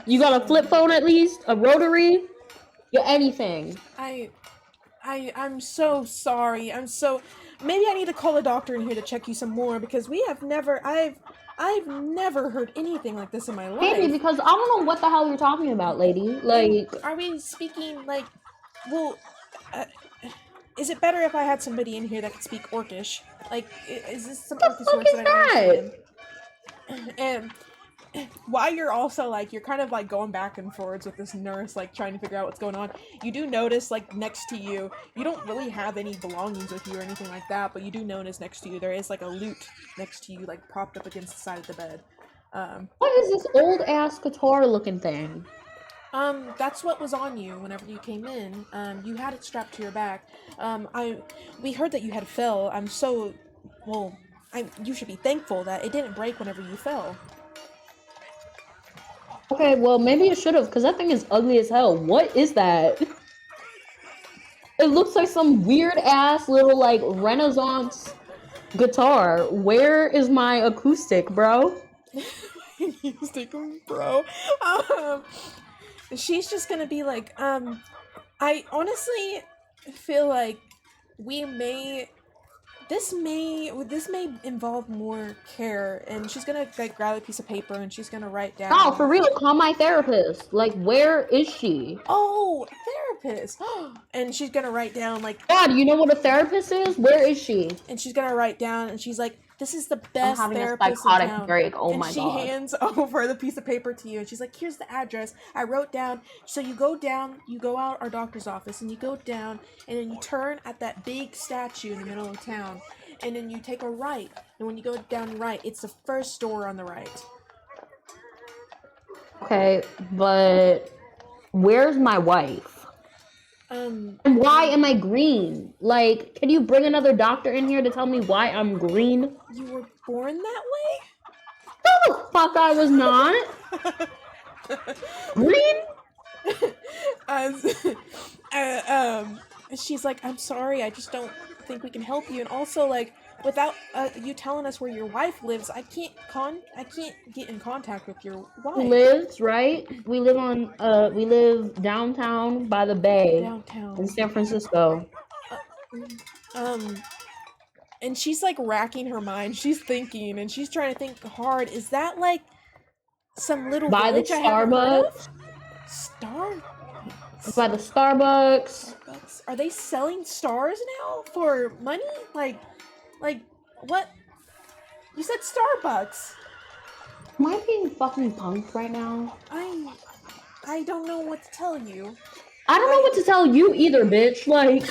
you got a flip phone at least? A rotary? Yeah, anything. I'm so sorry. Maybe I need to call a doctor in here to check you some more because I've never heard anything like this in my Maybe life. because I don't know what the hell you're talking about, lady. Like, Are we speaking like, well, uh, is it better if I had somebody in here that could speak Orcish? Like, is this some what the Orcish fuck words is that I don't that? understand? And while you're also like you're kind of like going back and forwards with this nurse, like trying to figure out what's going on, you do notice like next to you, you don't really have any belongings with you or anything like that, but you do notice next to you there is like a lute next to you, like propped up against the side of the bed. What is this old ass guitar looking thing? That's what was on you whenever you came in. You had it strapped to your back. We heard that you had fell. You should be thankful that it didn't break whenever you fell. Okay, well, maybe it should have, because that thing is ugly as hell. What is that? It looks like some weird ass little, like, Renaissance guitar. Where is my acoustic, bro? Bro. She's just gonna be like, I honestly feel like this may involve more care, and she's gonna like grab a piece of paper and she's gonna write down. Oh, for real, call my therapist. Like, where is she? Oh, therapist. And she's gonna write down like, God, you know what a therapist is? Where is she? and she's gonna write down, and she's like, this is the best I'm having a therapist in psychotic town. break. Oh and my she god. hands over the piece of paper to you, and she's like, here's the address. I wrote down. So you go out our doctor's office, and you go down, and then you turn at that big statue in the middle of town, and then you take a right. And when you go down right, it's the first door on the right. Okay, but where's my wife? And why am I green? Like, can you bring another doctor in here to tell me why I'm green? You were born that way? No, the fuck I was not. Green? She's like, I'm sorry, I just don't think we can help you. And also, like, without you telling us where your wife lives, I can't get in contact with your wife. Lives, right? We live downtown by the bay Downtown. in San Francisco. And she's like racking her mind. She's thinking, and she's trying to think hard. Is that like some little By the village I haven't heard of? By the Starbucks. Are they selling stars now for money? Like what? You said Starbucks. Am I being fucking punked right now? I don't know what to tell you. I don't know what to tell you either, bitch. Like.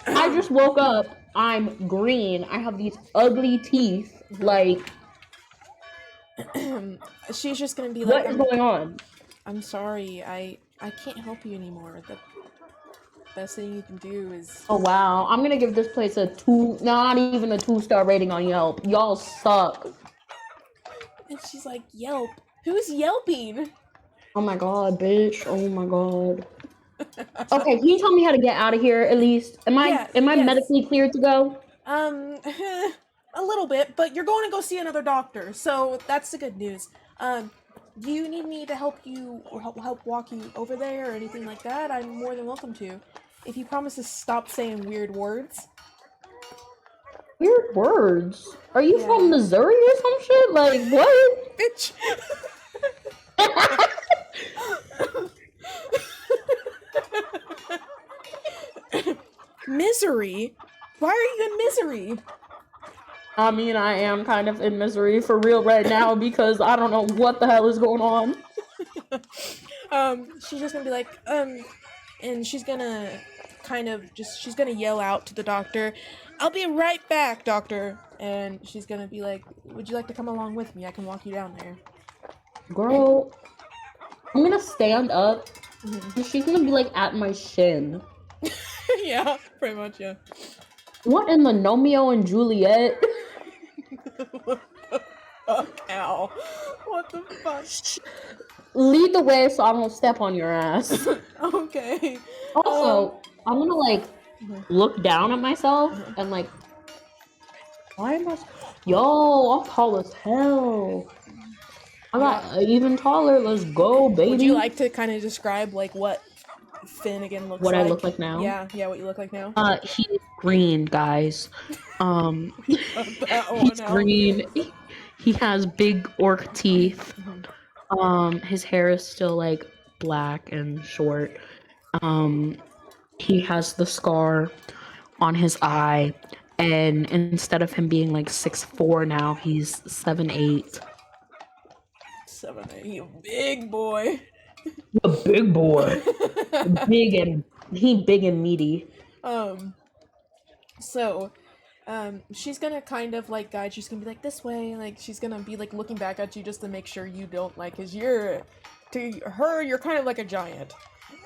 I just woke up. I'm green. I have these ugly teeth. Like. She's just gonna be like, what is going on? I'm sorry. I can't help you anymore. The best thing you can do is. Oh wow, I'm gonna give this place a 2, not even a 2-star rating on Yelp. Y'all suck. And she's like, Yelp? Who's yelping? Oh my god, bitch. Oh my god. Okay, can you tell me how to get out of here at least? Am I medically cleared to go? A little bit, but you're going to go see another doctor, so that's the good news. Do you need me to help you or help walk you over there or anything like that? I'm more than welcome to. If you promise to stop saying weird words. Weird words? Are you from Missouri or some shit? Like, what? Bitch. Misery? Why are you in misery? I mean, I am kind of in misery for real right now because I don't know what the hell is going on. She's just gonna be like, and she's gonna she's gonna yell out to the doctor, I'll be right back, doctor. And she's gonna be like, would you like to come along with me? I can walk you down there. Girl, I'm gonna stand up and she's gonna be like at my shin. Yeah, pretty much, yeah. What in the Romeo and Juliet? What the fuck, Al? What the fuck? Lead the way so I don't step on your ass. Okay. Also, I'm gonna like look down at myself and like, why am I? Yo, I'm tall as hell. I got even taller. Let's go, baby. Would you like to kind of describe like what Finnegan looks What like? I look like now? Yeah, what you look like now. He's green, guys. That one He's out. green. He has big orc teeth. His hair is still like black and short. He has the scar on his eye, and instead of him being like 6'4" now, he's 7'8". 7'8", he a big boy. A big boy. big and meaty. So, she's gonna kind of like guide. She's gonna be like this way. Like she's gonna be like looking back at you just to make sure you don't like, cause to her you're kind of like a giant,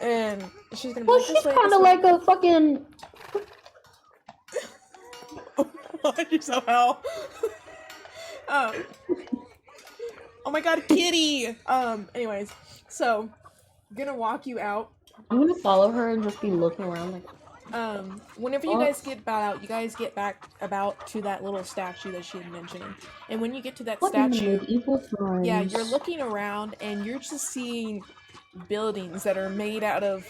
and she's gonna be Well, like she's this way. kind of like a fucking. Watch yourself, Hal. Oh my God, kitty. Anyways, so I'm gonna walk you out. I'm gonna follow her and just be looking around like. Whenever you guys get out, you guys get back about to that little statue that she had mentioned. And when you get to that statue, yeah, you're looking around and you're just seeing buildings that are made out of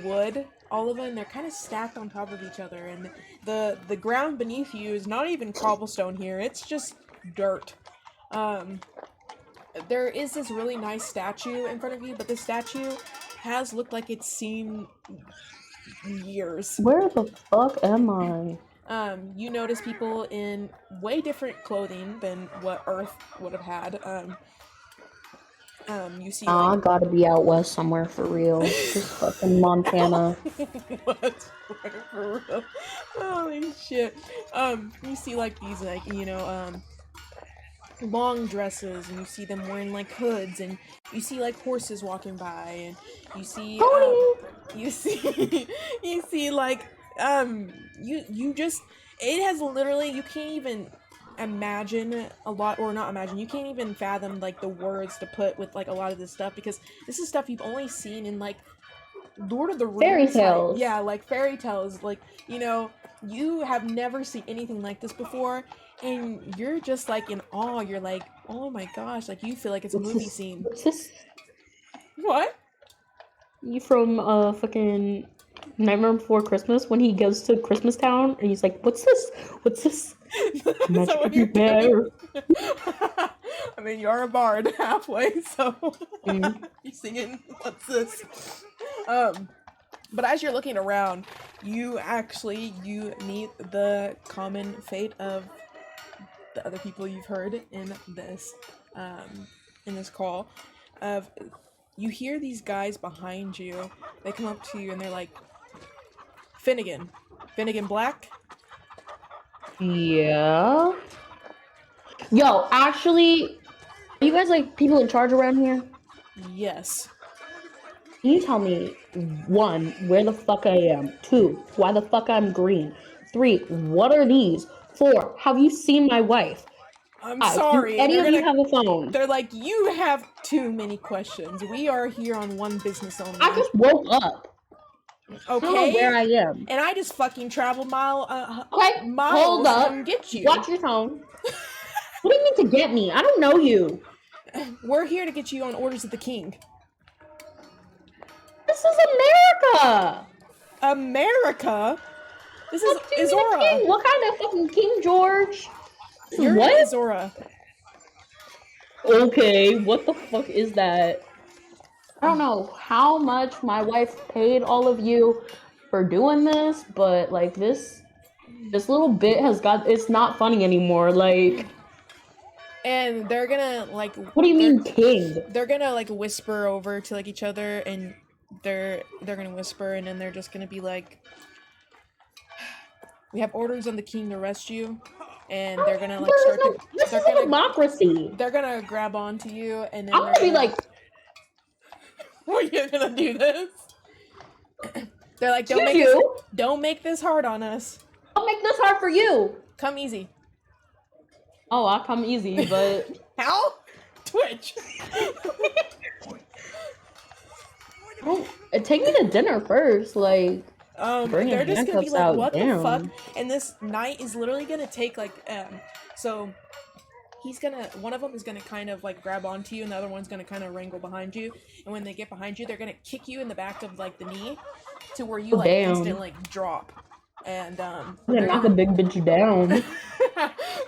wood. All of them, they're kind of stacked on top of each other, and the ground beneath you is not even cobblestone here. It's just dirt. There is this really nice statue in front of you, but the statue has looked like it's seen years. Where the fuck am I? You notice people in way different clothing than what Earth would have had. You see. I gotta be out west somewhere for real. Just fucking Montana. What? For real? Holy shit. You see like these like long dresses, and you see them wearing like hoods, and you see like horses walking by, and you see you see like you just, it has literally, you can't even imagine a lot, or not imagine, you can't even fathom like the words to put with like a lot of this stuff, because this is stuff you've only seen in like Lord of the Rings, fairy tales. Like, yeah, like fairy tales, like, you have never seen anything like this before, and you're just like in awe. You're like, oh my gosh, like you feel like it's a movie scene. What's this? What? You from fucking Nightmare Before Christmas, when he goes to Christmas Town and he's like, what's this? What's this? Magic bear. I mean, you're a bard halfway, so you're singing, what's this? But as you're looking around, you meet the common fate of the other people you've heard in this call. You hear these guys behind you. They come up to you and they're like, Finnegan Black? Yeah. Yo, actually, are you guys like people in charge around here? Yes. Can you tell me, 1, where the fuck I am? 2, why the fuck I'm green? 3, what are these? 4, have you seen my wife? I'm sorry. Do any of you have a phone? They're like, you have too many questions. We are here on one business only. I just woke up. Okay. I don't know where I am. And I just fucking traveled miles hold up. to get you. Watch your tone. What do you mean to get me? I don't know you. We're here to get you on orders of the king. This is America! America? This is Izora. King? What kind of fucking King George? You're what? Izora. Okay, what the fuck is that? I don't know how much my wife paid all of you for doing this, but like this little bit it's not funny anymore, like. And they're gonna like. What do you mean, king? They're gonna like whisper over to like each other, and they're gonna whisper, and then they're just gonna be like, "We have orders on the king to arrest you," and they're gonna like start to. This is a democracy. They're gonna grab onto you, and then I'm gonna be like, "We're gonna do this." They're like, "Don't make this hard on us. I'll make this hard for you. Come easy." Oh, I'll come easy, but how? Twitch. Take me to dinner first, like. They're just gonna be like, out. what Damn. the fuck? And this night is literally gonna take like, so one of them is gonna kind of like grab onto you, and the other one's gonna kind of wrangle behind you. And when they get behind you, they're gonna kick you in the back of like the knee, to where you like instantly drop. And knock a big bitch down.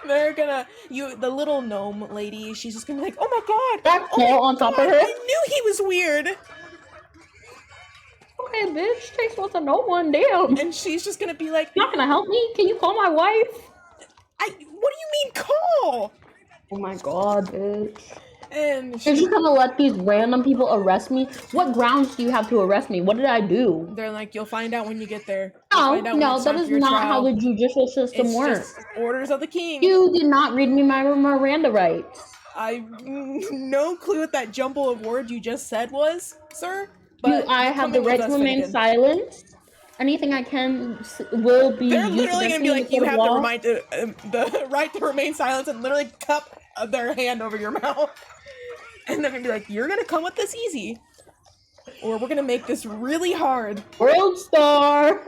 they're gonna the little gnome lady. She's just gonna be like, "Oh my god, That tail on top of her. I knew he was weird." Okay, bitch, takes one to know one. Damn. And she's just gonna be like, "You're not gonna help me? Can you call my wife?" What do you mean call? Oh my god, bitch. And You're just gonna let these random people arrest me? What grounds do you have to arrest me? What did I do? They're like, "You'll find out when you get there." No, that is not how the judicial system works. Just orders of the king. You did not read me my Miranda rights. I no clue what that jumble of words you just said was, sir. I have the right to remain silent. Anything I can will be. They're literally gonna be like, "You have the right to remain silent," and literally cup their hand over your mouth. And they're gonna be like, "You're gonna come with this easy, or we're gonna make this really hard." World star.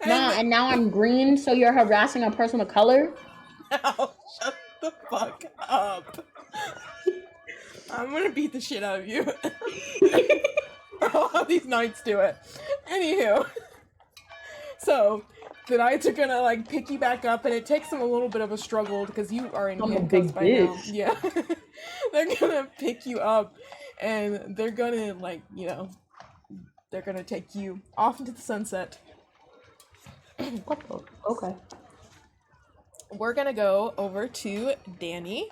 And now I'm green, so you're harassing a person of color? Now, shut the fuck up. I'm gonna beat the shit out of you. I'll have these knights do it. Anywho. So, the knights are gonna like pick you back up, and it takes them a little bit of a struggle because you are in handcuffs by now. Yeah. They're gonna pick you up, and they're gonna like, they're gonna take you off into the sunset. Okay. We're gonna go over to Danny.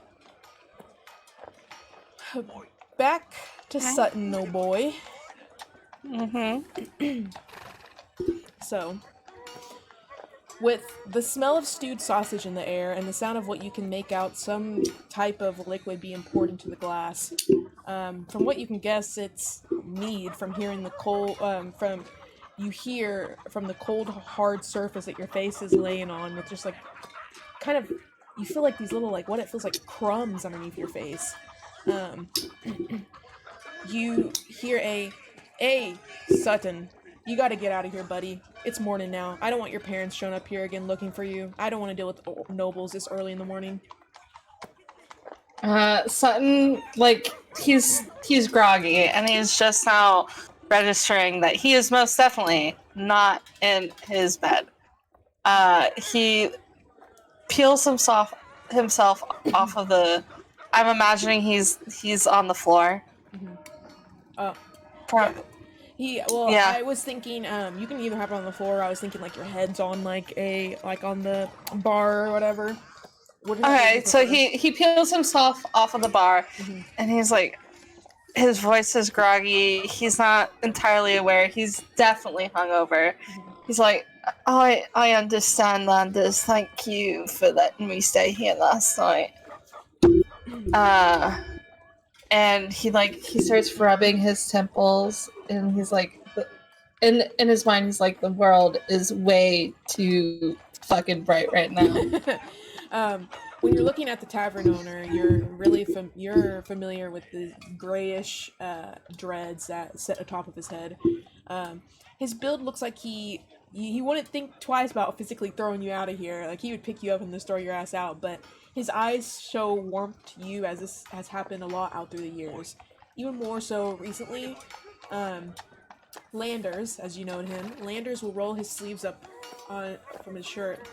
Back to Sutton, no boy. So, with the smell of stewed sausage in the air and the sound of what you can make out some type of liquid being poured into the glass, from what you can guess, it's mead. From hearing the cold, you hear from the cold, hard surface that your face is laying on, with just like kind of, you feel like these little like what it feels like crumbs underneath your face. You hear "Hey, Sutton, you gotta get out of here, buddy. It's morning now. I don't want your parents showing up here again looking for you. I don't want to deal with nobles this early in the morning." Sutton, like, he's groggy, and he's just now registering that he is most definitely not in his bed. He peels himself off of the. I'm imagining he's on the floor. I was thinking, you can either have it on the floor, or I was thinking like your head's on like on the bar or whatever. Okay, so he peels himself off of the bar, and he's like, his voice is groggy. He's not entirely aware. He's definitely hungover. He's like, I understand, Landers. Thank you for letting me stay here last night. And he starts rubbing his temples, and he's like, in his mind, he's like, the world is way too fucking bright right now. When you're looking at the tavern owner, you're really you're familiar with the grayish dreads that sit atop of his head. His build looks like he wouldn't think twice about physically throwing you out of here. Like, he would pick you up and just throw your ass out, but his eyes show warmth to you, as this has happened a lot out through the years. Even more so recently, Landers, as you know him, Landers will roll his sleeves up from his shirt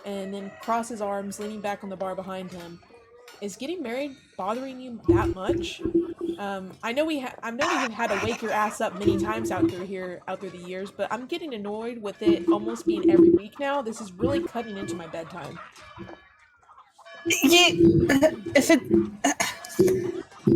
and then cross his arms, leaning back on the bar behind him. Is getting married bothering you that much? I know we've had to wake your ass up many times out through the years, but I'm getting annoyed with it almost being every week now. This is really cutting into my bedtime.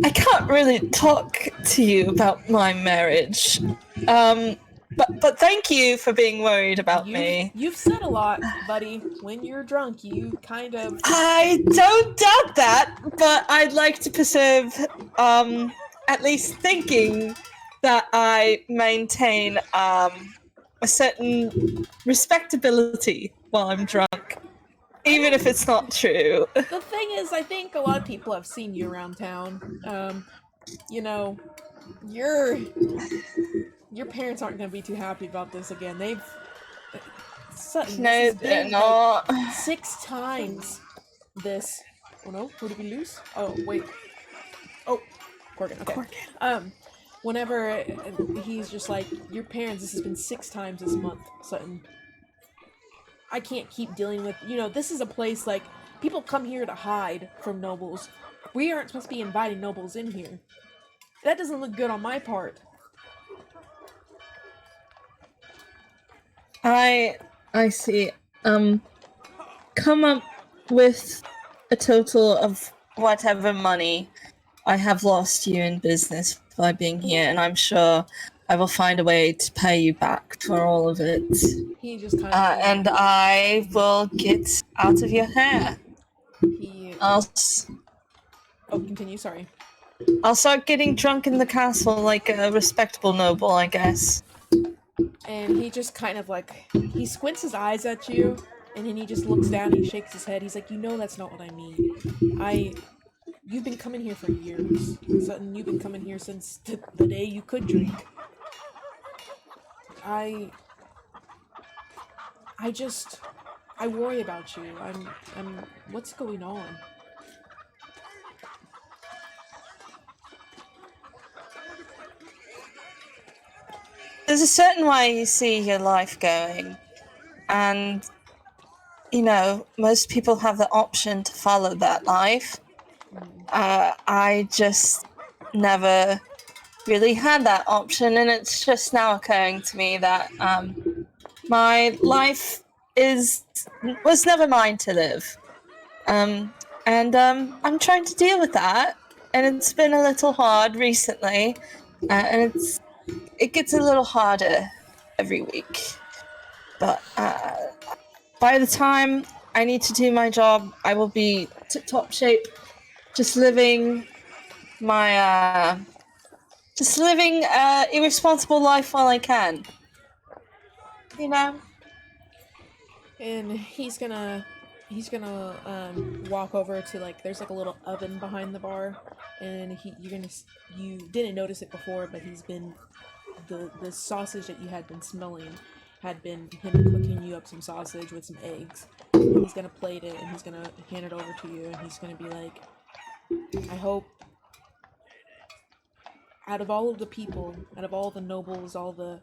I can't really talk to you about my marriage. But thank you for being worried about me. You've said a lot, buddy. When you're drunk, you kind of... I don't doubt that, but I'd like to preserve, at least thinking that I maintain, a certain respectability while I'm drunk. Even if it's not true. The thing is, I think a lot of people have seen you around town. Your parents aren't going to be too happy about this again. No, they're not. 6 times this. Oh no, who did we lose? Oh wait. Oh, Corgan. Okay. Whenever he's just like, your parents, this has been 6 times this month, Sutton. I can't keep dealing with, this is a place, like, people come here to hide from nobles. We aren't supposed to be inviting nobles in here. That doesn't look good on my part. I see. Come up with a total of whatever money I have lost you in business by being here, and I'm sure I will find a way to pay you back for all of it. He just kind of... And I will get out of your hair. Oh, continue, sorry. I'll start getting drunk in the castle like a respectable noble, I guess. And he just kind of like, he squints his eyes at you, and then he just looks down and he shakes his head. He's like, that's not what I mean. You've been coming here for years. Sutton, you've been coming here since the day you could drink. I worry about you. What's going on? There's a certain way you see your life going, and, most people have the option to follow that life. I just never really had that option, and it's just now occurring to me that my life was never mine to live. And I'm trying to deal with that, and it's been a little hard recently, and it gets a little harder every week. But by the time I need to do my job, I will be tip-top shape, just living my irresponsible life while I can. And he's gonna walk over to, like, there's like a little oven behind the bar, and you didn't notice it before, but the sausage that you had been smelling had been him cooking you up some sausage with some eggs. And he's gonna plate it, and he's gonna hand it over to you, and he's gonna be like, I hope out of all of the people, out of all the nobles, all the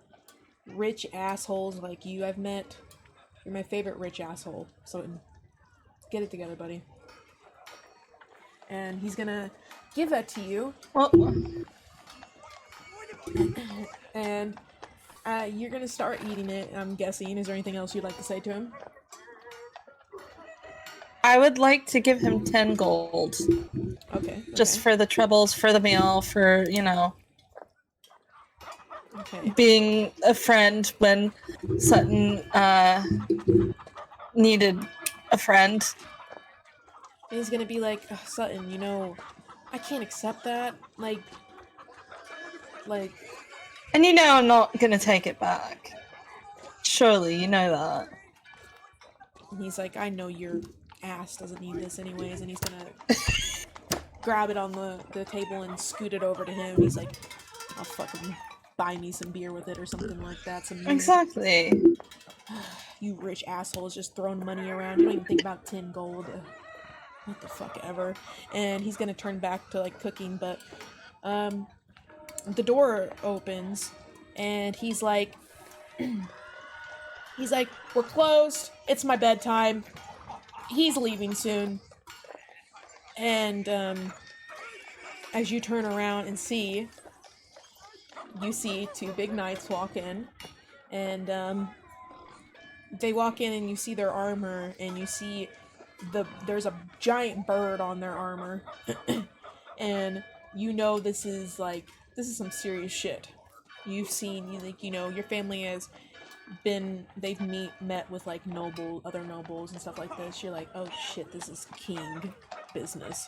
rich assholes like you I've met, you're my favorite rich asshole. So get it together, buddy. And he's gonna give that to you. And you're gonna start eating it, I'm guessing. Is there anything else you'd like to say to him? I would like to give him 10 gold. Okay. Just for the troubles, for the meal, for, Okay. being a friend when Sutton needed a friend. And he's gonna be like, Sutton, I can't accept that. Like... And I'm not gonna take it back. Surely, you know that. And he's like, I know your ass doesn't need this anyways, and he's gonna grab it on the table and scoot it over to him. He's like, I'll fucking buy me some beer with it or something like that. Exactly. You rich assholes just throwing money around. You don't even think about 10 gold. What the fuck ever. And he's gonna turn back to, like, cooking, but the door opens, and he's like, we're closed. It's my bedtime. He's leaving soon. And as you turn around and you see 2 big knights walk in, and they walk in, and you see their armor, and you see there's a giant bird on their armor, and this is some serious shit. You've seen, your family has they've met with, like, other nobles and stuff like this. You're like, oh shit, this is king business.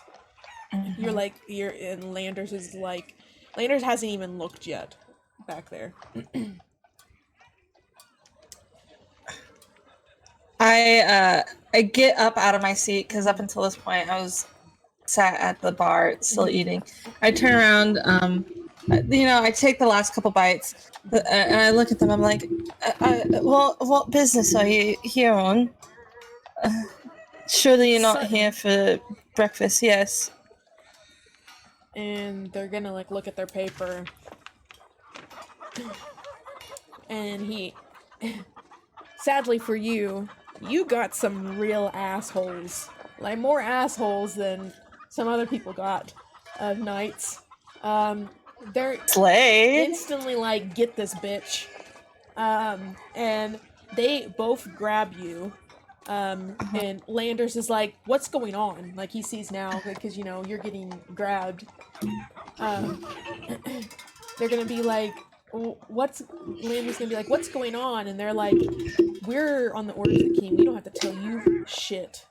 Mm-hmm. And Landers is like, Landers hasn't even looked yet back there. I get up out of my seat, because up until this point I was sat at the bar still eating. I turn around, I take the last couple bites, and I look at them. I'm like, what business are you here on? Surely you're not Sutton. here for breakfast, yes. And they're gonna like look at their paper. And he, sadly for you, you got some real assholes. Like more assholes than some other people got of knights. They're Slay. instantly like, get this bitch. And they both grab you. And Landers is like, what's going on? Like he sees now, because you know, you're getting grabbed. They're gonna be like, Landers gonna be like, what's going on? And they're like, we're on the orders of the king. We don't have to tell you shit.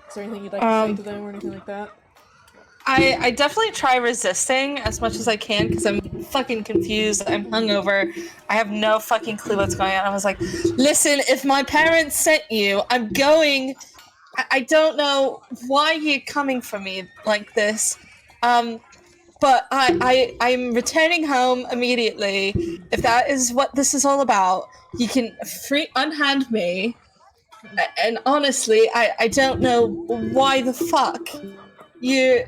Is there anything you'd like to say to them or anything like that? I definitely try resisting as much as I can because I'm fucking confused. I'm hungover. I have no fucking clue what's going on. I was like, listen, if my parents sent you, I'm going. I don't know why you're coming for me like this. But I'm returning home immediately. If that is what this is all about, you can unhand me. And honestly, I don't know why the fuck you're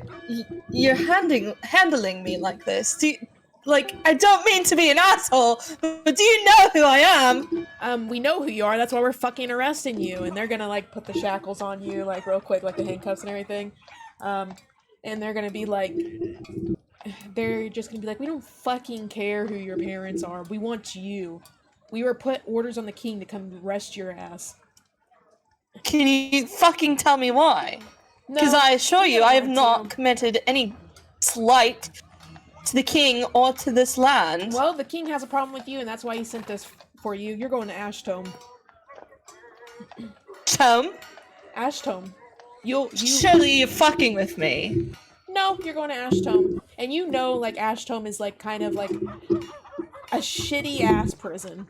handling me like this. I don't mean to be an asshole, but do you know who I am? We know who you are. That's why we're fucking arresting you. And they're gonna like put the shackles on you like real quick, like the handcuffs and everything. And they're gonna be like, they're just gonna be like, we don't fucking care who your parents are. We want you. We were put orders on the king to come arrest your ass. Can you fucking tell me why? Because No, I assure you, I have don't not want to. committed any slight to the king or to this land. Well, the king has a problem with you, and that's why he sent this for you. You're going to Ashtome. Tome? Ashtome. Surely you're fucking with me. No, you're going to Ashtome. And you know, like, Ashtome is, like, kind of, like, a shitty-ass prison.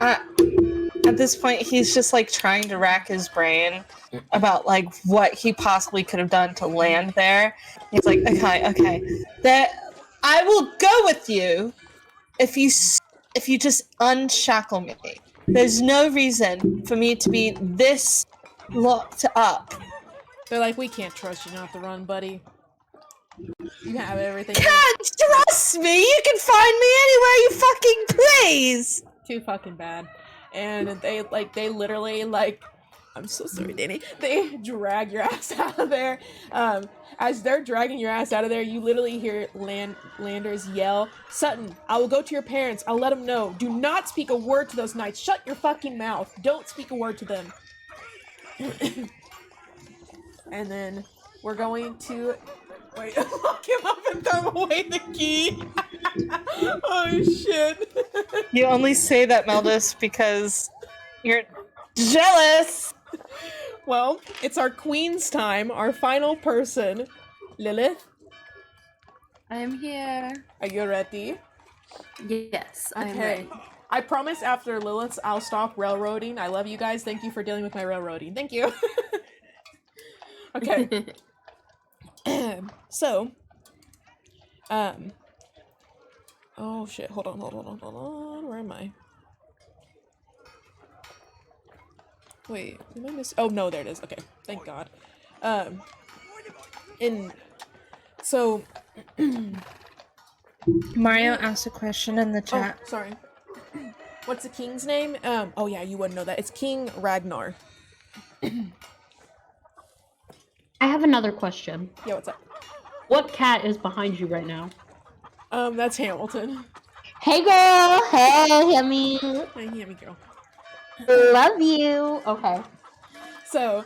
At this point, he's just, like, trying to rack his brain about, like, what he possibly could have done to land there. He's like, okay. I will go with you if you just unshackle me. There's no reason for me to be this locked up. They're like, we can't trust you not to run, buddy. You have everything. Can't trust me! You can find me anywhere you fucking please! Too fucking bad. And they literally, like, I'm so sorry, Danny. They drag your ass out of there. As they're dragging your ass out of there, you literally hear Landers yell, Sutton, I will go to your parents. I'll let them know. Do not speak a word to those knights. Shut your fucking mouth. Don't speak a word to them. And then we're going to... Wait, lock him up and throw away the key. Oh, shit. You only say that, Meldus, because you're jealous. Well, it's our queen's time, our final person. Lilith, I'm here. are you ready? Yes, I'm Okay. ready. I promise after Lilith's, I'll stop railroading. I love you guys. Thank you for dealing with my railroading. Thank you. Okay. So, oh shit, hold on, where am I? Wait, am I miss? Oh no, there it is, okay, thank God. So, Mario asked a question in the oh, chat. sorry. What's the king's name? Oh yeah, you wouldn't know that. It's King Ragnar. I have another question. Yeah, what's up? What cat is behind you right now? That's Hamilton. Hey girl! Hey, Hemi! Hey, Hammy girl. Love you! Okay. So,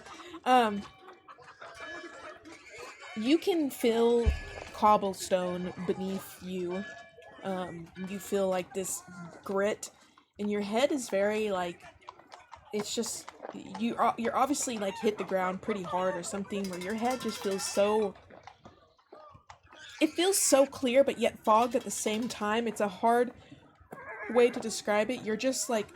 you can feel cobblestone beneath you. You feel like this grit, and your head is very like, it's just, you're obviously like hit the ground pretty hard or something, where your head just feels so, it feels so clear but yet fogged at the same time. It's a hard way to describe it. You're just like,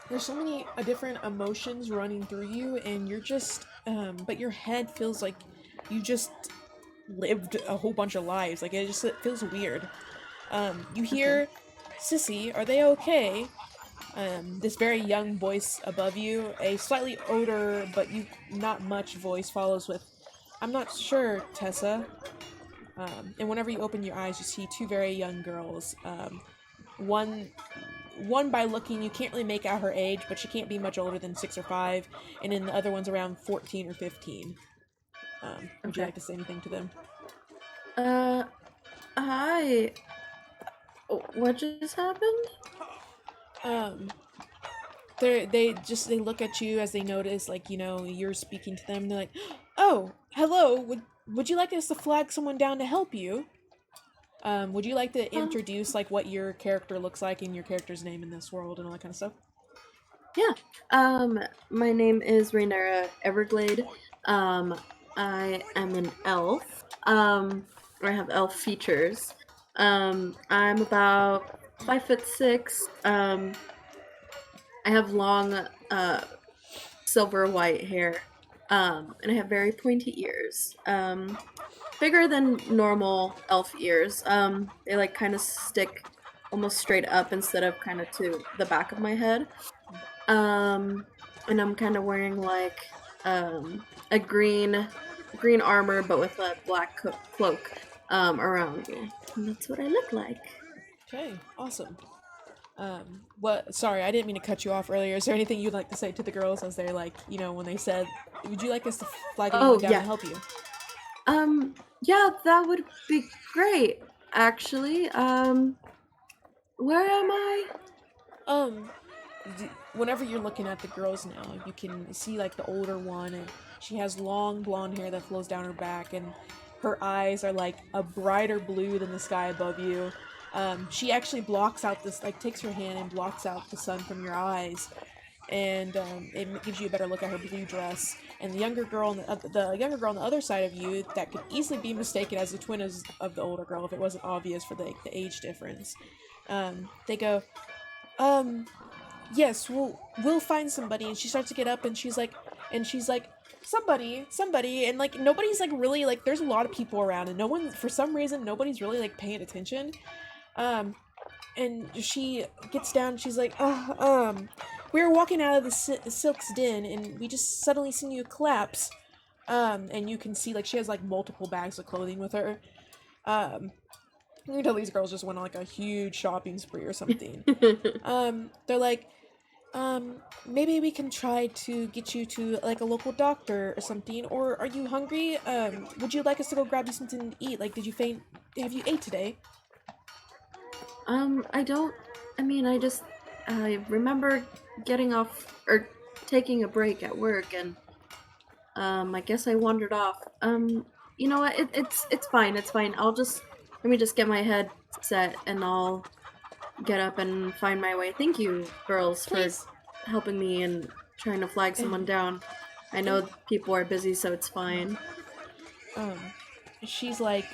there's so many different emotions running through you, and you're just, but your head feels like you just lived a whole bunch of lives. Like, it feels weird. You hear Sissy, are they okay? This very young voice above you, a slightly older but you not much voice follows with, I'm not sure, Tessa. And whenever you open your eyes, you see two very young girls. One by looking, you can't really make out her age, but she can't be much older than 6 or 5, and then the other one's around 14 or 15. Would you like to say anything to them? Hi. What just happened? They look at you as they notice, like, you know, you're speaking to them. They're like, oh, hello, would you like us to flag someone down to help you? Would you like to introduce, like, what your character looks like and your character's name in this world and all that kind of stuff? Yeah. My name is Rhaenyra Everglade. I am an elf. I have elf features. I'm about 5'6". I have long, silver white hair. And I have very pointy ears. Bigger than normal elf ears. They like kind of stick almost straight up instead of kind of to the back of my head. And I'm kind of wearing like a green armor, but with a black cloak around me. And that's what I look like. Okay, awesome. Sorry, I didn't mean to cut you off earlier. Is there anything you'd like to say to the girls as they're like, you know, when they said, would you like us to flag anyone down to help you? Yeah, that would be great, actually. Where am I? Whenever you're looking at the girls now, you can see, like, the older one, and she has long blonde hair that flows down her back, and her eyes are, like, a brighter blue than the sky above you. She actually blocks out this, like, takes her hand and blocks out the sun from your eyes, and it gives you a better look at her blue dress. And the younger girl on the younger girl on the other side of you that could easily be mistaken as the twin of the older girl if it wasn't obvious for the age difference. They go, yes, we'll find somebody. And she starts to get up, and she's like, somebody, and, like, nobody's, like, really, like, there's a lot of people around, and no one, for some reason, nobody's really, like, paying attention. And she gets down, and she's like, we were walking out of the Silk's Den, and we just suddenly seen you collapse. And you can see, like, she has, like, multiple bags of clothing with her. You can tell these girls just went on, like, a huge shopping spree or something. They're like, maybe we can try to get you to, like, a local doctor or something, or are you hungry? Would you like us to go grab you something to eat? Like, have you ate today? I remember getting off, or taking a break at work, and, I guess I wandered off. You know what, it's fine, let me just get my head set, and I'll get up and find my way. Thank you, girls, Please. for helping me and trying to flag someone down. I know people are busy, so it's fine. She's like,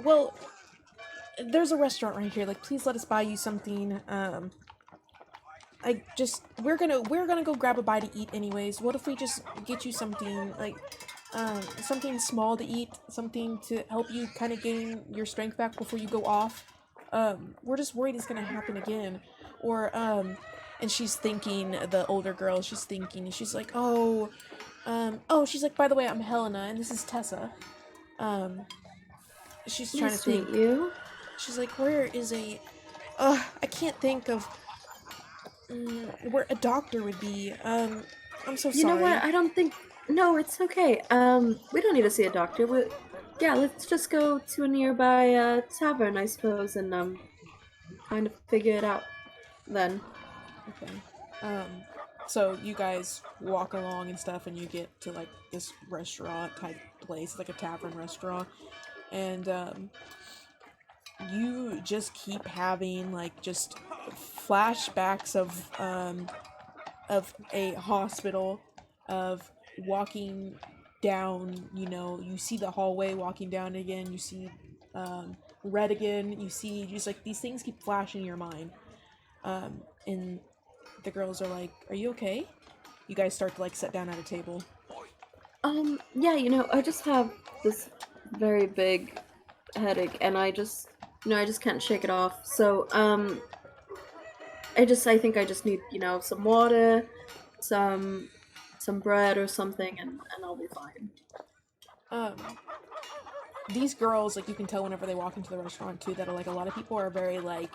well, there's a restaurant right here. Like, please let us buy you something. We're gonna go grab a bite to eat anyways. What if we just get you something, like, something small to eat, something to help you kind of gain your strength back before you go off? We're just worried it's gonna happen again. Or, and she's thinking, the older girl, she's thinking, she's like, she's like, by the way, I'm Helena, and this is Tessa. She's trying to think. You? She's like, where is I can't think of where a doctor would be. I'm so sorry. You know what? No, it's okay. We don't need to see a doctor. Let's just go to a nearby tavern, I suppose, and kind of figure it out then. Okay. So you guys walk along and stuff, and you get to, like, this restaurant type place, like a tavern restaurant, and you just keep having, like, just flashbacks of a hospital, of walking down, you know, you see the hallway walking down again, you see red again, you see just, like, these things keep flashing in your mind. And the girls are like, are you okay? You guys start to, like, sit down at a table. Yeah, you know, I just have this very big headache, and I just I just can't shake it off. So, I think I just need, some water, some bread or something, and I'll be fine. Um, these girls, like, you can tell whenever they walk into the restaurant too that like a lot of people are very like,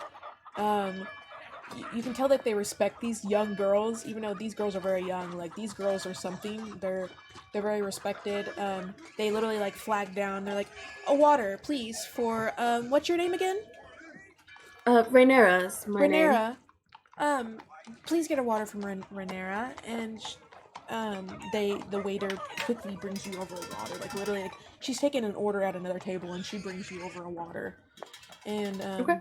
you can tell that they respect these young girls, even though these girls are very young. Like, these girls are something. They're very respected. They literally like flag down. They're like, "A water, please, for what's your name again?" Rhaenyra is my name. Rhaenyra. Please get a water from Rhaenyra, and the waiter quickly brings you over a water. Like, literally, like, she's taking an order at another table, and she brings you over a water. And Okay.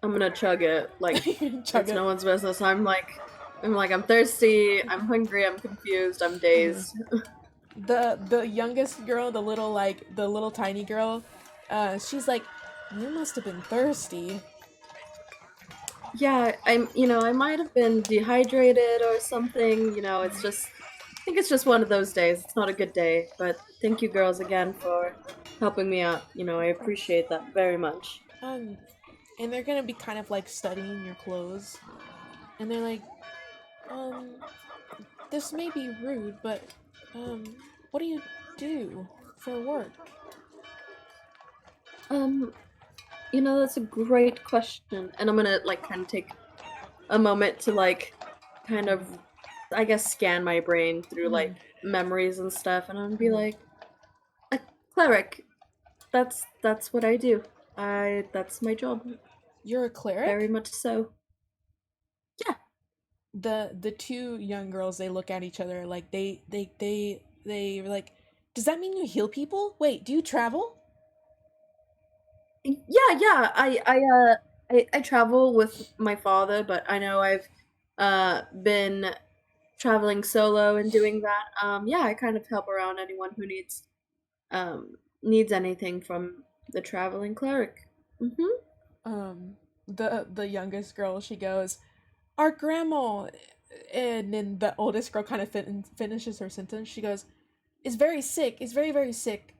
I'm gonna chug it like chug it's it. no one's business. I'm thirsty. I'm hungry. I'm confused. I'm dazed. The youngest girl, the little tiny girl, she's like, "You must have been thirsty." Yeah, I might have been dehydrated or something. I think it's just one of those days. It's not a good day, but thank you girls again for helping me out. I appreciate that very much. And they're gonna be kind of like studying your clothes, and they're like, this may be rude, but what do you do for work? That's a great question, and I'm gonna kind of take a moment to kind of, I guess, scan my brain through memories and stuff, and I'm gonna be like, a cleric. That's what I do. That's my job. You're a cleric? Very much so. Yeah. The two young girls, they look at each other like they like, does that mean you heal people? Wait, do you travel? Yeah. I travel with my father, but I know I've been traveling solo and doing that. Yeah, I kind of help around anyone who needs anything from the traveling cleric. The youngest girl, she goes, "Our grandma," and then the oldest girl kind of finishes her sentence. She goes, "Is very sick. Is very, very sick.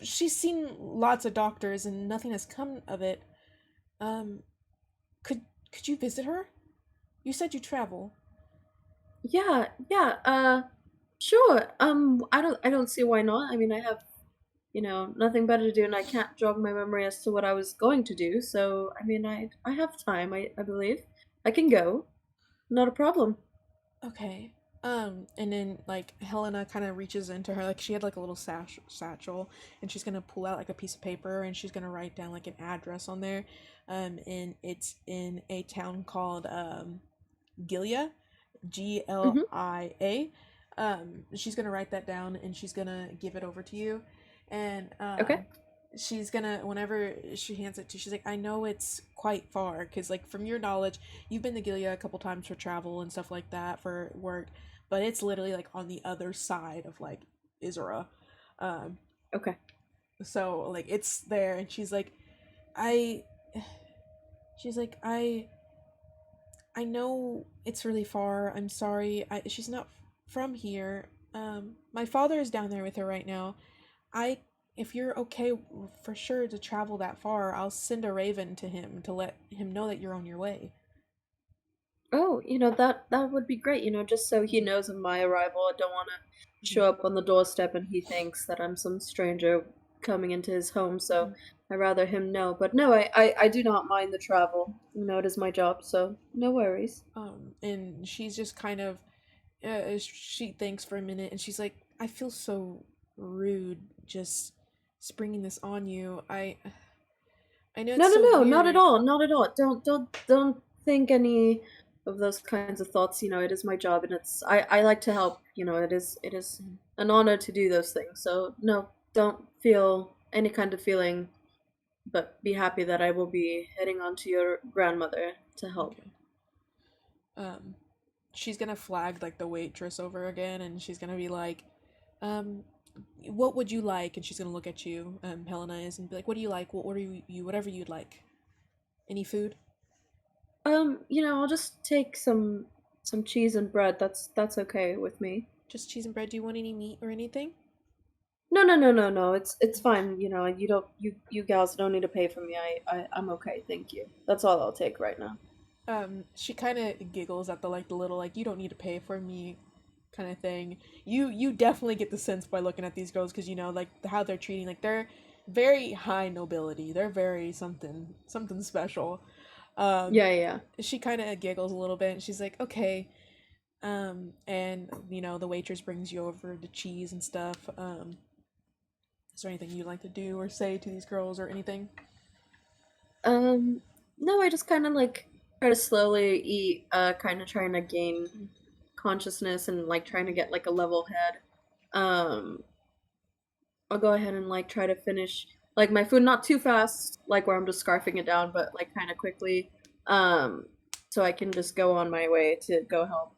She's seen lots of doctors and nothing has come of it. Um, could you visit her? You said you travel." Yeah. Sure. I don't see why not. I mean, I have, nothing better to do, and I can't jog my memory as to what I was going to do. So, I mean, I have time. I believe I can go. Not a problem. Okay. And then like Helena kind of reaches into her, like she had like a little satchel, and she's gonna pull out like a piece of paper, and she's gonna write down like an address on there, and it's in a town called Gilia, Glia. She's gonna write that down, and she's gonna give it over to you, and Okay. she's gonna, whenever she hands it to, she's like, "I know it's quite far, because like from your knowledge, you've been to Gilead a couple times for travel and stuff like that for work, but it's literally like on the other side of like Isra." Okay. So like it's there, and I she's like, I know it's really far. I'm sorry. She's not from here. My father is down there with her right now. If you're okay for sure to travel that far, I'll send a raven to him to let him know that you're on your way. Oh, that would be great, just so he knows of my arrival. I don't want to show up on the doorstep and he thinks that I'm some stranger coming into his home, so I'd rather him know. But no, I do not mind the travel. It is my job, so no worries. And she's just kind of, she thinks for a minute, and she's like, I feel so rude just springing this on you. I know it's No, so not at weird. all, not at all. Don't think any of those kinds of thoughts. It is my job, and I like to help. It is an honor to do those things. So no, don't feel any kind of feeling, but be happy that I will be heading on to your grandmother to help. Okay. She's gonna flag like the waitress over again, and she's gonna be like, what would you like? And she's gonna look at you, Helena is, and be like, what do you like? What order you whatever you'd like. Any food? I'll just take some cheese and bread. That's okay with me. Just cheese and bread. Do you want any meat or anything? No. It's fine. You know, you gals don't need to pay for me. I'm okay. Thank you. That's all I'll take right now. She kind of giggles at the little like you don't need to pay for me kind of thing. You definitely get the sense by looking at these girls because you know like how they're treating like they're very high nobility. They're very something special. Yeah. She kind of giggles a little bit and she's like, okay. And you know the waitress brings you over the cheese and stuff. Is there anything you'd like to do or say to these girls or anything? No, I just kind of like try to slowly eat, kind of trying to gain consciousness and like trying to get like a level head. Um, I'll go ahead and like try to finish like my food not too fast, like where I'm just scarfing it down, but like kind of quickly, um, so I can just go on my way to go help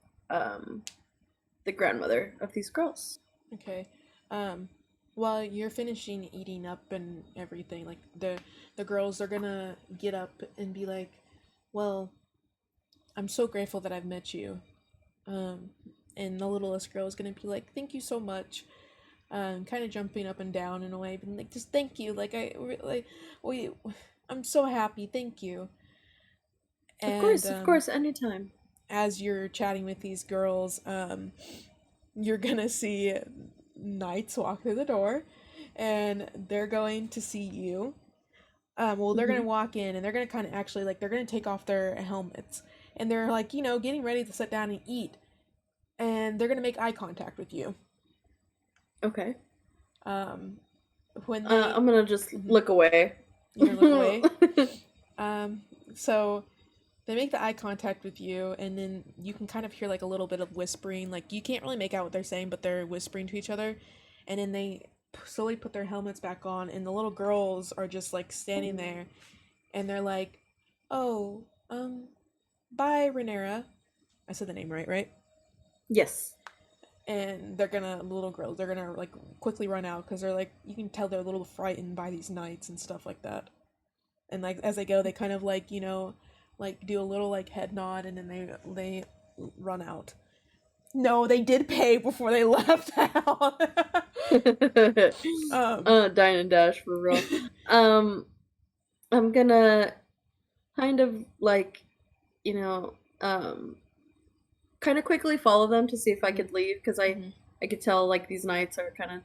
the grandmother of these girls. Okay. While you're finishing eating up and everything, like the girls are gonna get up and be like, "Well, I'm so grateful that I've met you." And the littlest girl is gonna be like, "Thank you so much." Kind of jumping up and down in a way, being like, "Just thank you." We, I'm so happy. Thank you. And Of course, anytime. as you're chatting with these girls, you're gonna see knights walk through the door, and they're going to see you. Well, they're gonna walk in, and they're gonna kind of actually like they're gonna take off their helmets, and they're like you know getting ready to sit down and eat, and they're gonna make eye contact with you. Okay. When they, I'm gonna just look away. you're gonna look away. So they make the eye contact with you, and then you can kind of hear like a little bit of whispering. Like you can't really make out what they're saying, but they're whispering to each other. And then they slowly put their helmets back on, and the little girls are just like standing there, and they're like, "Oh, bye, Renera." I said the name right? Yes. And the little girls, they're gonna like quickly run out because they're like, you can tell they're a little frightened by these knights and stuff like that. And like as they go, they kind of like like do a little like head nod, and then they run out. No, they did pay before they left out. Dine and dash for real. I'm gonna kind of like, you know, kind of quickly follow them to see if I could leave because I could tell like these knights are kind of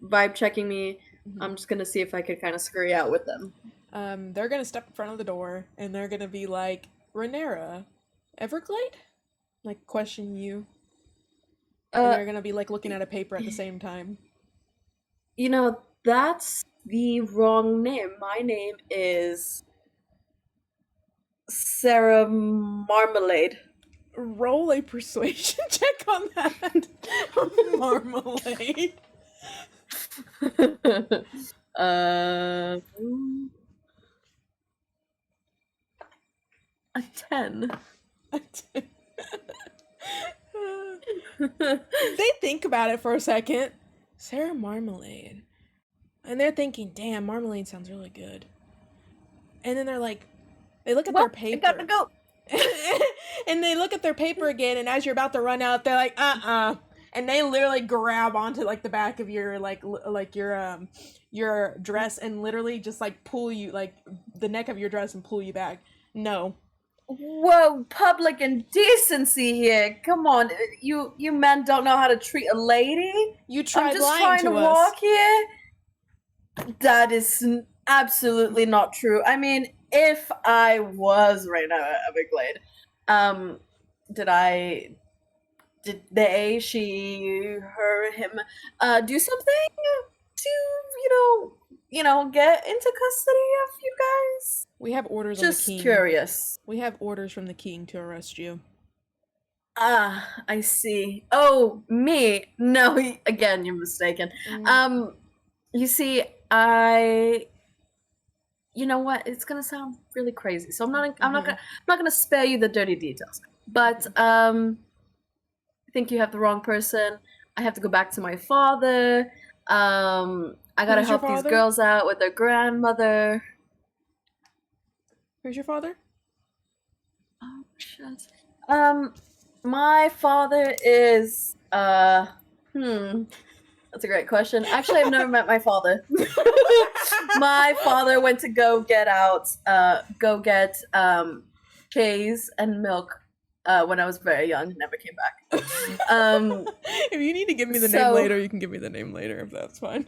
vibe checking me. I'm just gonna see if I could kind of scurry out with them. They're gonna step in front of the door and they're gonna be like, Renera, Everglade? Like question you. And they're gonna be like looking at a paper at the same time. You know, that's the wrong name. My name is Sarah Marmalade. Roll a persuasion check on that. Marmalade. A 10. They think about it for a second. Sarah Marmalade. And they're thinking, damn, marmalade sounds really good. And then they're like, they look at their paper. I gotta go. And they look at their paper again, and as you're about to run out, they're like, and they literally grab onto like the back of your your dress and literally just like pull you like the neck of your dress and pull you back. No. Whoa, public indecency here. Come on, you men don't know how to treat a lady? You tried I'm just lying trying to to us. walk here. That is absolutely not true. I mean, if I was Reina Everglade, did they, she, her, him, do something to, get into custody of you guys? We have orders Just from the king. Curious. We have orders from the king to arrest you. Ah, I see. Oh, me? No, again, you're mistaken. You see, you know what? It's gonna sound really crazy, so I'm not gonna spare you the dirty details. But I think you have the wrong person. I have to go back to my father. I gotta Who's your help these father? girls out with their grandmother. Who's your father? Oh shit. My father is That's a great question. Actually, I've never met my father. My father went to go get cheese and milk when I was very young. Never came back. If you need to give me the name later, you can give me the name later if that's fine.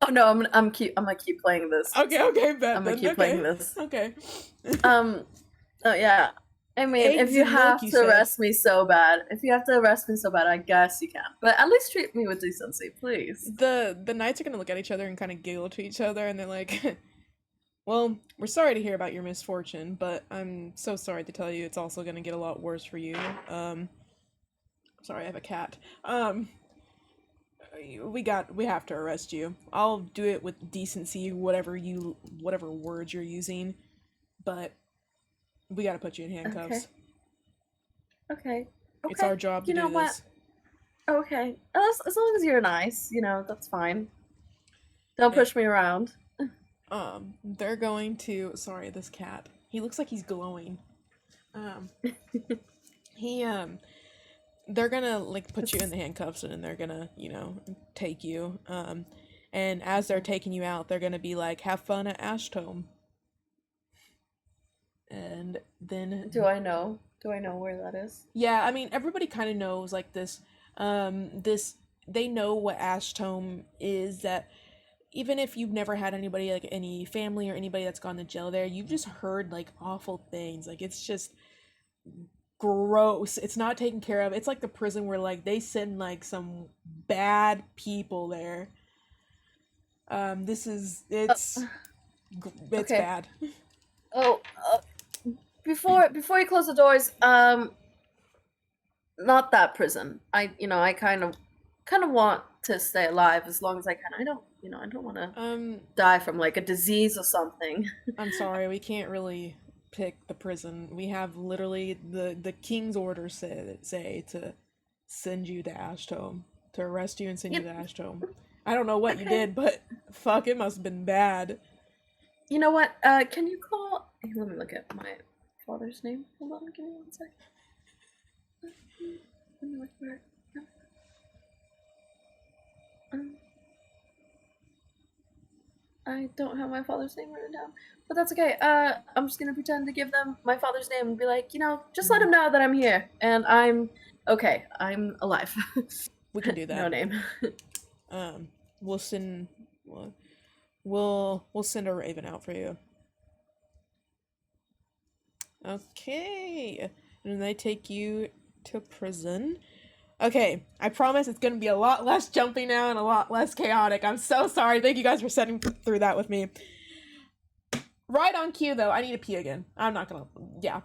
Oh no, I'm gonna keep playing this. Okay, bet. I'm gonna keep playing this. Okay. Oh yeah. I mean, Eggs if you and have milk, you to said. arrest me so bad, I guess you can. But at least treat me with decency, please. The knights are gonna look at each other and kind of giggle to each other, and they're like, "Well, we're sorry to hear about your misfortune, but I'm so sorry to tell you it's also gonna get a lot worse for you. Sorry, I have a cat. We have to arrest you. I'll do it with decency, whatever words you're using, but we gotta put you in handcuffs. Okay. It's our job to do this. Okay. As long as you're nice, that's fine. Don't push me around. They're going to. Sorry, this cat. He looks like he's glowing. They're gonna put you in the handcuffs and then they're gonna take you. And as they're taking you out, they're gonna be like, "Have fun at Ashtome." And then Do I know where that is? Yeah, I mean everybody kind of knows this. They know what Ashtome is. That even if you've never had anybody any family or anybody that's gone to jail there, you've just heard awful things. It's just gross. It's not taken care of. It's like the prison where they send some bad people there. It's Okay. bad. Oh, before you close the doors, not that prison. I kind of want to stay alive as long as I can. I don't want to die from a disease or something. I'm sorry, we can't really pick the prison. We have literally the king's orders say to send you to Ashtome, to arrest you and send you to Ashtome. I don't know what you did, but fuck, it must have been bad. You know what? Can you call? Let me look at my father's name. Hold on, give me 1 sec. Let me look for it. I don't have my father's name written down, but that's okay. I'm just gonna pretend to give them my father's name and be like, just let them know that I'm here and I'm okay. I'm alive. We can do that. No name. We'll send a raven out for you. Okay, and then they take you to prison. Okay, I promise it's gonna be a lot less jumpy now and a lot less chaotic. I'm so sorry. Thank you guys for sitting through that with me. Right on cue, though, I need to pee again. I'm not gonna. Yeah.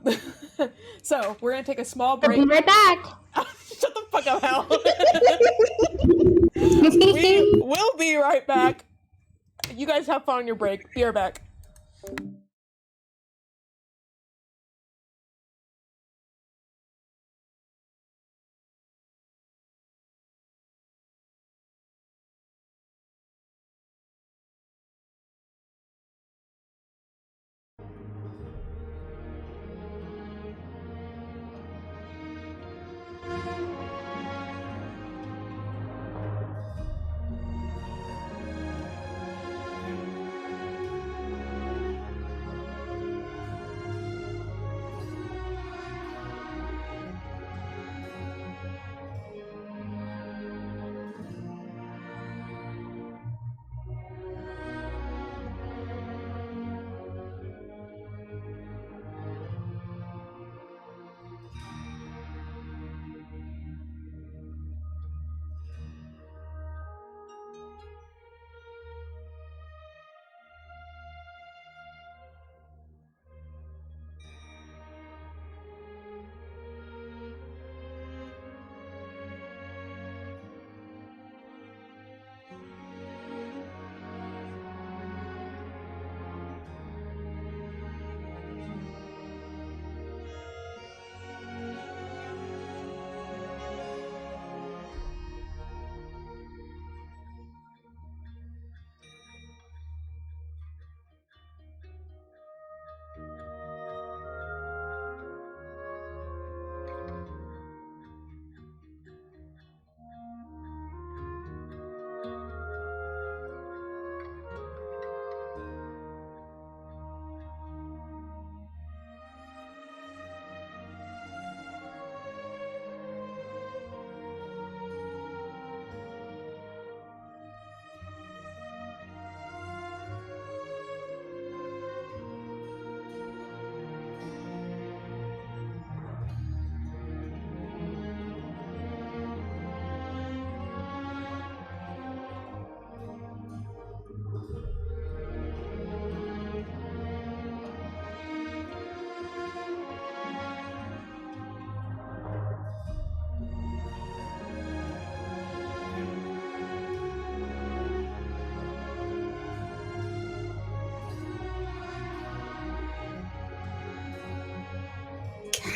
So we're gonna take a small break. I'll be right back. Shut the fuck up, Hal. We will be right back. You guys have fun on your break. Be right back.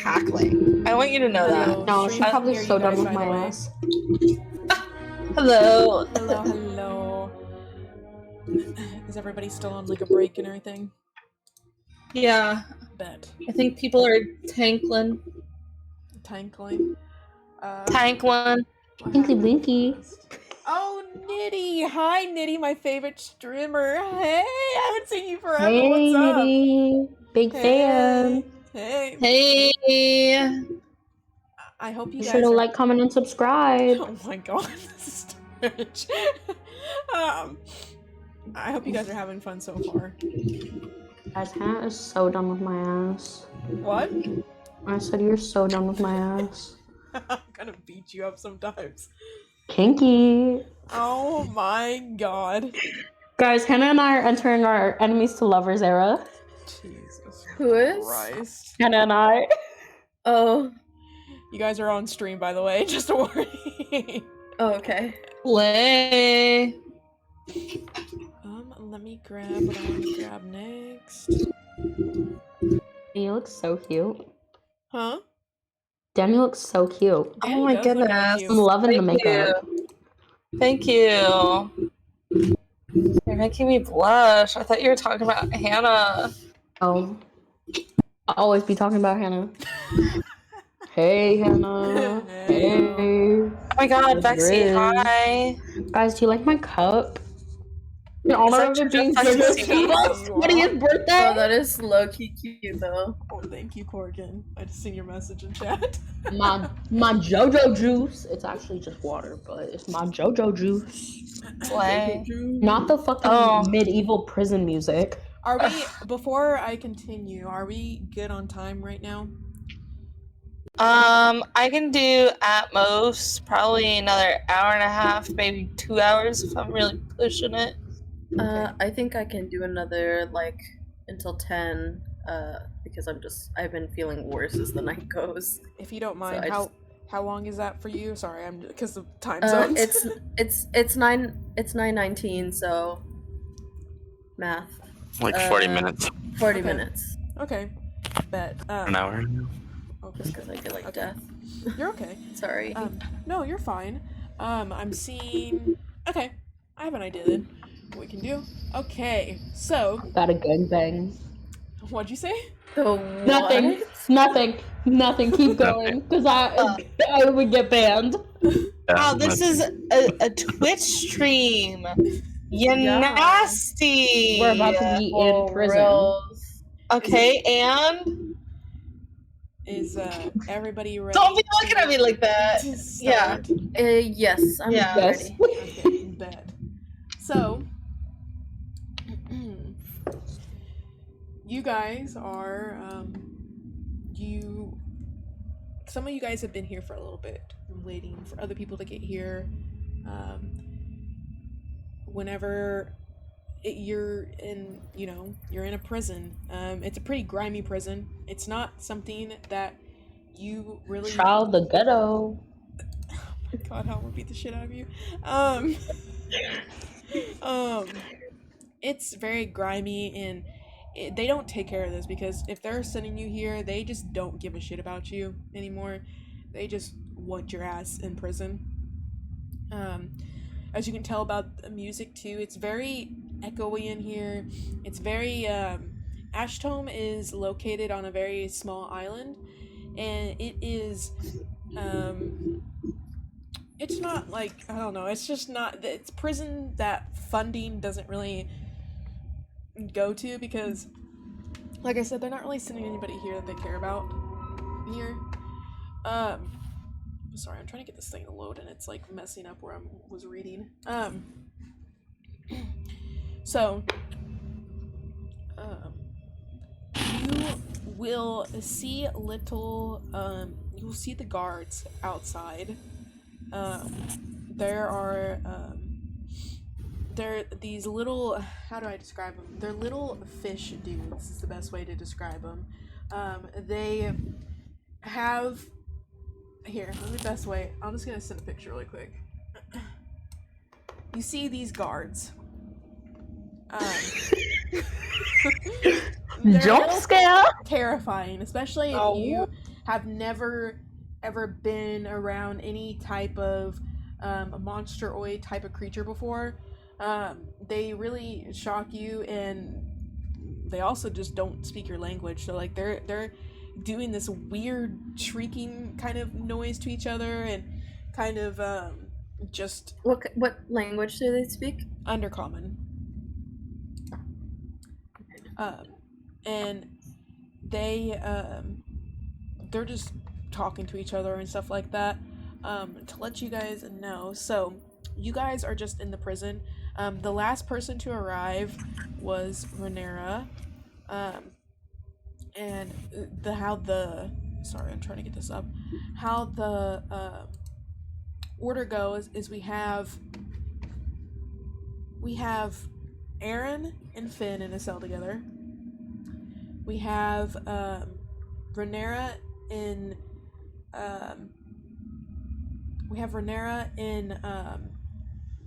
cackling. I want you to know that. No, she's Stream probably hear so you done guys, with by my the way. ass. Hello. Hello, hello. Is everybody still on like a break and everything? Yeah, Bet. I think people are tankling. Tankling. Tankling. What Blinky happened blinky. fast? Oh, Nitty! Hi, Nitty, my favorite streamer. Hey, I haven't seen you forever. Hey, What's up? Nitty. Big fan. Hey. Hey. I hope you Be guys sure to are... like, comment, and subscribe. Oh my god, this is too much. I hope you guys are having fun so far. Guys, Hannah is so done with my ass. What? I said you're so done with my ass. I'm gonna beat you up sometimes. Kinky. Oh my god. Guys, Hannah and I are entering our enemies to lovers era. Jesus Who is? Christ. Hannah and I. Oh. You guys are on stream, by the way, just a warning. Oh, okay. Play. Let me grab what I want to grab next. You look so cute. Huh? Danny looks so cute. Danny Oh my does look really goodness. cute. I'm loving the Thank makeup. Thank you. You're making me blush. I thought you were talking about Hannah. Oh. I'll always be talking about Hannah. Hey, Hannah. Hey. Oh my god, What's Bexy, good? hi. Guys, do you like my cup? In honor of that it being just like JoJo's sweet? 20th birthday? Oh, that is low-key cute, though. Oh, thank you, Corgan. I just seen your message in chat. my JoJo juice. It's actually just water, but it's my JoJo juice. Play. Not the fucking Oh. medieval prison music. Are we, before I continue, are we good on time right now? I can do at most probably another hour and a half, maybe 2 hours if I'm really pushing it. I think I can do another, like, until 10, because I've been feeling worse as the night goes. If you don't So mind, I how long is that for you? Sorry, I'm because of time just, zones. it's 9:19, so math. Like 40 minutes, 40 Okay. minutes. Okay, bet. an hour. Okay. Just because I feel like Okay. death. You're okay. Sorry. No, you're fine. I'm seeing. Okay, I have an idea then. What we can do? Okay, so Got a gangbang. what'd you say? The Nothing. what? Nothing. Keep going, because I would get banned. Oh, this is a Twitch stream. You Yeah. nasty. We're about to be in prison. Reals. Okay, and Is everybody ready? don't be looking at me like that. to Yeah. start? Yes, I'm Yeah. Yes. ready. Okay, bet. So, you guys are, some of you guys have been here for a little bit. I'm waiting for other people to get here. Whenever you're in, you're in a prison. It's a pretty grimy prison. It's not something that you really... Child the ghetto. God, how I'm gonna beat the shit out of you. It's very grimy, and they don't take care of this, because if they're sending you here, they just don't give a shit about you anymore. They just want your ass in prison. As you can tell about the music too, it's very echoey in here. It's very, Ashtome is located on a very small island, and it is, it's not like, I don't know, it's just not, it's prison that funding doesn't really go to, because, like I said, they're not really sending anybody here that they care about here. Sorry, I'm trying to get this thing to load, and it's like messing up where I was reading. So, you will see little, you will see the guards outside. There are, they're these little, how do I describe them? They're little fish dudes, is the best way to describe them. They have, here, the best way, I'm just gonna send a picture really quick. You see these guards. They're a Jump little scare. terrifying, especially if Oh. you have never ever been around any type of a monsteroid type of creature before. They really shock you, and they also just don't speak your language. So like they're doing this weird shrieking kind of noise to each other, and kind of just What language do they speak? undercommon. And they're just talking to each other and stuff like that. To let you guys know, so you guys are just in the prison. The last person to arrive was Renera. And sorry, I'm trying to get this up. How the order goes is we have Aaron and Finn in a cell together. We have Renera in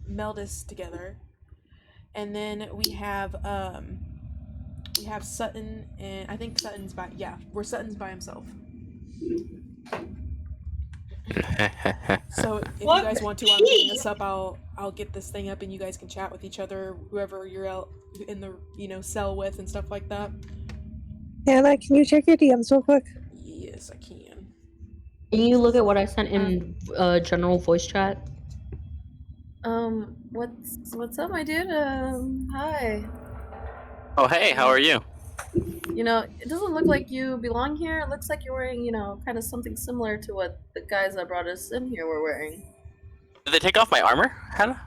Meldis together, and then we have Sutton, and I think Sutton's Sutton's by himself. So if you guys want to, I'm getting this up. I'll get this thing up, and you guys can chat with each other, whoever you're out in the cell with and stuff like that. Hannah, can you check your DMs real quick? Yes, I can. Can you look at what I sent in general voice chat? What's up, my dude? Hi. Oh, hey, how are you? It doesn't look like you belong here. It looks like you're wearing, kind of something similar to what the guys that brought us in here were wearing. Did they take off my armor, Hannah?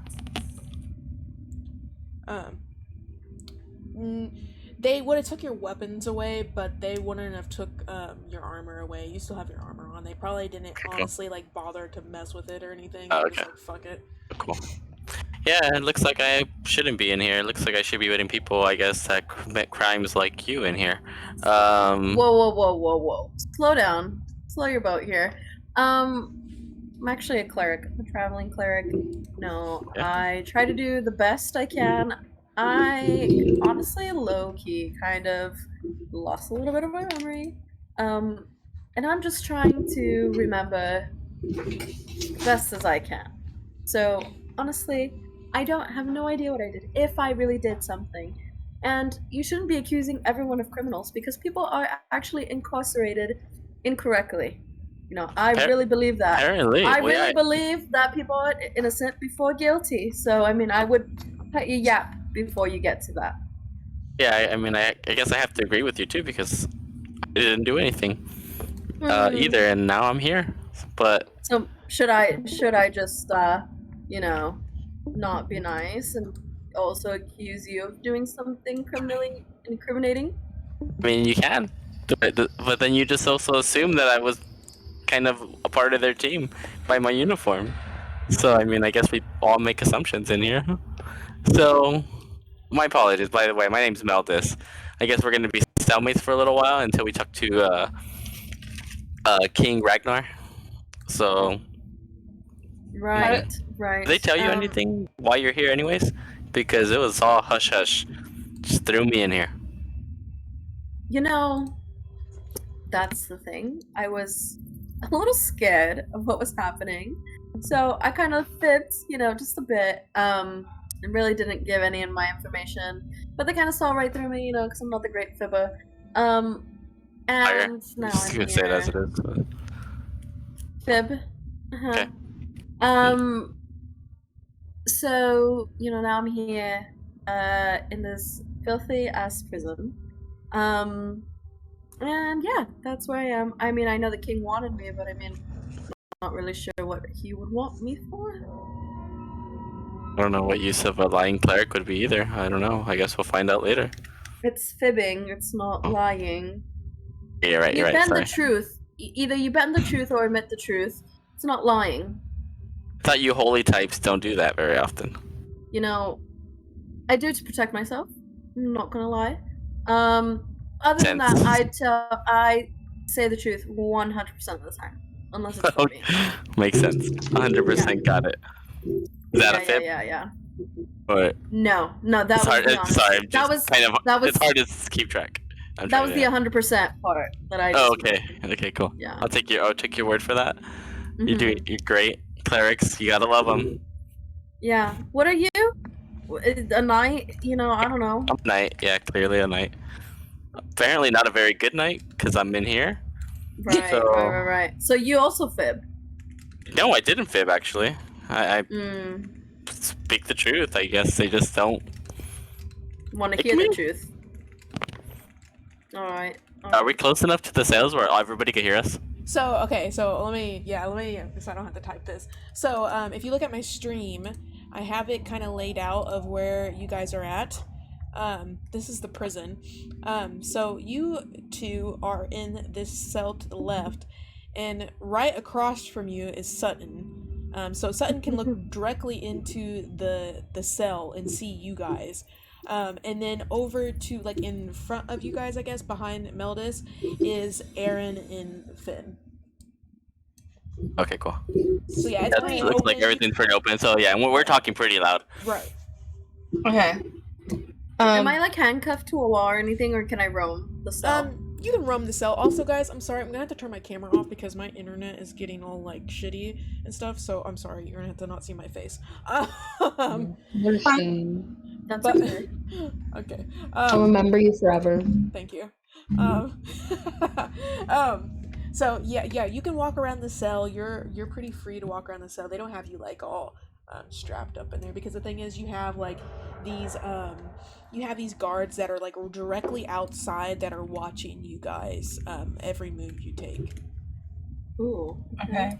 They would have took your weapons away, but they wouldn't have took your armor away. You still have your armor on. They probably didn't honestly bother to mess with it or anything. Oh, okay. Just fuck it. Cool. Yeah, it looks like I shouldn't be in here. It looks like I should be letting people, I guess, that commit crimes like you in here. Whoa. Slow down. Slow your boat here. I'm actually a cleric. I'm a traveling cleric. No, yeah. I try to do the best I can. I honestly low-key kind of lost a little bit of my memory. And I'm just trying to remember best as I can. So, honestly, I have no idea what I did, if I really did something. And you shouldn't be accusing everyone of criminals, because people are actually incarcerated incorrectly. I really believe that. Apparently. I really believe that people are innocent before guilty. So, I would pet your yap before you get to that. Yeah, I guess I have to agree with you too, because I didn't do anything either, and now I'm here. But so should I just not be nice and also accuse you of doing something criminally incriminating? You can, but then you just also assume that I was kind of a part of their team by my uniform. So I guess we all make assumptions in here. So my apologies, by the way. My name's Meldis. I guess we're gonna be cellmates for a little while until we talk to King Ragnar. So right. Did they tell you anything why you're here anyways? Because it was all hush hush. Just threw me in here. That's the thing. I was a little scared of what was happening. So I kind of fibbed, just a bit. And really didn't give any of my information. But they kind of saw right through me, because I'm not the great fibber. And now I'm just gonna say it as it is. But... Fib. Okay. So, now I'm here in this filthy ass prison. And yeah, that's where I am. I know the king wanted me, but I'm not really sure what he would want me for. I don't know what use of a lying cleric would be either. I don't know. I guess we'll find out later. It's fibbing. It's not lying. Yeah, you're right. You right. bend Sorry. the truth. Either you bend the truth or admit the truth. It's not lying. I thought you holy types don't do that very often. I do it to protect myself. I'm not gonna lie. Other than that, I say the truth 100% of the time, unless it's for me. Makes sense. 100% got it. Is that a fib? Yeah. Or... No, that was hard, not. Sorry, that was kind of. That was it's hard to keep track. I'm That trying was to- the 100% part that I. Oh, just- okay. Okay, cool. Yeah. I'll take your word for that. Mhm. You're great. Clerics, you gotta love them. Yeah. What are you? A knight? You know, I don't know. I'm a knight. Yeah, clearly a knight. Apparently not a very good knight because I'm in here. Right, So- right. So you also fib. No, I didn't fib actually. I Mm. speak the truth. I guess they just don't. Want to It hear can the be- truth? All right. Are we close enough to the sales where everybody can hear us? So okay, so let me so I don't have to type this. So if you look at my stream, I have it kind of laid out of where you guys are at. This is the prison. So you two are in this cell to the left, and right across from you is Sutton. So Sutton can look directly into the cell and see you guys. And then over to like in front of you guys, I guess behind Meldis, is Aaron and Finn. Okay, cool. So yeah, it's That pretty looks like open. everything's pretty open. So yeah, we're talking pretty loud. Right. Okay. Am I like handcuffed to a wall or anything, or can I roam the cell? You can roam the cell. Also, guys, I'm sorry, I'm gonna have to turn my camera off because my internet is getting all like shitty and stuff. So I'm sorry, you're gonna have to not see my face. What a shame. That's but okay. okay. I'll remember you forever. Thank you. So yeah, you can walk around the cell. You're pretty free to walk around the cell. They don't have you like all strapped up in there because the thing is, you have like these guards that are like directly outside that are watching you guys every move you take. Ooh. Okay.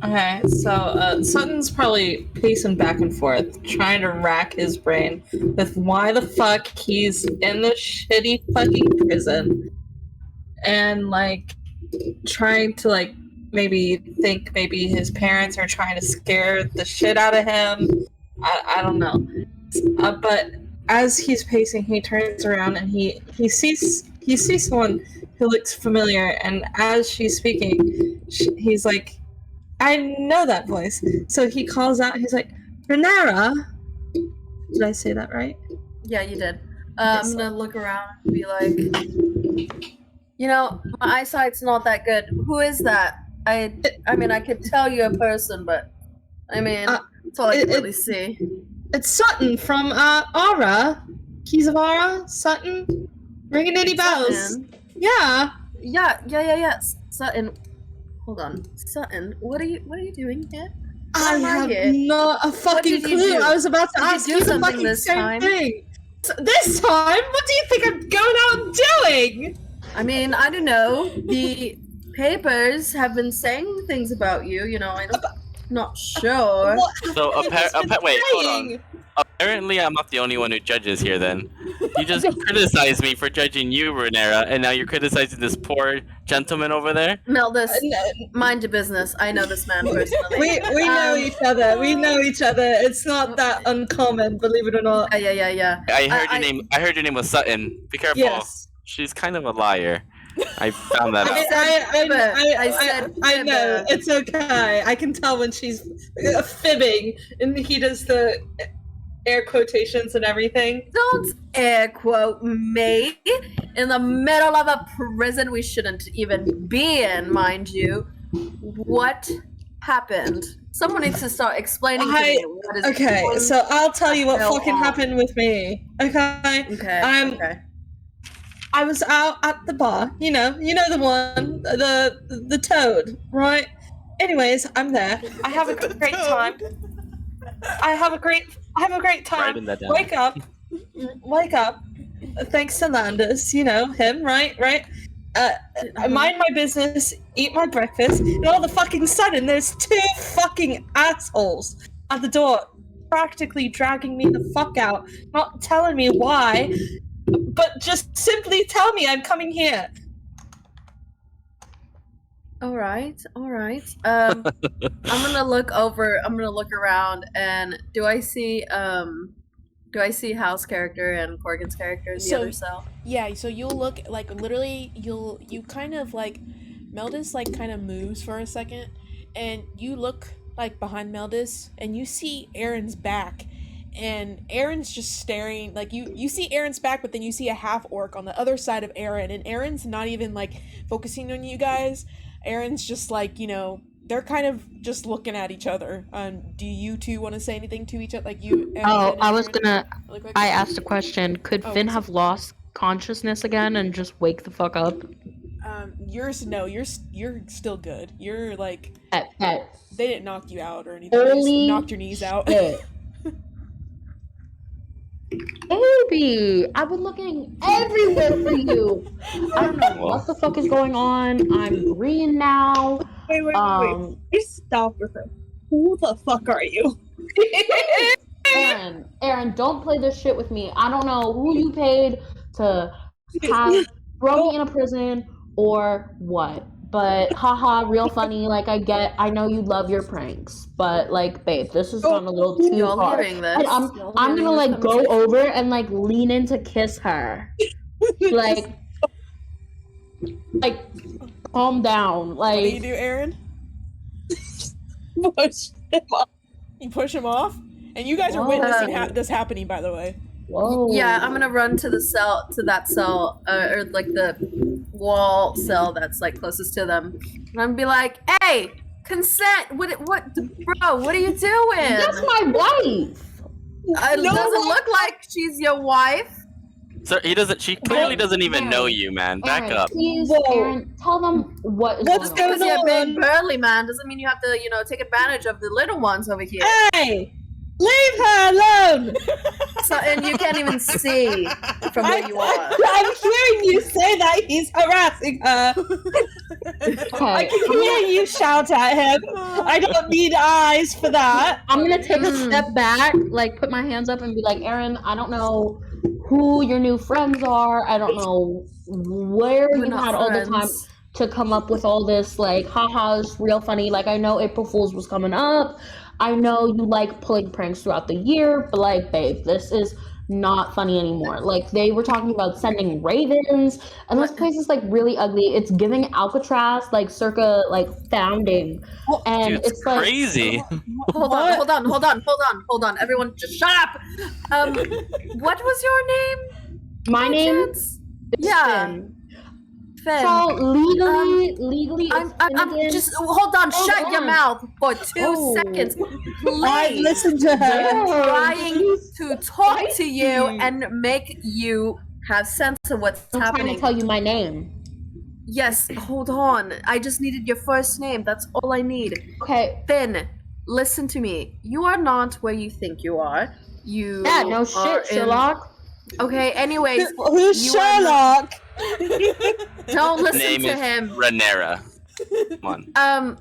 Okay, so Sutton's probably pacing back and forth, trying to rack his brain with why the fuck he's in this shitty fucking prison, and like trying to like maybe think maybe his parents are trying to scare the shit out of him. I don't know, but as he's pacing, he turns around and he sees someone who looks familiar, and as she's speaking, he's like, I know that voice. So he calls out, he's like, Renera? Did I say that right? Yeah, you did. Yes. I'm gonna look around and be like, you know, my eyesight's not that good. Who is that? I mean, I could tell you a person, but I mean, that's all I can really see. It's Sutton from Aura. Keys of Aura? Sutton? Ringing any bells? Sutton? Yeah. Yeah. Sutton. Hold on, Sutton. What are you doing here? I am I have here? not a fucking did you clue. do? I was about to Did you ask do you the something fucking this same time? thing. This time? What do you think I'm going out doing? I mean, I don't know. The papers have been saying things about you. You know, I'm not sure. What So have you been wait, hold saying? on. Apparently, I'm not the only one who judges here. Then you just criticized me for judging you, Renera, and now you're criticizing this poor gentleman over there. Meldis, mind your business. I know this man personally. We know each other. We know each other. It's not that uncommon, believe it or not. Yeah. I heard your name. I heard your name was Sutton. Be careful. Yes. She's kind of a liar. I found that I, out. I know. It's okay. I can tell when she's fibbing, and he does the air quotations and everything. Don't air quote me in the middle of a prison we shouldn't even be in, mind you. What happened? Someone needs to start explaining to me what is Okay, going so I'll tell you what hell fucking on. happened with me. Okay. Okay. I was out at the bar, you know the one, the toad, right? Anyways, I'm there. I have a great time. I have a great time. Writing that down. Wake up. Thanks to Landis, you know him, right? I mind my business, eat my breakfast, and all the fucking sudden, there's two fucking assholes at the door, practically dragging me the fuck out, not telling me why, but just simply tell me I'm coming here. All right. I'm gonna look around, and do I see Hal's character and Corgan's character in the other cell? Yeah, so you'll look like literally you kind of like Meldis like kind of moves for a second, and you look like behind Meldis and you see Aaron's back, and Aaron's just staring. Like you see Aaron's back, but then you see a half orc on the other side of Aaron, and Aaron's not even like focusing on you guys. Aaron's just like, they're kind of just looking at each other. Do you two want to say anything to each other? Like you? Oh, I was Aaron? gonna. Really quick? I asked a question. Could Finn have lost consciousness again and just wake the fuck up? You're still good. You're like Pet. they didn't knock you out or anything. They just Holy knocked your knees out. shit. Baby, I've been looking everywhere for you. I don't know what the fuck is going on. I'm green now. Wait. Just stop with him. Who the fuck are you? Aaron, don't play this shit with me. I don't know who you paid to have throw me in a prison or what. But haha, real funny. Like I know you love your pranks, but like, babe, this has gone a little too Y'all far. hearing this? And I'm gonna like go over and like lean in to kiss her. like calm down. What do you Like do, Aaron? Push him off. You push him off, and you guys are witnessing this happening. By the way. whoa. Yeah, I'm gonna run to that cell, or like the wall cell that's like closest to them, and I'm gonna be like, "Hey, consent! What, bro? What are you doing? That's my wife. It doesn't look like she's your wife." Sir, she clearly doesn't even know you, man. Back Aaron, up. please, Whoa. Aaron, tell them what is What's going on. Because you're on? big burly man doesn't mean you have to, take advantage of the little ones over here. Hey! Leave her alone! So, and you can't even see from where you are. I'm hearing you say that he's harassing her. I can hear you shout at him. I don't need eyes for that. I'm gonna take a step back, like put my hands up and be like, Aaron, I don't know who your new friends are. I don't know where We're you not had all the time friends. to come up with all this, like, haha, it's real funny. Like, I know April Fool's was coming up. I know you like pulling pranks throughout the year, but like, babe, this is not funny anymore. Like, they were talking about sending ravens, and this place is like really ugly. It's giving Alcatraz like circa like founding, and Dude, it's like crazy. Hold on. Everyone, just shut up. What was your name? my name. Chance? Is Yeah. Finn. Finn. So legally, it's I'm Finnegan. just hold on. Hold Shut your on. mouth for 2 Oh. seconds, I please. listen to her. I'm Yeah. trying to talk to you Spicy. and make you have sense of what's I'm trying happening. to tell you my name. Yes, hold on. I just needed your first name. That's all I need. Okay. Finn, listen to me. You are not where you think you are. You Yeah, no are shit, in- Sherlock. Okay, anyways, Who's you are not- Sherlock? don't listen Name to is him. Renera. Come on.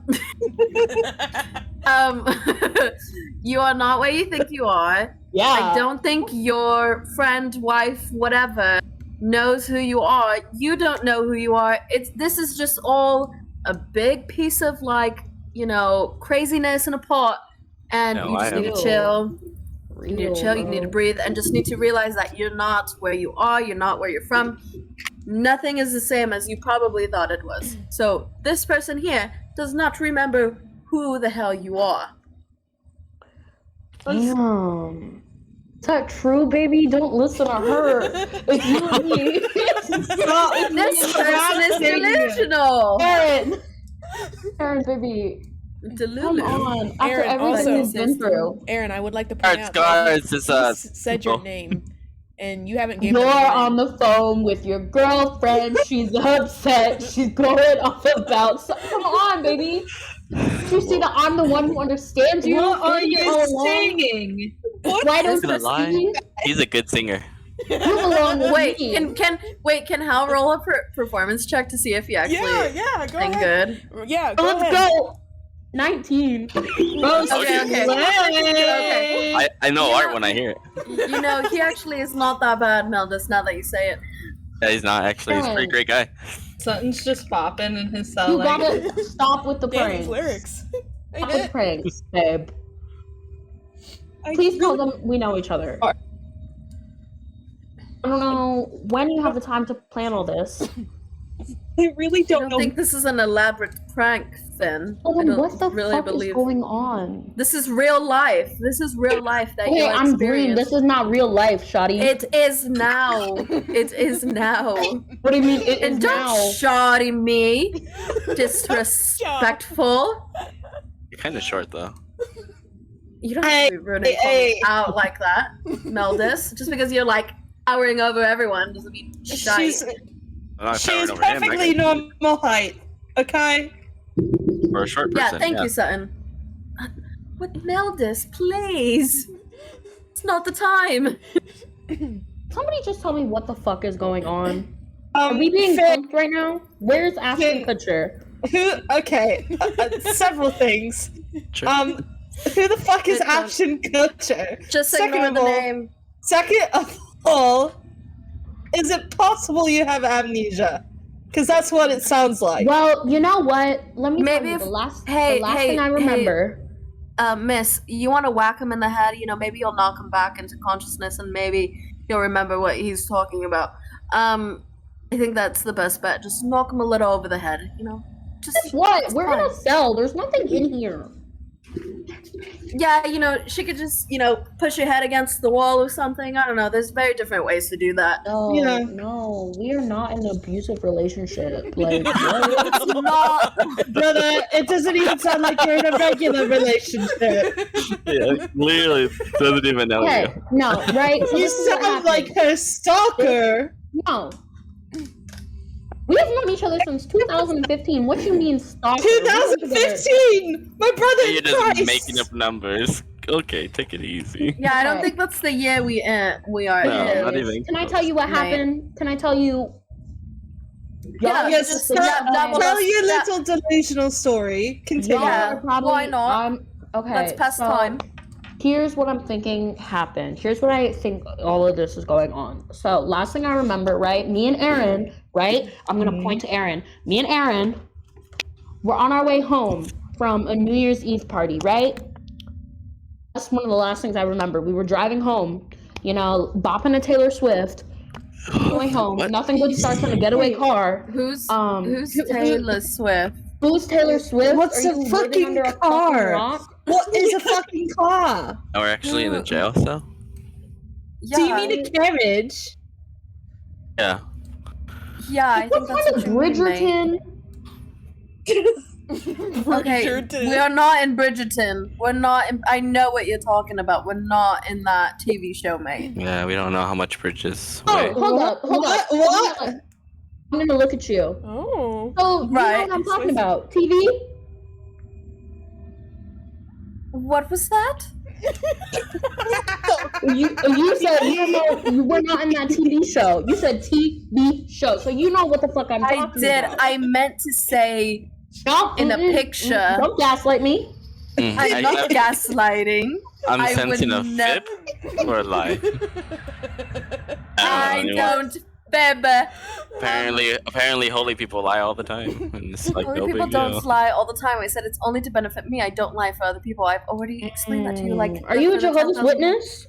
You are not where you think you are. Yeah. I don't think your friend, wife, whatever, knows who you are. You don't know who you are. This is just all a big piece of like, craziness in a pot. And No, you just I need to am- chill. You need to chill, you need to bro. breathe, and just need to realize that you're not where you are, you're not where you're from. Nothing is the same as you probably thought it was. So this person here does not remember who the hell you are. Damn. Is that true, baby? Don't listen to her. It's you and me. This person is delusional. Aaron, baby. Come Delulu. on. After Aaron, everything also- we've been through. Aaron, I would like to point Alright, out that guys, you it's just said your people. name, and you haven't given You're me your on name. the phone with your girlfriend. She's upset. She's going off about. Come on, baby. You see that I'm the one who understands you. What are Been here you all along. singing? Why don't Gonna you lie. see? He's a good singer. You belong with Wait, me. can Hal roll a performance check to see if he actually Yeah, go did ahead. good? Yeah, go Let's ahead. go. 19. Oh, Okay. slay. I know Yeah. art when I hear it. He actually is not that bad, Meldus, now that you say it. Yeah, he's not actually. He's a pretty great guy. Something's just popping in his cell. You Like, gotta stop with the Danny's pranks. lyrics. They Stop with the did. pranks, babe. Please tell them we know each other. I don't know when you have the time to plan all this. I really I don't don't know. think this is an elaborate prank, Finn. Well, I then don't what the really fuck believe. is going on? This is real life. This is real life that Okay, you'll I'm green. experience. This is not real life, Shoddy. It is now. It is now. What do you mean it is And don't now? shoddy me. Disrespectful. You're kind of short though. You don't have to be ruining Hey. out like that, Meldis. Just because you're like towering over everyone doesn't mean shy. She's I'm not she's towering over him, I perfectly can- normal height. Okay. For a short Yeah, person. thank you, Sutton. What, Meldis, please. It's not the time. Somebody just tell me what the fuck is going on. Are we being Finn, punked right now? Where's Ashton Finn. Kutcher? who? Okay, several things. Sure. Who the fuck is Good one. Ashton Kutcher? Just Second ignore of the all- name. Second of all, is it possible you have amnesia? Because that's what it sounds like. Well, you know what? Let me Maybe tell you if- the last hey, thing I remember. Miss, you want to whack him in the head? You know, maybe you'll knock him back into consciousness, and maybe he'll remember what he's talking about. I think that's the best bet. Just knock him a little over the head. You know, just What? it's We're fine. in a cell. There's nothing in here. Yeah, you know, she could just, you know, push your head against the wall or something. I don't know. There's very different ways to do that. No, Yeah. no, we are not in an abusive relationship. Like, what? It's not. Brother, it doesn't even sound like you're in a regular relationship. Yeah, clearly doesn't even know Okay, you. no, right? So You this is what sound like happened. her stalker. No. We have known each other since 2015. What you mean stalker? We were together- 2015! My brother You're in just Christ! making up numbers. Okay, take it easy. Yeah, I don't Okay. think that's the year we are No, in. not even. Can I tell you what Mate. happened? Can I tell you? Yeah, Yes, just tell, double tell us- your yeah. little delusional story. Continue. Y'all Yeah, are probably, why not? Okay. Let's pass so time. Here's what I'm thinking happened. Here's what I think all of this is going on. So last thing I remember, right? Me and Aaron, right? I'm gonna point to Aaron. Me and Aaron were on our way home from a New Year's Eve party, right? That's one of the last things I remember. We were driving home, you know, bopping to Taylor Swift, going home. What? Nothing good starts in a getaway car. Who's who- Taylor Swift? Who's Taylor Swift? What's Are a you living fucking under a fucking car? rock? What is a fucking car? Oh, we're actually in the jail cell? Yeah, Do you mean a carriage? Yeah. yeah, I What think that's kind what of you mean, mate. Bridgerton? Okay, Bridgerton. we are not in Bridgerton. We're not in, I know what you're talking about. We're not in that TV show, mate. Yeah, we don't know how much bridges Oh, weigh. hold up. What? I'm gonna look at you. Oh. So, you know Right. what I'm talking about? TV? What was that? You said you were not in that TV show. You said TV show, so you know what the fuck I'm I talking did. about. I meant to say No, in a mm-mm, picture. Don't gaslight me. I'm not gaslighting. I'm I sensing a would nev- fib or a lie. I anymore. don't fib. Apparently, holy people lie all the time, and it's like Holy no people big deal. don't lie all the time. I said it's only to benefit me. I don't lie for other people. I've already explained that to you. Like, Are you a for the Jehovah's 10,000 Witness?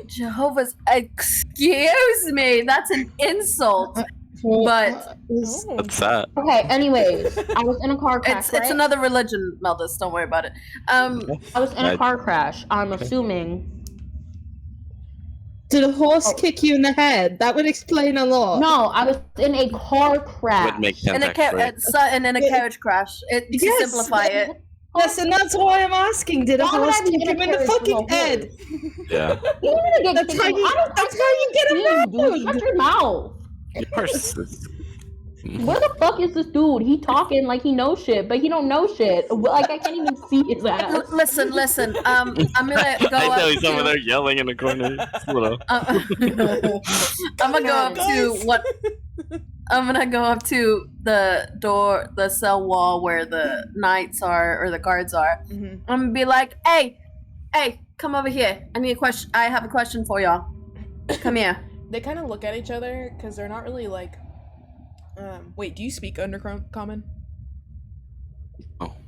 Jehovah's. Excuse me. That's an insult. But What's that? Okay. Anyways, I was in a car crash. it's right? another religion, Meldis. Don't worry about it. I was in a Right. car crash. I'm assuming. Did a horse kick you in the head? That would explain a lot. No, I was in a car crash. Would make sense in a actually. in a carriage crash. To Yes. simplify it. Yes, and that's why I'm asking. Did a Why would horse I be kick in a him in the carriage with fucking a head? Yeah. You need to get That's kicked how in- you- I don't- that's how you get Dude, around. shut your mouth. Of course. it's- Where the fuck is this dude? He talking like he knows shit, but he don't know shit. Like I can't even see his ass. Listen. I'm gonna go I up know he's over to. there yelling in the corner. It's a little. I'm gonna go up to what? I'm gonna go up to the door, the cell wall where the knights are or the guards are. Mhm. I'm gonna be like, hey, come over here. I need a question. I have a question for y'all. Come here. They kind of look at each other because they're not really like. Wait, do you speak Undercommon?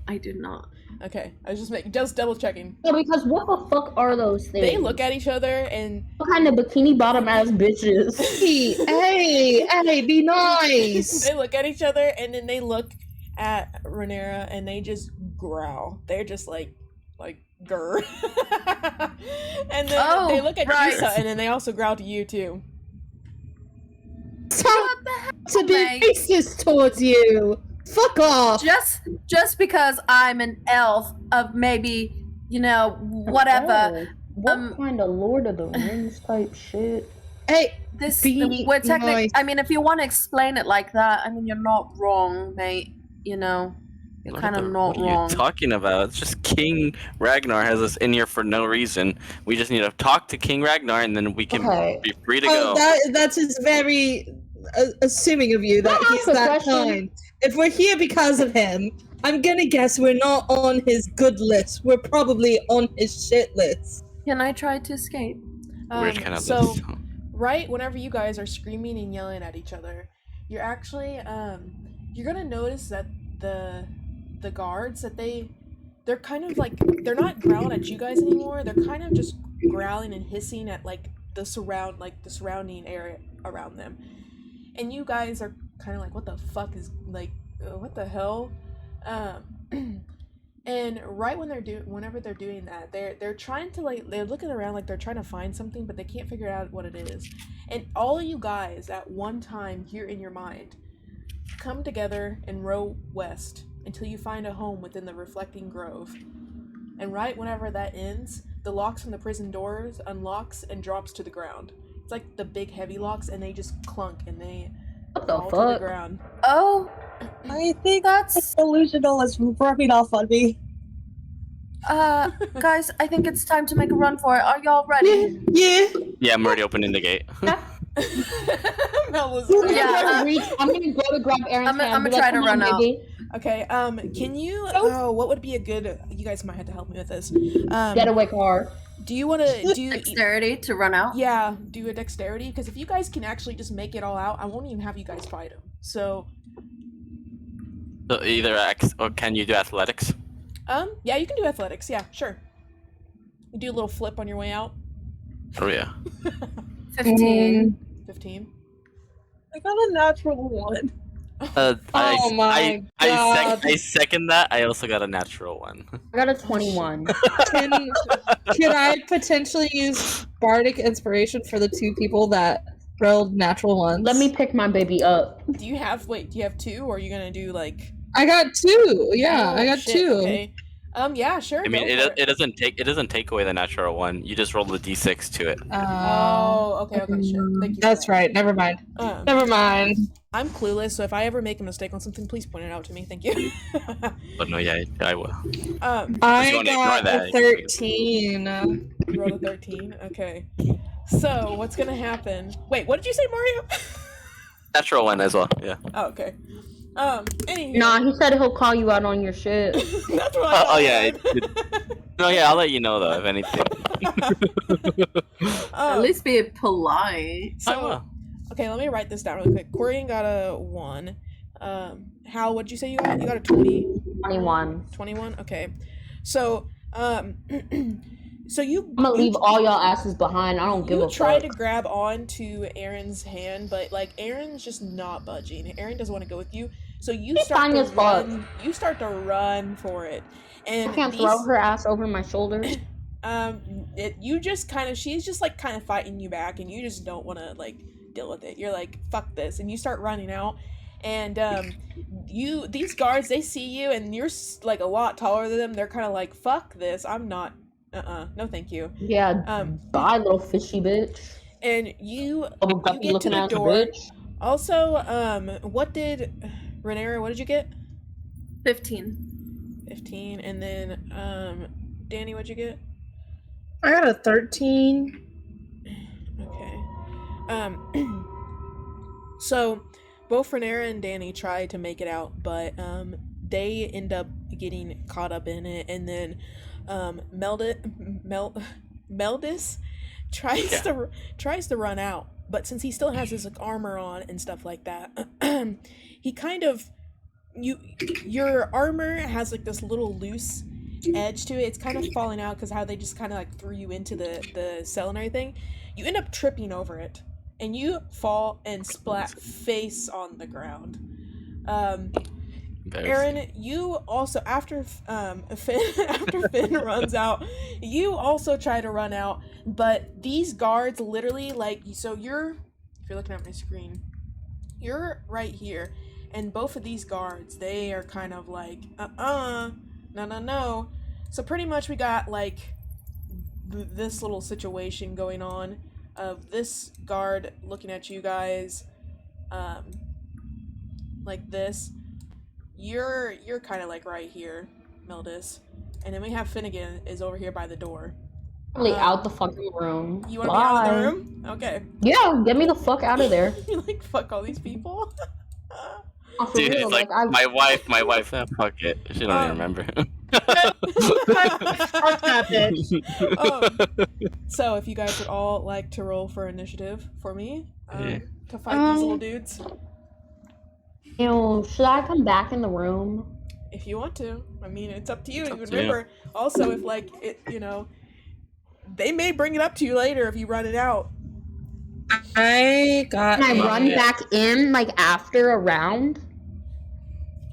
I do not. Okay, I was just double checking. Yeah, because what the fuck are those things? They look at each other and kind of bikini bottom ass bitches. Hey, be nice. They look at each other and then they look at Renera and they just growl. They're just like grr. And then they look at right. Jisa and then they also growl to you too. To be racist towards you. Fuck off. Just because I'm an elf of maybe, whatever. What kind of Lord of the Rings type shit? Hey, we're technically. nice. I mean, if you want to explain it like that, I mean, you're not wrong, mate. You're kind of not What are wrong. you talking about? It's just King Ragnar has us in here for no reason. We just need to talk to King Ragnar, and then we can be free to go. That's just very assuming of you that he's that kind. If we're here because of him, I'm gonna guess we're not on his good list. We're probably on his shit list. Can I try to escape? Weird kind of so, list. right whenever you guys are screaming and yelling at each other, you're actually you're gonna notice that the guards that they're kind of like, they're not growling at you guys anymore. They're kind of just growling and hissing at the surrounding area around them. And you guys are kind of like, what the fuck is what the hell? And right when whenever they're doing that, they're trying to they're looking around like they're trying to find something, but they can't figure out what it is. And all of you guys at one time here in your mind come together and row west until you find a home within the reflecting grove. And right whenever that ends, the locks on the prison doors unlocks and drops to the ground. It's like the big heavy locks, and they just clunk and they fall to the ground. Oh, I think that's delusional is rubbing off on me. guys, I think it's time to make a run for it. Are y'all ready? Yeah, I'm already opening the gate. Mel was I'm gonna go to grab Aaron's hand. I'm gonna try to run out. Okay, can you, what would be a good, you guys might have to help me with this. Getaway car. Do you want to do dexterity to run out? Yeah, do a dexterity, because if you guys can actually just make it all out, I won't even have you guys fight him. So either X or can you do athletics? Yeah, you can do athletics. Yeah, sure. You do a little flip on your way out. Oh yeah. 15. 15. I got a natural 1. I second that. I also got a natural 1. I got a 21. Can I potentially use bardic inspiration for the 2 people that rolled natural 1s? Let me pick my baby up. Do you have 2, or are you gonna do I got 2. Yeah, I got 2. Okay. Yeah, sure. I mean, it doesn't take away the natural 1. You just roll the d6 to it. Okay, sure. Thank you. That's right. Never mind. Never mind. I'm clueless, so if I ever make a mistake on something, please point it out to me. Thank you. But no, yeah, I will. I got a 13. You rolled a 13? Okay. So, what's gonna happen? Wait, what did you say, Mario? Natural 1 as well, yeah. Oh, okay. Anywho. Nah, he said he'll call you out on your shit. That's what I Oh yeah. No, yeah, I'll let you know though, if anything. At least be polite. I will. Okay, let me write this down really quick. Corian got a 1. Hal, what'd you say you got? You got a 20? 21. 21? Okay. So, so you... I'm gonna leave all y'all asses behind. I don't give a fuck. You try to grab on to Aaron's hand, but, Aaron's just not budging. Aaron doesn't want to go with you. So you start to run. You start to run for it. And I can't throw her ass over my shoulders. You just kind of... She's just, kind of fighting you back, and you just don't want to, deal with it. You're like, fuck this. And you start running out. And these guards, they see you, and you're a lot taller than them. They're kind of like, fuck this, I'm not, no thank you. Yeah, bye little fishy bitch. And you get to looking the at door. bitch. Also, what did you get? 15. 15. And then Danny, what'd you get? I got a 13. Okay. So both Renera and Danny try to make it out, but they end up getting caught up in it, and then Meldis tries to run out, but since he still has his armor on and stuff like that, he kind of your armor has this little loose edge to it. It's kind of falling out because how they just kind of like threw you into the cell and everything. You end up tripping over it, and you fall and splat face on the ground. Aaron, you also after Finn runs out, you also try to run out, but these guards literally like so you're if you're looking at my screen, you're right here, and both of these guards they are kind of like no. So pretty much we got like this little situation going on of this guard looking at you guys like this. You're kind of like right here, Mildis, and then we have Finnegan is over here by the door. Probably out the fucking room. You want to be out of the room? Okay. Yeah, get me the fuck out of there. You like fuck all these people. Dude, it's like my wife. Fuck it. She don't even remember. Fuck that bitch. So if you guys would all like to roll for initiative for me to fight these little dudes. Should I come back in the room? If you want to. I mean, it's up to you. Remember, also, if, like, it, they may bring it up to you later if you run it out. Can I run back in, like, after a round?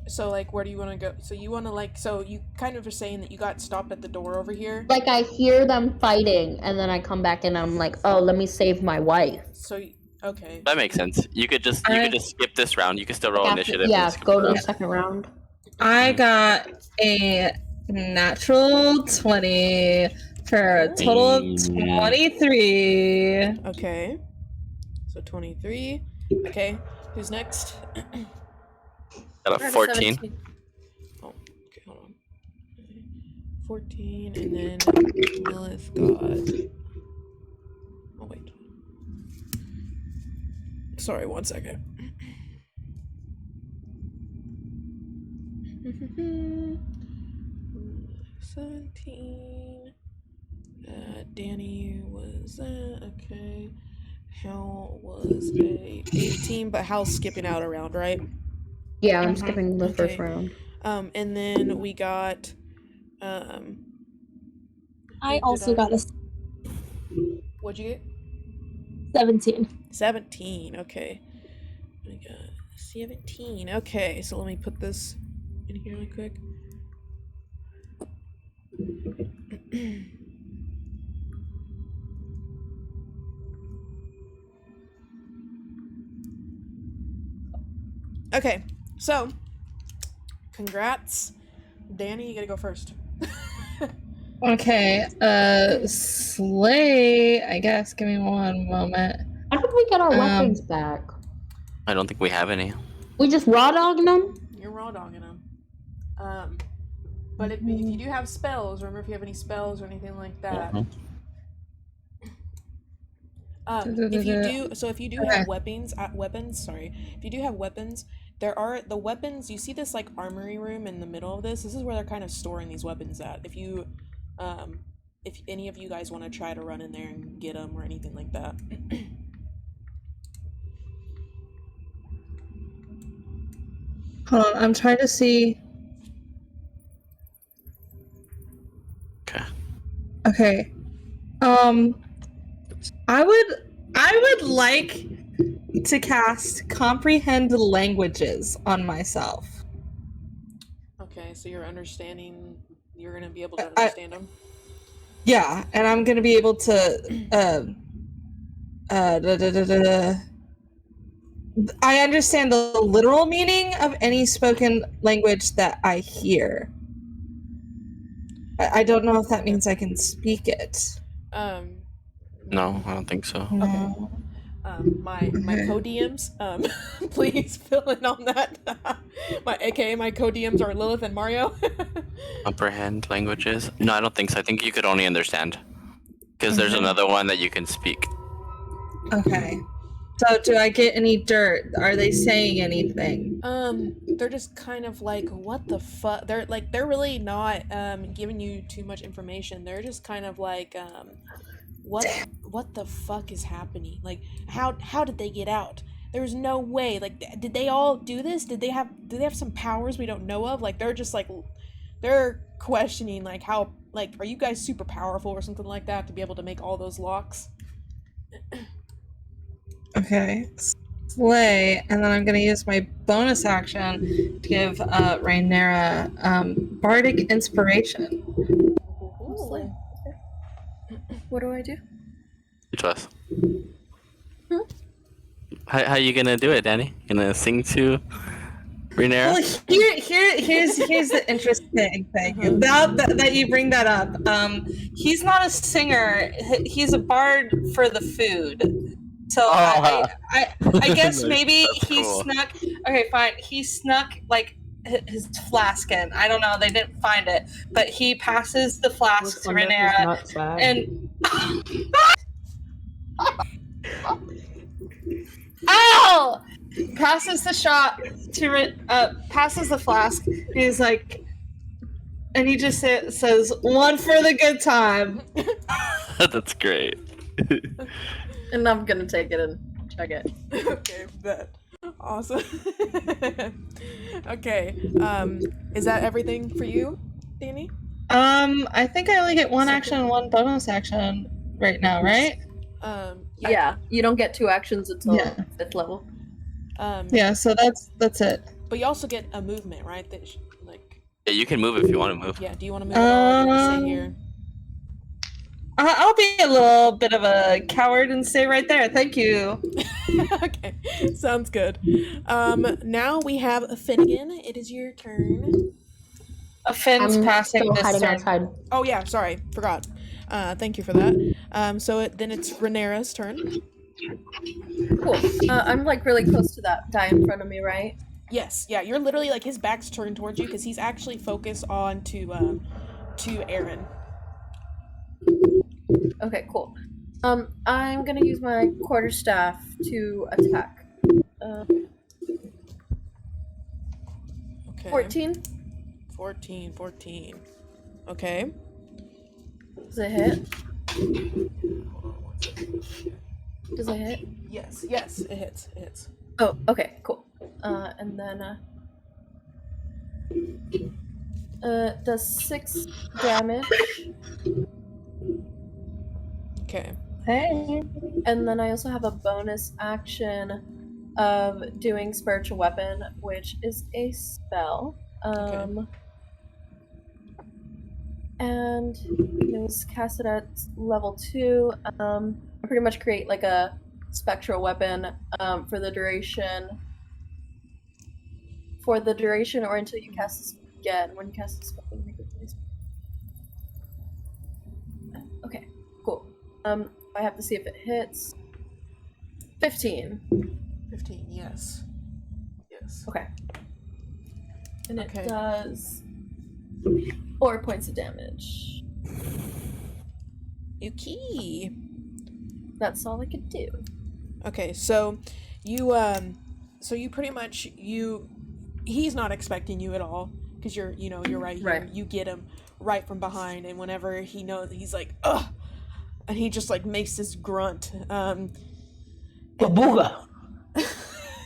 So, like, where do you want to go? So you want to, like, so you kind of are saying that you got stopped at the door over here? Like, I hear them fighting, and then I come back and I'm like, oh, let me save my wife. So, okay. That makes sense. You could just skip this round. You can still roll initiative. Yeah, go to the second round. I got a natural 20 for a total of 23. Okay. So 23. Okay. Who's next? Got a 14. Oh, okay, hold on. 14, and then Lilith got... Oh, wait. Sorry, 1 second. 17. Danny was okay. Hal was a 18, but Hal's skipping out a round, right? Yeah, I'm skipping the first round. And then we got I also got a what'd you get? 17. 17, okay. I got 17. Okay, so let me put this in here really quick. Okay, so congrats. Danny, you gotta go first. Okay, Slay, I guess. Give me one moment. How did we get our weapons back? I don't think we have any. We just raw dogging them? You're raw dogging them. But if you do have spells, remember if you have any spells or anything like that. If you do have weapons, if you do have weapons, there are the weapons. You see this like armory room in the middle of this. This is where they're kind of storing these weapons at. If any of you guys want to try to run in there and get them or anything like that. Hold on, I'm trying to see. Okay. I would like to cast Comprehend Languages on myself. Okay, so you're gonna be able to understand them? Yeah, and I'm gonna be able to I understand the literal meaning of any spoken language that I hear. I don't know if that means I can speak it. No, I don't think so. No. My co-DMs, please fill in on that. My co-DMs are Lilith and Mario. Comprehend languages? No, I don't think so. I think you could only understand. Because there's another one that you can speak. Okay. So do I get any dirt? Are they saying anything? They're just kind of like, what the fuck? They're really not giving you too much information. They're just kind of like, what the fuck is happening? Like, how did they get out? There's no way. Like, did they all do this? Did they have some powers we don't know of? Like, they're just like they're questioning like how like are you guys super powerful or something like that to be able to make all those locks? Okay. Slay, and then I'm gonna use my bonus action to give Rhaenyra bardic inspiration. Slay. Okay. What do I do? Which was? How you gonna do it, Danny? Gonna sing to Rhaenyra? Well, here's the interesting thing. That you bring that up. He's not a singer. He's a bard for the food. So I guess maybe That's he cool. snuck. Okay, fine. He snuck like his flask in. I don't know. They didn't find it, but he passes the flask to Rhaenyra, and ow! Passes the shot to passes the flask. He's like, and he just says, "One for the good time." That's great. And I'm gonna take it and check it. Okay, bet. Awesome. Okay. Is that everything for you, Danny? I think I only get one action and one bonus action right now, right? Yeah, you don't get 2 actions until 5th level. Yeah, so that's it. But you also get a movement, right? That like. Yeah, you can move if you want to move. Yeah. Do you want to move at all? Or do you wanna stay here? I'll be a little bit of a coward and stay right there. Thank you. Okay, sounds good. Now we have Finnegan. It is your turn. Finn's passing still this hiding turn. outside. Oh yeah, sorry, forgot. Thank you for that. So then it's Rhaenyra's turn. Cool. I'm like really close to that guy in front of me, right? Yes, yeah, you're literally like his back's turned towards you because he's actually focused on to Aaron. Okay, cool. I'm gonna use my quarterstaff to attack. Okay. 14. 14. Okay. Does it hit? Does it hit? Yes, it hits. Oh, okay, cool. And then does 6 damage. Okay. Hey. And then I also have a bonus action of doing spiritual weapon, which is a spell. And it was casted at level 2. I pretty much create like a spectral weapon for the duration. For the duration, or until you cast this again. When you cast this spell, make it please. Okay, cool. I have to see if it hits. 15. 15. Yes. Okay. And it Okay. does 4 points of damage. Yuki. That's all I could do. Okay, so you pretty much he's not expecting you at all because you're right here. Right. You get him right from behind, and whenever he knows, he's like ugh, and he just like makes this grunt. Babooga.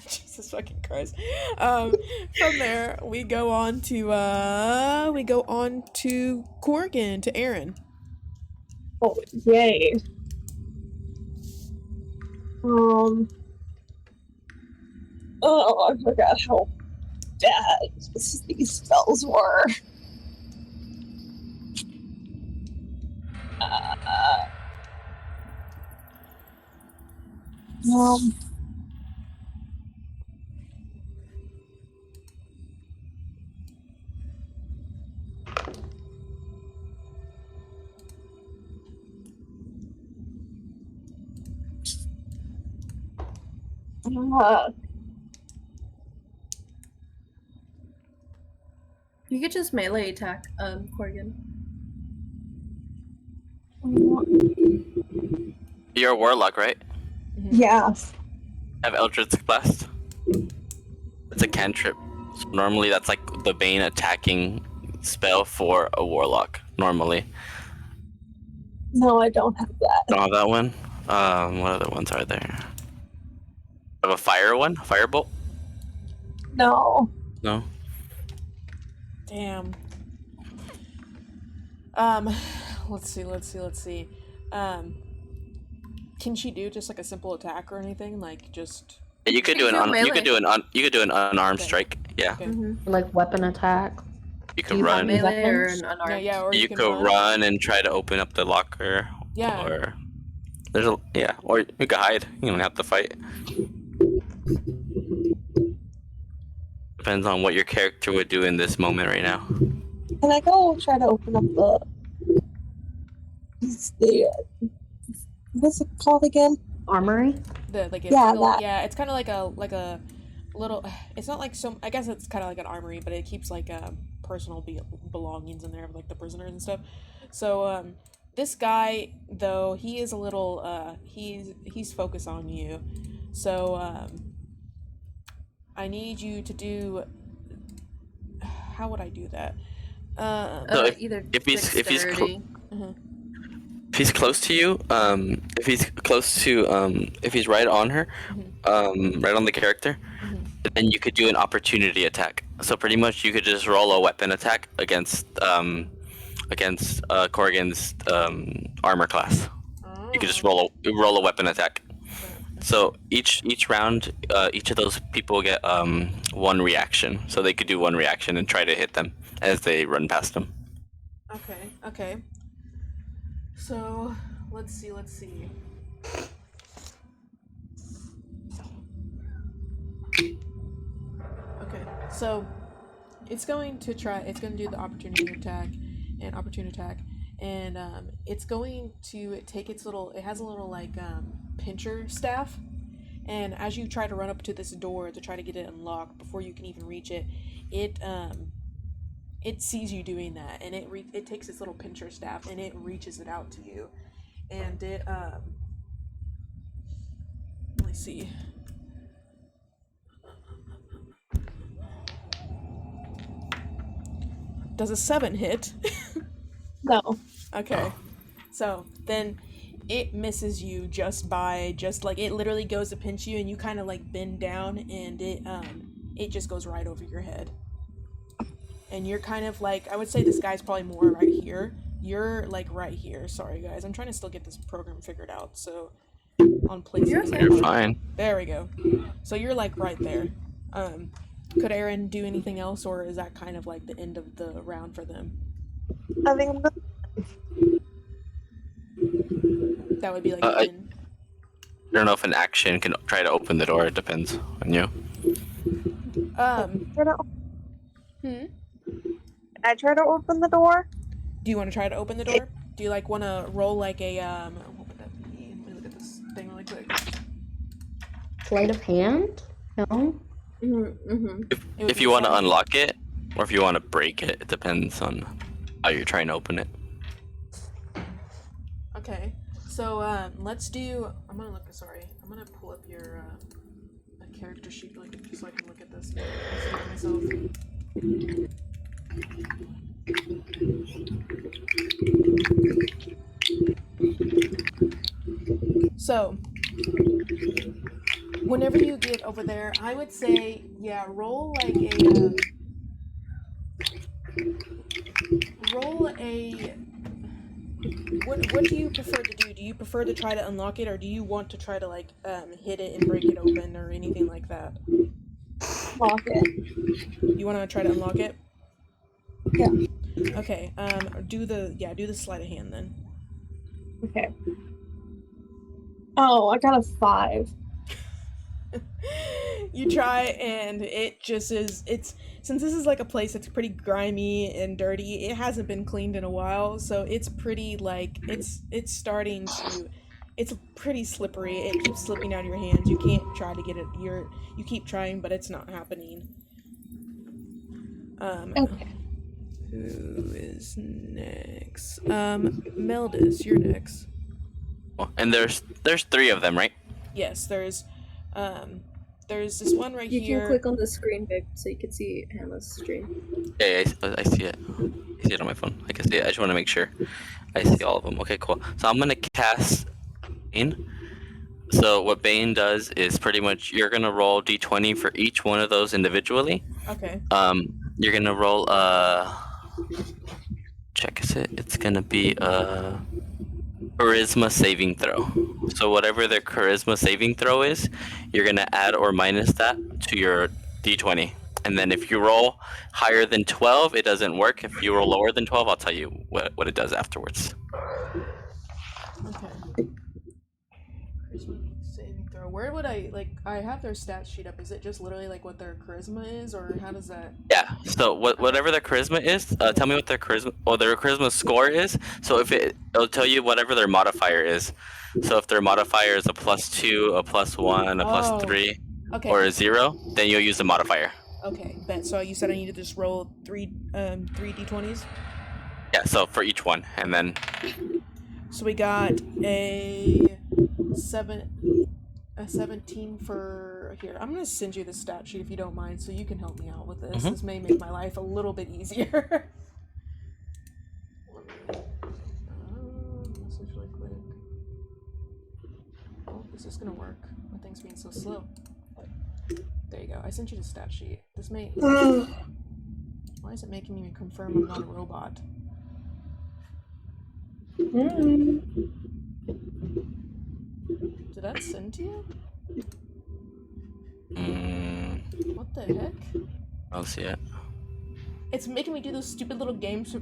Jesus fucking Christ. From there we go on to Corgan, to Aaron. Oh, yay. Oh, I forgot how bad these spells were. Um, You could just melee attack, Corgan. You're a warlock, right? yeah. Have Eldritch Blast. It's a cantrip. So normally that's like the main attacking spell for a warlock. Normally. No, I don't have that. Don't have that one. What other ones are there? Have a fire one? Firebolt? No. No. Damn. Let's see. Can she do just like a simple attack or anything? Like just. You could You do can do you could do an unarmed Okay. strike. Yeah. Okay. Like weapon attack. You Do could you have run. any Melee or weapons? an unarmed? Yeah, or You could run and try to open up the locker. Yeah. Or there's a or you could hide. You don't have to fight. Depends on what your character would do in this moment right now. Can I go try to open up the what's it called again? Armory? It's kind of like a little. It's not like so. I guess it's kind of like an armory, but it keeps like personal belongings in there, like the prisoners and stuff. So this guy though, he is a little he's focused on you. So I need you to do. How would I do that? So Either if he's dexterity. if he's close to you, if he's right on her, right on the character, then you could do an opportunity attack. So pretty much you could just roll a weapon attack against Corrigan's armor class. You could just roll a weapon attack. So each round, each of those people get one reaction. So they could do one reaction and try to hit them as they run past them. Okay. So let's see. Okay, so it's going to do the opportunity attack, and it's going to take it has a little like pincher staff, and as you try to run up to this door to try to get it unlocked before you can even reach it, it sees you doing that, and it takes its little pincher staff and it reaches it out to you, and it let me see. Does a 7 hit? No. Okay. So then it misses you just like it literally goes to pinch you, and you kind of like bend down, and it just goes right over your head. And you're kind of like, I would say this guy's probably more right here. You're like right here. Sorry guys, I'm trying to still get this program figured out. So on places. You're fine. There we go. So you're like right there. Could Aaron do anything else, or is that kind of like the end of the round for them? I think I'm That would be like I don't know if an action can try to open the door. It depends on you. Can I try to open the door? Do you want to try to open the door? Do you like want to roll like a what would that be? Let me look at this thing really quick. Sleight of hand? No. If you want to unlock it, or if you want to break it, it depends on how you're trying to open it. Okay, so let's do. I'm gonna pull up your character sheet really quick just so I can look at this myself. So, whenever you get over there, I would say, yeah, roll like a. What do you prefer to do? Do you prefer to try to unlock it, or do you want to try to like hit it and break it open, or anything like that? Lock it. You want to try to unlock it? Yeah. Okay. Do the sleight of hand then. Okay. Oh, I got a 5. You try, and it just is. Since this is like a place that's pretty grimy and dirty, it hasn't been cleaned in a while, so it's pretty like it's starting to. It's pretty slippery. It keeps slipping out of your hands. You can't try to get it. You keep trying, but it's not happening. Okay. Who is next? Meldis, you're next. And there's 3 of them, right? Yes, there's this one right You here. can click on the screen, babe, so you can see Hannah's stream. Yeah, I see it. I see it on my phone. I can see it. I just want to make sure I see all of them. Okay, cool. So I'm gonna cast Bane. So what Bane does is pretty much you're gonna roll d20 for each one of those individually. Okay. You're gonna roll check is it? It's gonna be a charisma saving throw. So whatever their charisma saving throw is, you're gonna add or minus that to your d20. And then if you roll higher than 12, it doesn't work. If you roll lower than 12, I'll tell you what it does afterwards. Okay. Charisma saving throw. Where would I I have their stat sheet up. Is it just literally like what their charisma is, or how does that? Yeah. So whatever their charisma is, tell me what their charisma score is. So if it'll tell you whatever their modifier is. So if their modifier is a +2, a +1, a +3, Okay. or a 0, then you'll use the modifier. Okay, bet. So you said I need to just roll three d20s. Yeah. So for each one, and then So we got a 17 for here. I'm gonna send you the stat sheet if you don't mind, so you can help me out with this. This may make my life a little bit easier. Message really quick. Oh, is this gonna work? My thing's being so slow. There you go. I sent you the stat sheet. This may. Why is it making me confirm I'm not a robot? Did that send to you? What the heck? I'll see it. It's making me do those stupid little games to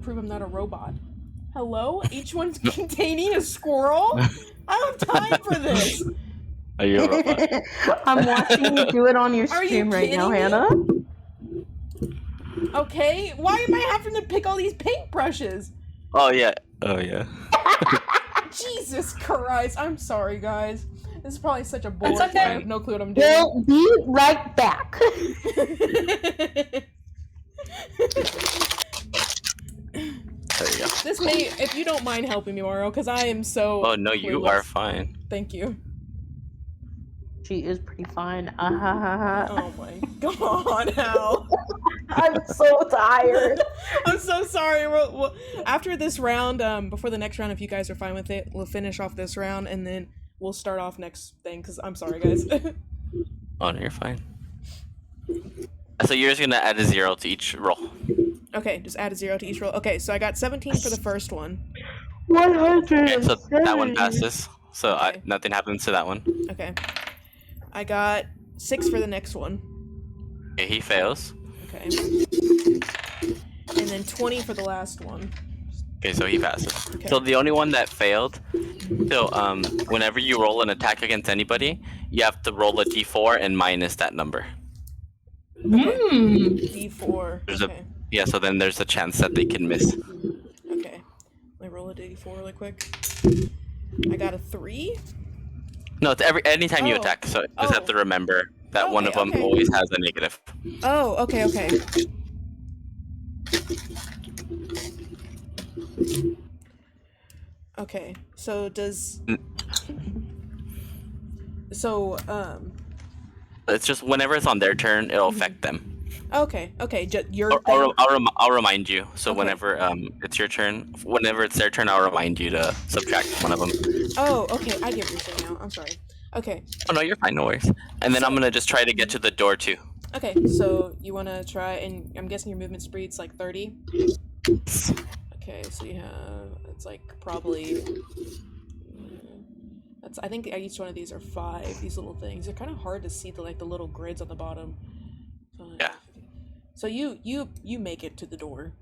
prove I'm not a robot. Hello? Each one's containing a squirrel? I don't have time for this! Are you a robot? I'm watching you do it on your Are you stream right now, kidding me? Hannah. Okay, why am I having to pick all these paintbrushes? Oh yeah. Oh yeah. Jesus Christ, I'm sorry guys. This is probably such a bore. It's okay. I have no clue what I'm doing. We'll be right back. There you go. This may, if you don't mind helping me, Mario, because I am so. Oh no, you clueless. are fine. Thank you. She is pretty fine. Oh Oh my god, Hal. I'm so tired. I'm so sorry. We'll, after this round, before the next round, if you guys are fine with it, we'll finish off this round and then we'll start off next thing. Because I'm sorry, guys. Oh no, you're fine. So you're just gonna add a 0 to each roll. Okay, just add a 0 to each roll. Okay, so I got 17 for the first one. 100. Okay, so that one passes. So Okay. nothing happens to that one. Okay. I got 6 for the next one. Okay, he fails. Okay. And then 20 for the last one. Okay, so he passes. Okay. So the only one that failed. So whenever you roll an attack against anybody, you have to roll a d4 and minus that number. D4. There's Okay. Yeah, so then there's a chance that they can miss. Okay. Let me roll a D4 really quick. I got a 3. No, it's anytime you Oh. attack. So you just have Oh. to remember that one of Okay, them okay. always has a negative. Oh, okay, okay. Okay, so does... So, It's just whenever it's on their turn, it'll affect them. okay, okay, your Or, thing... I'll remind you. So Okay. whenever it's your turn, whenever it's their turn, I'll remind you to subtract one of them. Oh, okay, I get what you're saying now. I'm sorry. Okay, Oh no, you're fine, no worries. And then I'm gonna just try to get to the door too. okay, so you want to try, and I'm guessing your movement speed's like 30? Okay, so you have, it's like probably... That's, I think each one of these are 5, these little things. They're kind of hard to see, the little grids on the bottom. Yeah. So you make it to the door.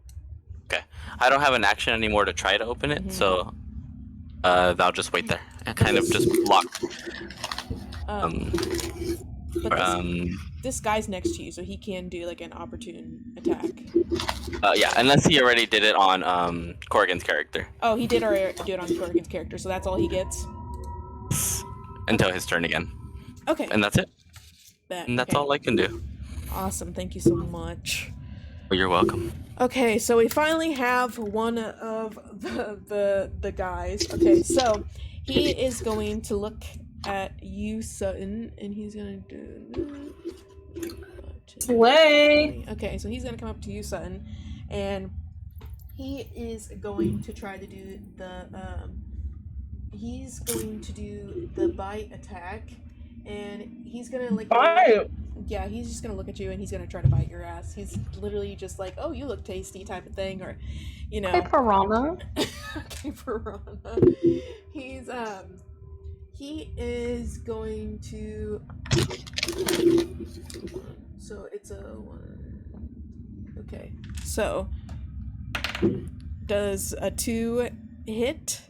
Okay. I don't have an action anymore to try to open it, so I'll just wait there. I kind of just block. But this guy's next to you, so he can do like an opportune attack. Yeah, unless he already did it on Corrigan's character. Oh, he did already do it on Corrigan's character, so that's all he gets? Until his turn again. Okay. And that's it. Bet, And that's okay. all I can do. Awesome, thank you so much. Oh, you're welcome. Okay, so we finally have one of the guys. Okay, so he is going to look at you, Sutton, and he's gonna do... Way. Okay, so he's gonna come up to you, Sutton, and he is going to try to do the bite attack, and he's gonna like Bite. Yeah, he's just gonna look at you and he's gonna try to bite your ass. He's literally just like, "Oh, you look tasty," type of thing, or, you know. Okay, piranha. Okay, piranha. He is going to. So it's a 1. Okay, so does a 2 hit?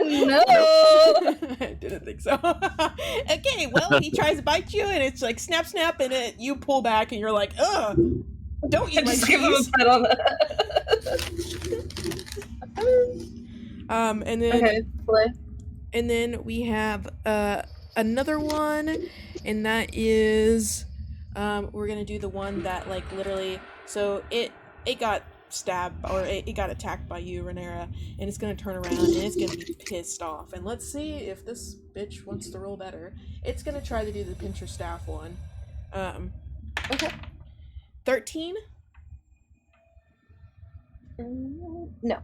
No. I didn't think so. Okay, well, he tries to bite you, and it's like snap, snap, and you pull back, and you're like, ugh, don't eat my Just give him cheese. a pat on the And then Okay, play. and then we have another one, and that is we're gonna do the one that like literally. So it got stabbed or it got attacked by you, Renera, and it's gonna turn around and it's gonna be pissed off. And let's see if this bitch wants to roll better. It's gonna try to do the pincher staff one. Okay. 13. No.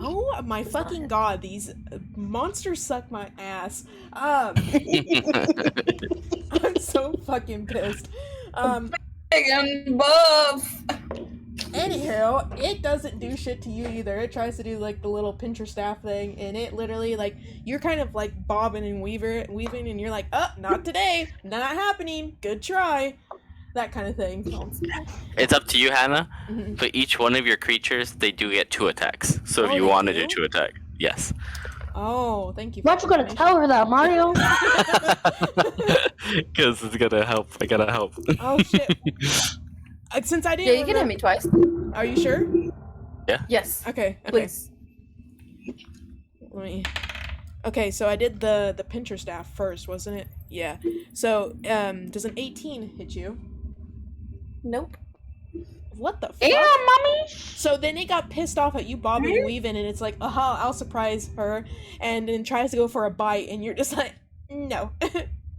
Oh my fucking god! These monsters suck my ass. I'm so fucking pissed. Big and buff. Anyhow, it doesn't do shit to you either. It tries to do like the little pincher staff thing, and it literally like you're kind of like bobbing and weaving, and you're like, "Oh, not today, not happening. Good try," that kind of thing. It's up to you, Hannah. Mhm. But each one of your creatures, they do get 2 attacks. So if Oh, you they want to do? do 2 attack, yes. Oh, thank you. Why you gonna tell her that, Mario? Because it's gonna help. I gotta help. Oh shit! Since I Yeah, didn't. you can hit me twice. Are you sure? Yes. Okay. Please. Let me. Okay, so I did the pincher staff first, wasn't it? Yeah. So, does an 18 hit you? Nope. What the fuck? Yeah, mommy. So then it got pissed off at you bobbing and weaving, and it's like, aha, I'll surprise her, and then tries to go for a bite, and you're just like, no,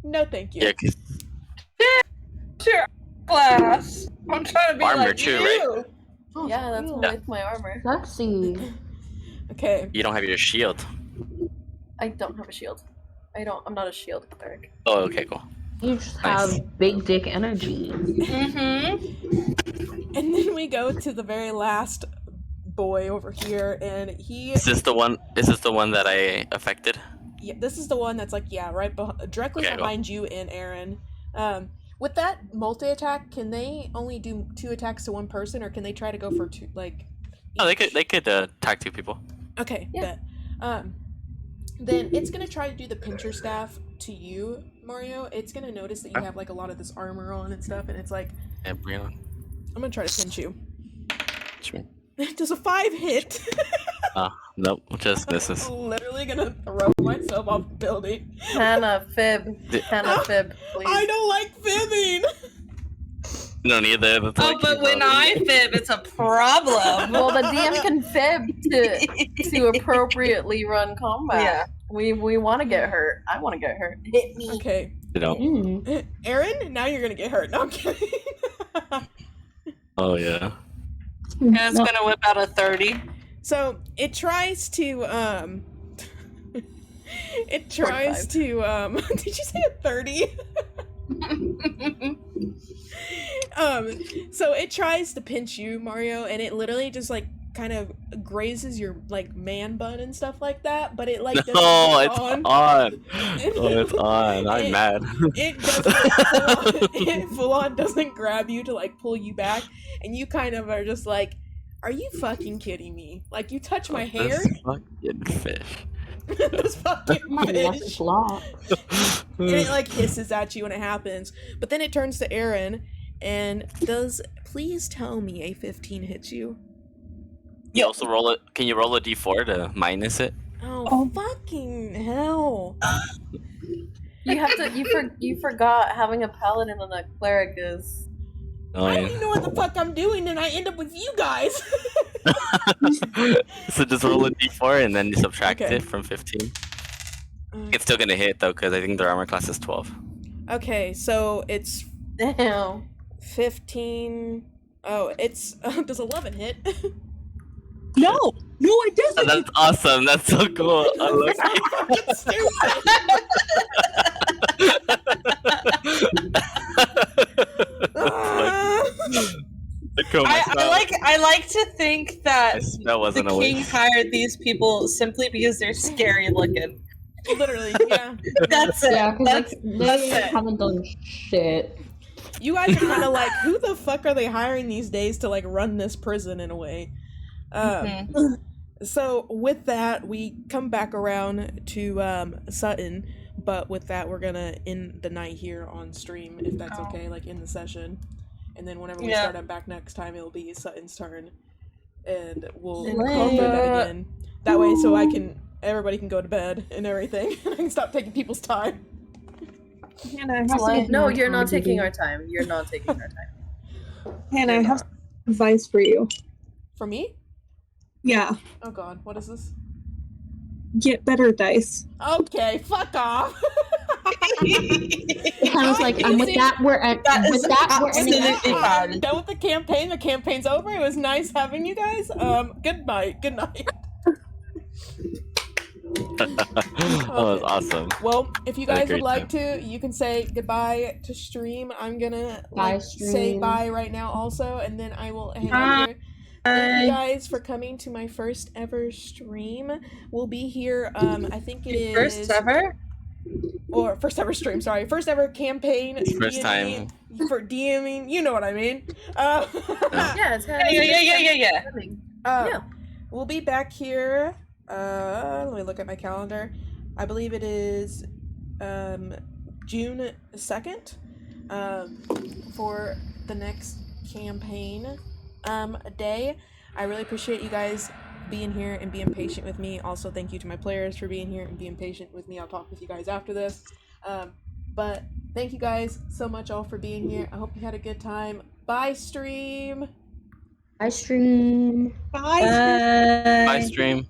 no, thank you. Yeah, 'cause Sure, class. I'm trying to be Armor like too, you. right? Oh, Yeah, that's cute. with my armor. Sexy. Okay. you don't have your shield. I don't have a shield. I'm not a shield cleric. Oh, okay, cool. You just Nice. have big dick energy. Mm-hmm. And then we go to the very last boy over here, and he. Is this the one? Is this the one that I affected? Yeah, this is the one that's like, yeah, right directly Okay, go. behind you and Aaron. With that multi-attack, can they only do 2 attacks to one person, or can they try to go for 2, like... Oh, they each? could attack 2 people. Okay, Yeah. bet. Then it's gonna try to do the pincher staff to you, Mario. It's gonna notice that you have, like, a lot of this armor on and stuff, and it's like, Yeah, bring it on. I'm gonna try to pinch you. Sure. Does a 5 hit? Nope, just misses. I'm literally gonna throw myself off the building. Hannah, fib. Hannah, fib, please. I don't like fibbing! No, neither. That's Oh, like but when I fib, it's a problem. Well, the DM can fib to appropriately run combat. Yeah. We want to get hurt. I want to get hurt. Hit me. Okay. You know. Mm. Aaron, now you're gonna get hurt. No, I'm kidding. Oh yeah. Yeah, it's gonna whip out a 30. So it tries to it tries 45. to did you say a 30? So it tries to pinch you, Mario, and it literally just like kind of grazes your like man bun and stuff like that, but it like doesn't No, go it's on. on. Oh, it's on. I'm It- mad. It doesn't it full on doesn't grab you to like pull you back, and you kind of are just like, are you fucking kidding me? Like you touch my hair? This fucking fish. This fucking My lucky fish. block. And it like hisses at you when it happens. But then it turns to Aaron and does please tell me a 15 hits you. You also roll it. Can you roll a d4 to minus it? Oh, fucking hell. You have to. You forgot having a paladin and a cleric is. Oh, I don't yeah. even know what the fuck I'm doing and I end up with you guys. So just roll a d4 and then you subtract Okay. it from 15. It's still gonna hit though, because I think their armor class is 12. Okay, so it's Damn. 15. Oh, it's does 11 hit? No, it Oh, doesn't. that's awesome. That's so cool. I love Fucking stupid. I like to think that That the wasn't a king waste. hired these people simply because they're scary looking. Literally, yeah. That's it. Yeah, because That's they it. haven't done shit. You guys are kind of like, who the fuck are they hiring these days to like run this prison in a way? Mhm. So with that, we come back around to Sutton, but with that, we're gonna end the night here on stream, if that's okay, like in the session. And then whenever we start up back next time, it'll be Sutton's turn, and we'll go through that again. That way, so everybody can go to bed and everything, and I can stop taking people's time. No, you're not taking our time. You're not taking our time. Hannah, I have advice for you. For me? Yeah, Oh god, what is this? get better dice. Okay, fuck off. I was like, and with that, we're at. With that, we're ending it. I'm done with the campaign. The campaign's over. It was nice having you guys. Good night. Good night. That was awesome. Well, if you Had a guys would great like to, you can say goodbye to stream. I'm gonna say stream. bye right now also, and then I will hang out here. Thank you guys for coming to my first ever stream. We'll be here, I think it is... First ever? Or first ever stream, sorry. First ever campaign. First DMing, time. For DMing, you know what I mean. Yeah, it's Yeah. We'll be back here. Let me look at my calendar. I believe it is June 2nd for the next campaign day. I really appreciate you guys being here and being patient with me. Also, thank you to my players for being here and being patient with me. I'll talk with you guys after this. But thank you guys so much all for being here. I hope you had a good time. Bye, stream. Bye, stream. Bye. Bye, stream.